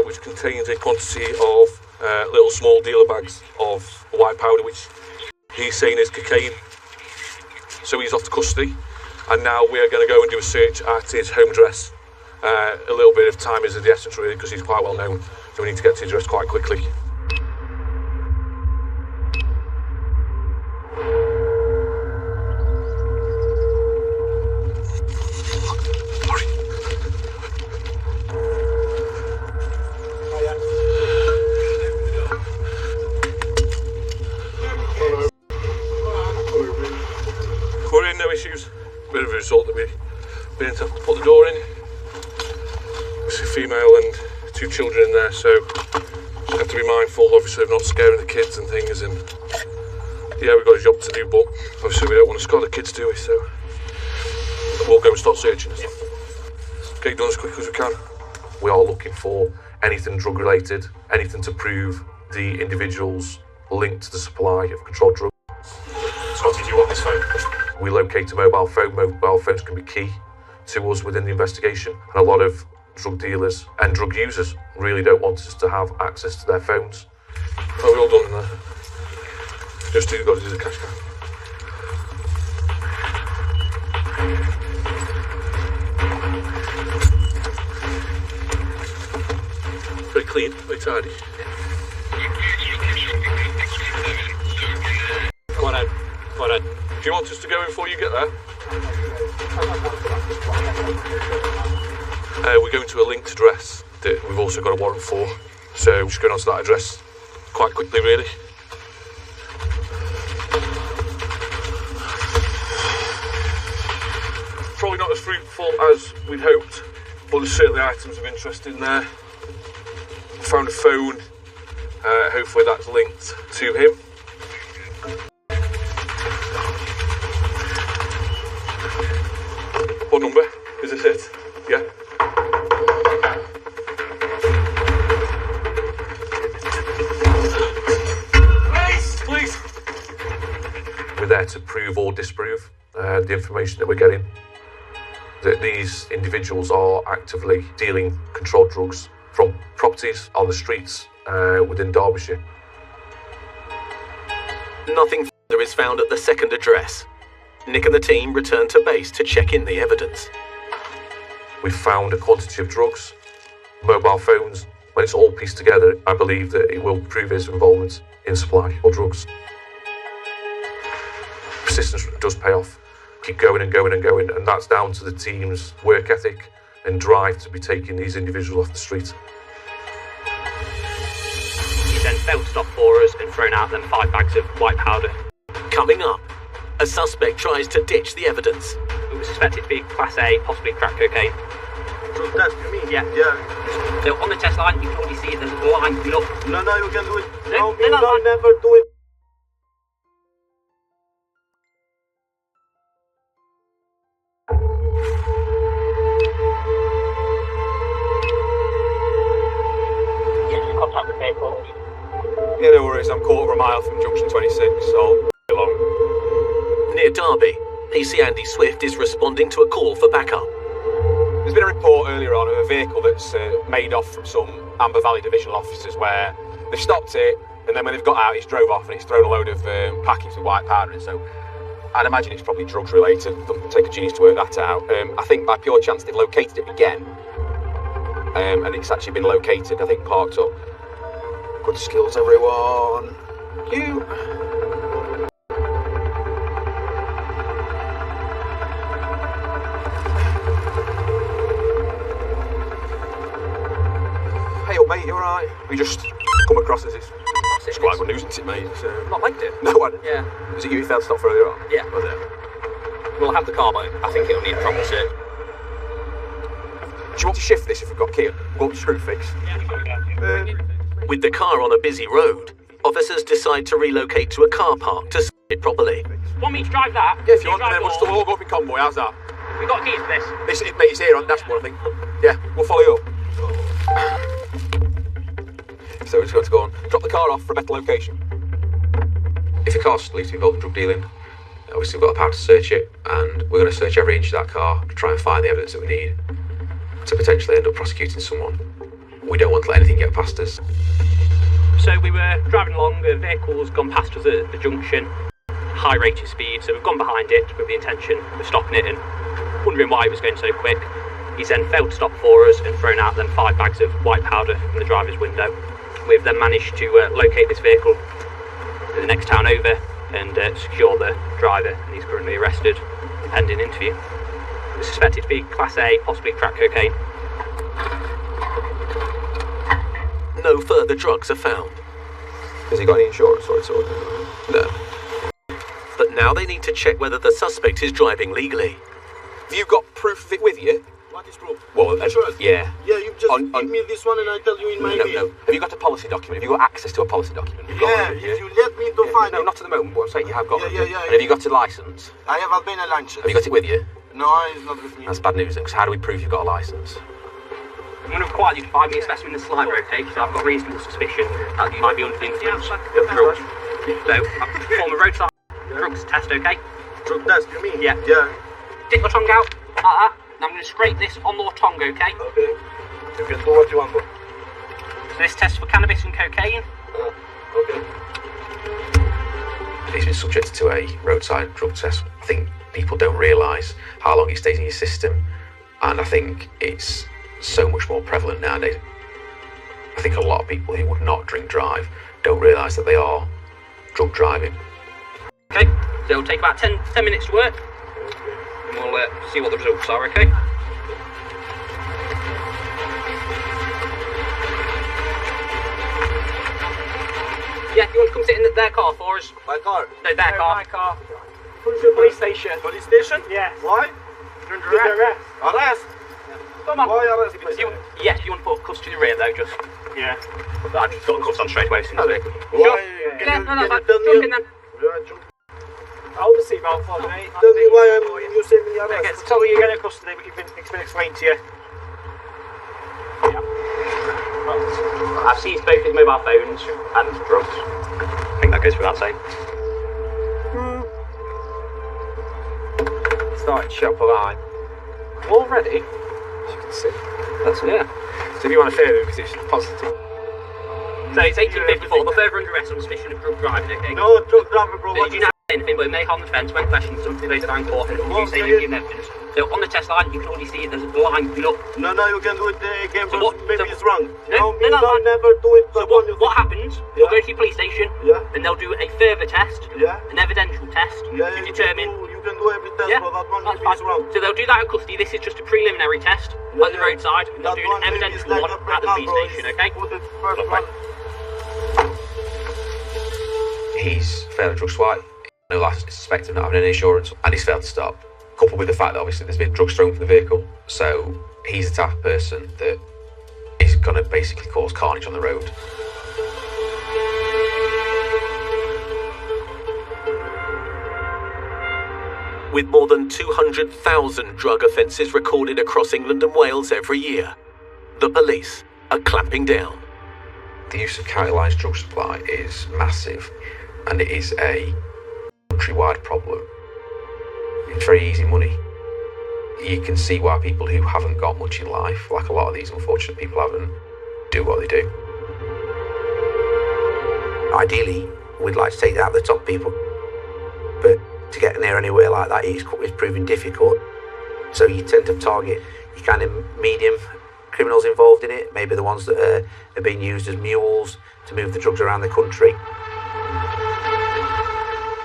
Speaker 1: which contains a quantity of little small dealer bags of white powder, which he's saying is cocaine. So he's off to custody, and now we are going to go and do a search at his home address. A little bit of time is of the essence, really, because he's quite well known, so we need to get to his address quite quickly. We're in, no issues. Bit of a result that we've been able to put the door in. There's a female and 2 children in there, so just have to be mindful, obviously, of not scaring the kids and things. And yeah, we've got a job to do, but obviously we don't want to scare the kids, do we? So we'll go and start searching and stuff. Get it done as quick as we can. We are looking for anything drug related, anything to prove the individual's linked to the supply of controlled drugs.
Speaker 17: So did you want this phone?
Speaker 1: We locate a mobile phone. Mobile phones can be key to us within the investigation, and a lot of drug dealers and drug users really don't want us to have access to their phones. Are we all done in there? Just got to do the cash card. Very clean, very tidy. Come on, Ed. Come on, Ed. Do you want us to go in before you get there? We're going to a linked address that we've also got a warrant for, so we're just going on to that address quite quickly, really. Probably not as fruitful as we'd hoped, but there's certainly items of interest in there. We found a phone, hopefully that's linked to him. What number? Is this it? Yeah? there to prove or disprove the information that we're getting. That these individuals are actively dealing controlled drugs from properties on the streets within Derbyshire.
Speaker 5: Nothing further is found at the second address. Nick and the team return to base to check in the evidence.
Speaker 1: We've found a quantity of drugs, mobile phones. When it's all pieced together, I believe that it will prove his involvement in supply of drugs. Persistence does pay off. Keep going and going and going, and that's down to the team's work ethic and drive to be taking these individuals off the street.
Speaker 10: He then failed to stop for us and thrown out them 5 bags of white powder.
Speaker 5: Coming up, a suspect tries to ditch the evidence.
Speaker 10: It was suspected to be Class A, possibly crack cocaine.
Speaker 17: Drug test, you mean?
Speaker 10: Yeah. So on the test line, you can already see there's a line coming up.
Speaker 17: No, you can do it.
Speaker 10: No,
Speaker 17: never do it.
Speaker 10: Contact the vehicle.
Speaker 21: Yeah, no worries. I'm quarter of a mile from junction 26, so along.
Speaker 5: Near Derby, PC Andy Swift is responding to a call for backup.
Speaker 21: There's been a report earlier on of a vehicle that's made off from some Amber Valley divisional officers where they've stopped it, and then when they've got out, it's drove off and it's thrown a load of packets with white powder in. So I'd imagine it's probably drugs related. Doesn't take a genius to work that out. I think by pure chance they've located it again, and it's actually been located, I think, parked up. Good skills, everyone. You. Hey up, mate, you alright? We just come across as this. It's quite good news, isn't it, mate?
Speaker 10: Not liked it.
Speaker 21: No one.
Speaker 10: Yeah.
Speaker 21: Was it you who failed to stop for earlier on?
Speaker 10: Yeah.
Speaker 21: Was it?
Speaker 10: We'll have the car, but I think it'll need proper search.
Speaker 21: Do you want to shift this if we've got Kia? Go up to Screwfix.
Speaker 5: With the car on a busy road, officers decide to relocate to a car park to search it properly.
Speaker 10: Want me to drive that?
Speaker 21: Yeah, if you want, then we'll still all go up in convoy. How's that?
Speaker 10: We got keys for this.
Speaker 21: Mate, it's here on the dashboard, I think. Yeah, we'll follow you up. So we're just going to go and drop the car off for a better location.
Speaker 23: If your car's believed to be involved in drug dealing, obviously we've got the power to search it, and we're going to search every inch of that car to try and find the evidence that we need to potentially end up prosecuting someone. We don't want to let anything get past us.
Speaker 10: So we were driving along, a vehicle's gone past us at the junction, high rate of speed, so we've gone behind it with the intention of stopping it and wondering why it was going so quick. He's then failed to stop for us and thrown out them 5 bags of white powder from the driver's window. We've then managed to locate this vehicle in the next town over and secure the driver, and he's currently arrested pending interview. He's suspected to be Class A, possibly crack cocaine.
Speaker 5: No further drugs are found.
Speaker 21: Has he got any insurance or it's all?
Speaker 5: No. But now they need to check whether the suspect is driving legally.
Speaker 21: Have you got proof of it with you?
Speaker 17: What is proof?
Speaker 21: Well,
Speaker 17: Insurance?
Speaker 21: yeah.
Speaker 17: Yeah, you just give me this one and I tell you in my name.
Speaker 21: No. Have you got a policy document? Have you got access to a policy document?
Speaker 17: Yeah, if you let me to find
Speaker 21: No,
Speaker 17: it.
Speaker 21: not at the moment, but I'm saying you have got it.
Speaker 17: Yeah.
Speaker 21: And have you got a licence?
Speaker 17: I have Albania license.
Speaker 21: Have you got it with you?
Speaker 17: No, it's not with me.
Speaker 21: That's bad news then, because how do we prove you've got a licence?
Speaker 10: I'm going to require you to provide me a specimen in the saliva, okay? Because I've got reasonable suspicion that you might be under the influence of drugs. So, I'll perform a roadside drugs test, okay?
Speaker 17: Drug test, you mean?
Speaker 10: Yeah. Stick your tongue out, like that. Now I'm going to scrape this on your tongue, okay?
Speaker 17: Okay. You can do what you want, bro.
Speaker 10: So this test for cannabis and cocaine.
Speaker 17: Okay.
Speaker 23: He's been subjected to a roadside drug test. I think people don't realise how long it stays in your system, and I think it's so much more prevalent nowadays. I think a lot of people who would not drink drive don't realise that they are drug driving.
Speaker 10: Okay, so it'll take about 10 minutes to work. And we'll see what the results are, okay? Yeah, you want to come sit in their car for us?
Speaker 17: My car?
Speaker 10: No, their car.
Speaker 17: My car.
Speaker 10: Police station.
Speaker 17: Police station?
Speaker 10: Yeah.
Speaker 17: Why?
Speaker 10: You're under arrest.
Speaker 17: Arrest?
Speaker 10: Come on.
Speaker 17: Why arrest?
Speaker 10: Yes, you want to put cuffs to the rear though, just. Yeah. I've just got the cuffs on straight away.
Speaker 17: Why?
Speaker 10: Yeah, no, jump in then.
Speaker 20: Hold the seatbelt for me.
Speaker 17: Tell me why you say me arrest.
Speaker 20: Okay, so tell me you're getting custody, but it's been explained to you.
Speaker 10: Yeah. I've seized both his mobile phones and drugs. I think that goes without saying.
Speaker 21: started to show up a line. Already, as you can see, that's yeah. So if you want to favour because it's positive.
Speaker 10: So it's 1854, the further under arrest on suspicion of drug driving, okay?
Speaker 17: No, drug driving, bro.
Speaker 10: So you do not say anything, but it may harm the defence when questioned, something later down in court, and it will use any evidence. So on the test line, you can already see it, there's a line below.
Speaker 17: No, you can do it again,
Speaker 10: so
Speaker 17: bro. Maybe it's wrong.
Speaker 10: No,
Speaker 17: never do it.
Speaker 10: So what happens, you'll go to your police station, and they'll do a further test, an evidential test, to determine...
Speaker 17: You can do every test, bro. That one maybe is wrong.
Speaker 10: So they'll do that at custody. This is just a preliminary test on the roadside, and they'll do an evidential one at the police station, okay?
Speaker 23: He's failed drug swipe, no license, suspected of not having any insurance, and he's failed to stop. Coupled with the fact that obviously there's been drugs thrown from the vehicle, so he's the type of person that is going to basically cause carnage on the road.
Speaker 5: With more than 200,000 drug offences recorded across England and Wales every year, the police are clamping down.
Speaker 23: The use of counterlised drug supply is massive, and it is a countrywide problem. It's very easy money. You can see why people who haven't got much in life, like a lot of these unfortunate people haven't, do what they do.
Speaker 18: Ideally, we'd like to take out the top people, but to get near anywhere like that is proving difficult. So you tend to target your kind of medium criminals involved in it, maybe the ones that are being used as mules to move the drugs around the country.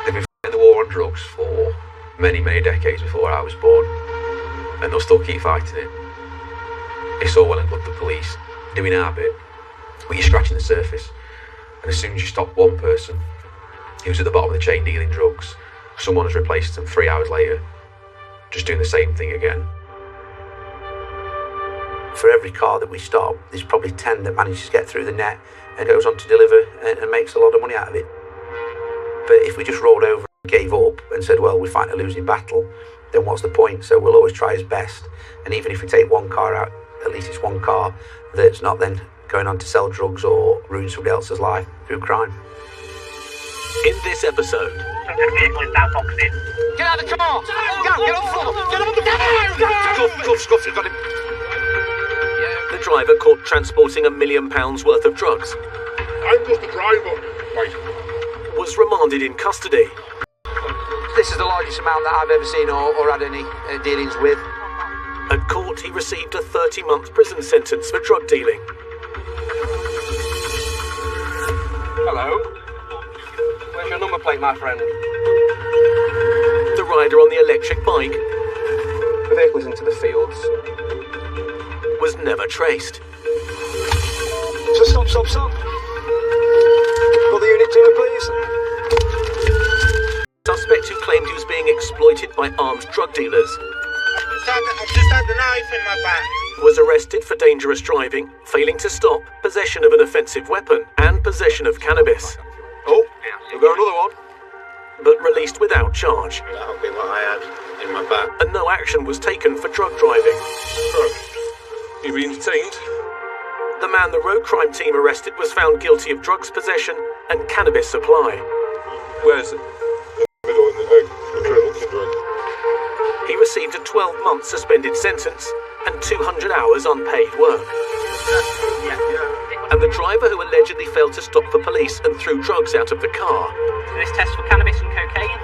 Speaker 23: They've been fighting the war on drugs for many, many decades before I was born, and they'll still keep fighting it. It's all well and good the police doing our bit, but you're scratching the surface, and as soon as you stop one person who's at the bottom of the chain dealing drugs, someone has replaced them 3 hours later, just doing the same thing again.
Speaker 18: For every car that we stop, there's probably 10 that manages to get through the net and goes on to deliver and makes a lot of money out of it. But if we just rolled over and gave up and said, well, we fight a losing battle, then what's the point? So we'll always try his best. And even if we take one car out, at least it's one car that's not then going on to sell drugs or ruin somebody else's life through crime.
Speaker 5: In this episode...
Speaker 19: Get
Speaker 6: out of the car! Get on the floor! Get on the floor!
Speaker 23: Scuffs, you've got him.
Speaker 5: The driver caught transporting £1 million worth of drugs
Speaker 17: I'm just a driver.
Speaker 5: was remanded in custody.
Speaker 18: This is the largest amount that I've ever seen or had any dealings with.
Speaker 5: At court, he received a 30-month prison sentence for drug dealing.
Speaker 21: Hello? Where's your number plate, my friend?
Speaker 5: The rider on the electric bike
Speaker 21: The vehicle's into the fields.
Speaker 5: was never traced.
Speaker 20: So stop. Call the unit to me, please.
Speaker 5: Suspect who claimed he was being exploited by armed drug dealers
Speaker 4: I've just had the knife in my back.
Speaker 5: was arrested for dangerous driving, failing to stop, possession of an offensive weapon, and possession of cannabis.
Speaker 21: Oh, we've got another one.
Speaker 5: But released without charge.
Speaker 4: That'll be what I had in my back.
Speaker 5: And no action was taken for drug driving.
Speaker 1: You've been detained?
Speaker 5: The man the road crime team arrested was found guilty of drugs possession and cannabis supply.
Speaker 1: Where's it? In the middle, in the egg. Looking drug.
Speaker 5: He received a 12-month suspended sentence and 200 hours unpaid work. And the driver who allegedly failed to stop the police and threw drugs out of the car
Speaker 10: This test for cannabis and cocaine.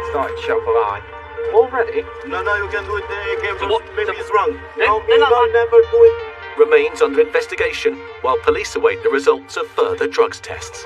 Speaker 21: Started to show up a line. Already?
Speaker 17: No, you can do it again.
Speaker 10: So what?
Speaker 17: Maybe it's wrong.
Speaker 10: No,
Speaker 17: Never do it.
Speaker 5: remains under investigation while police await the results of further drugs tests.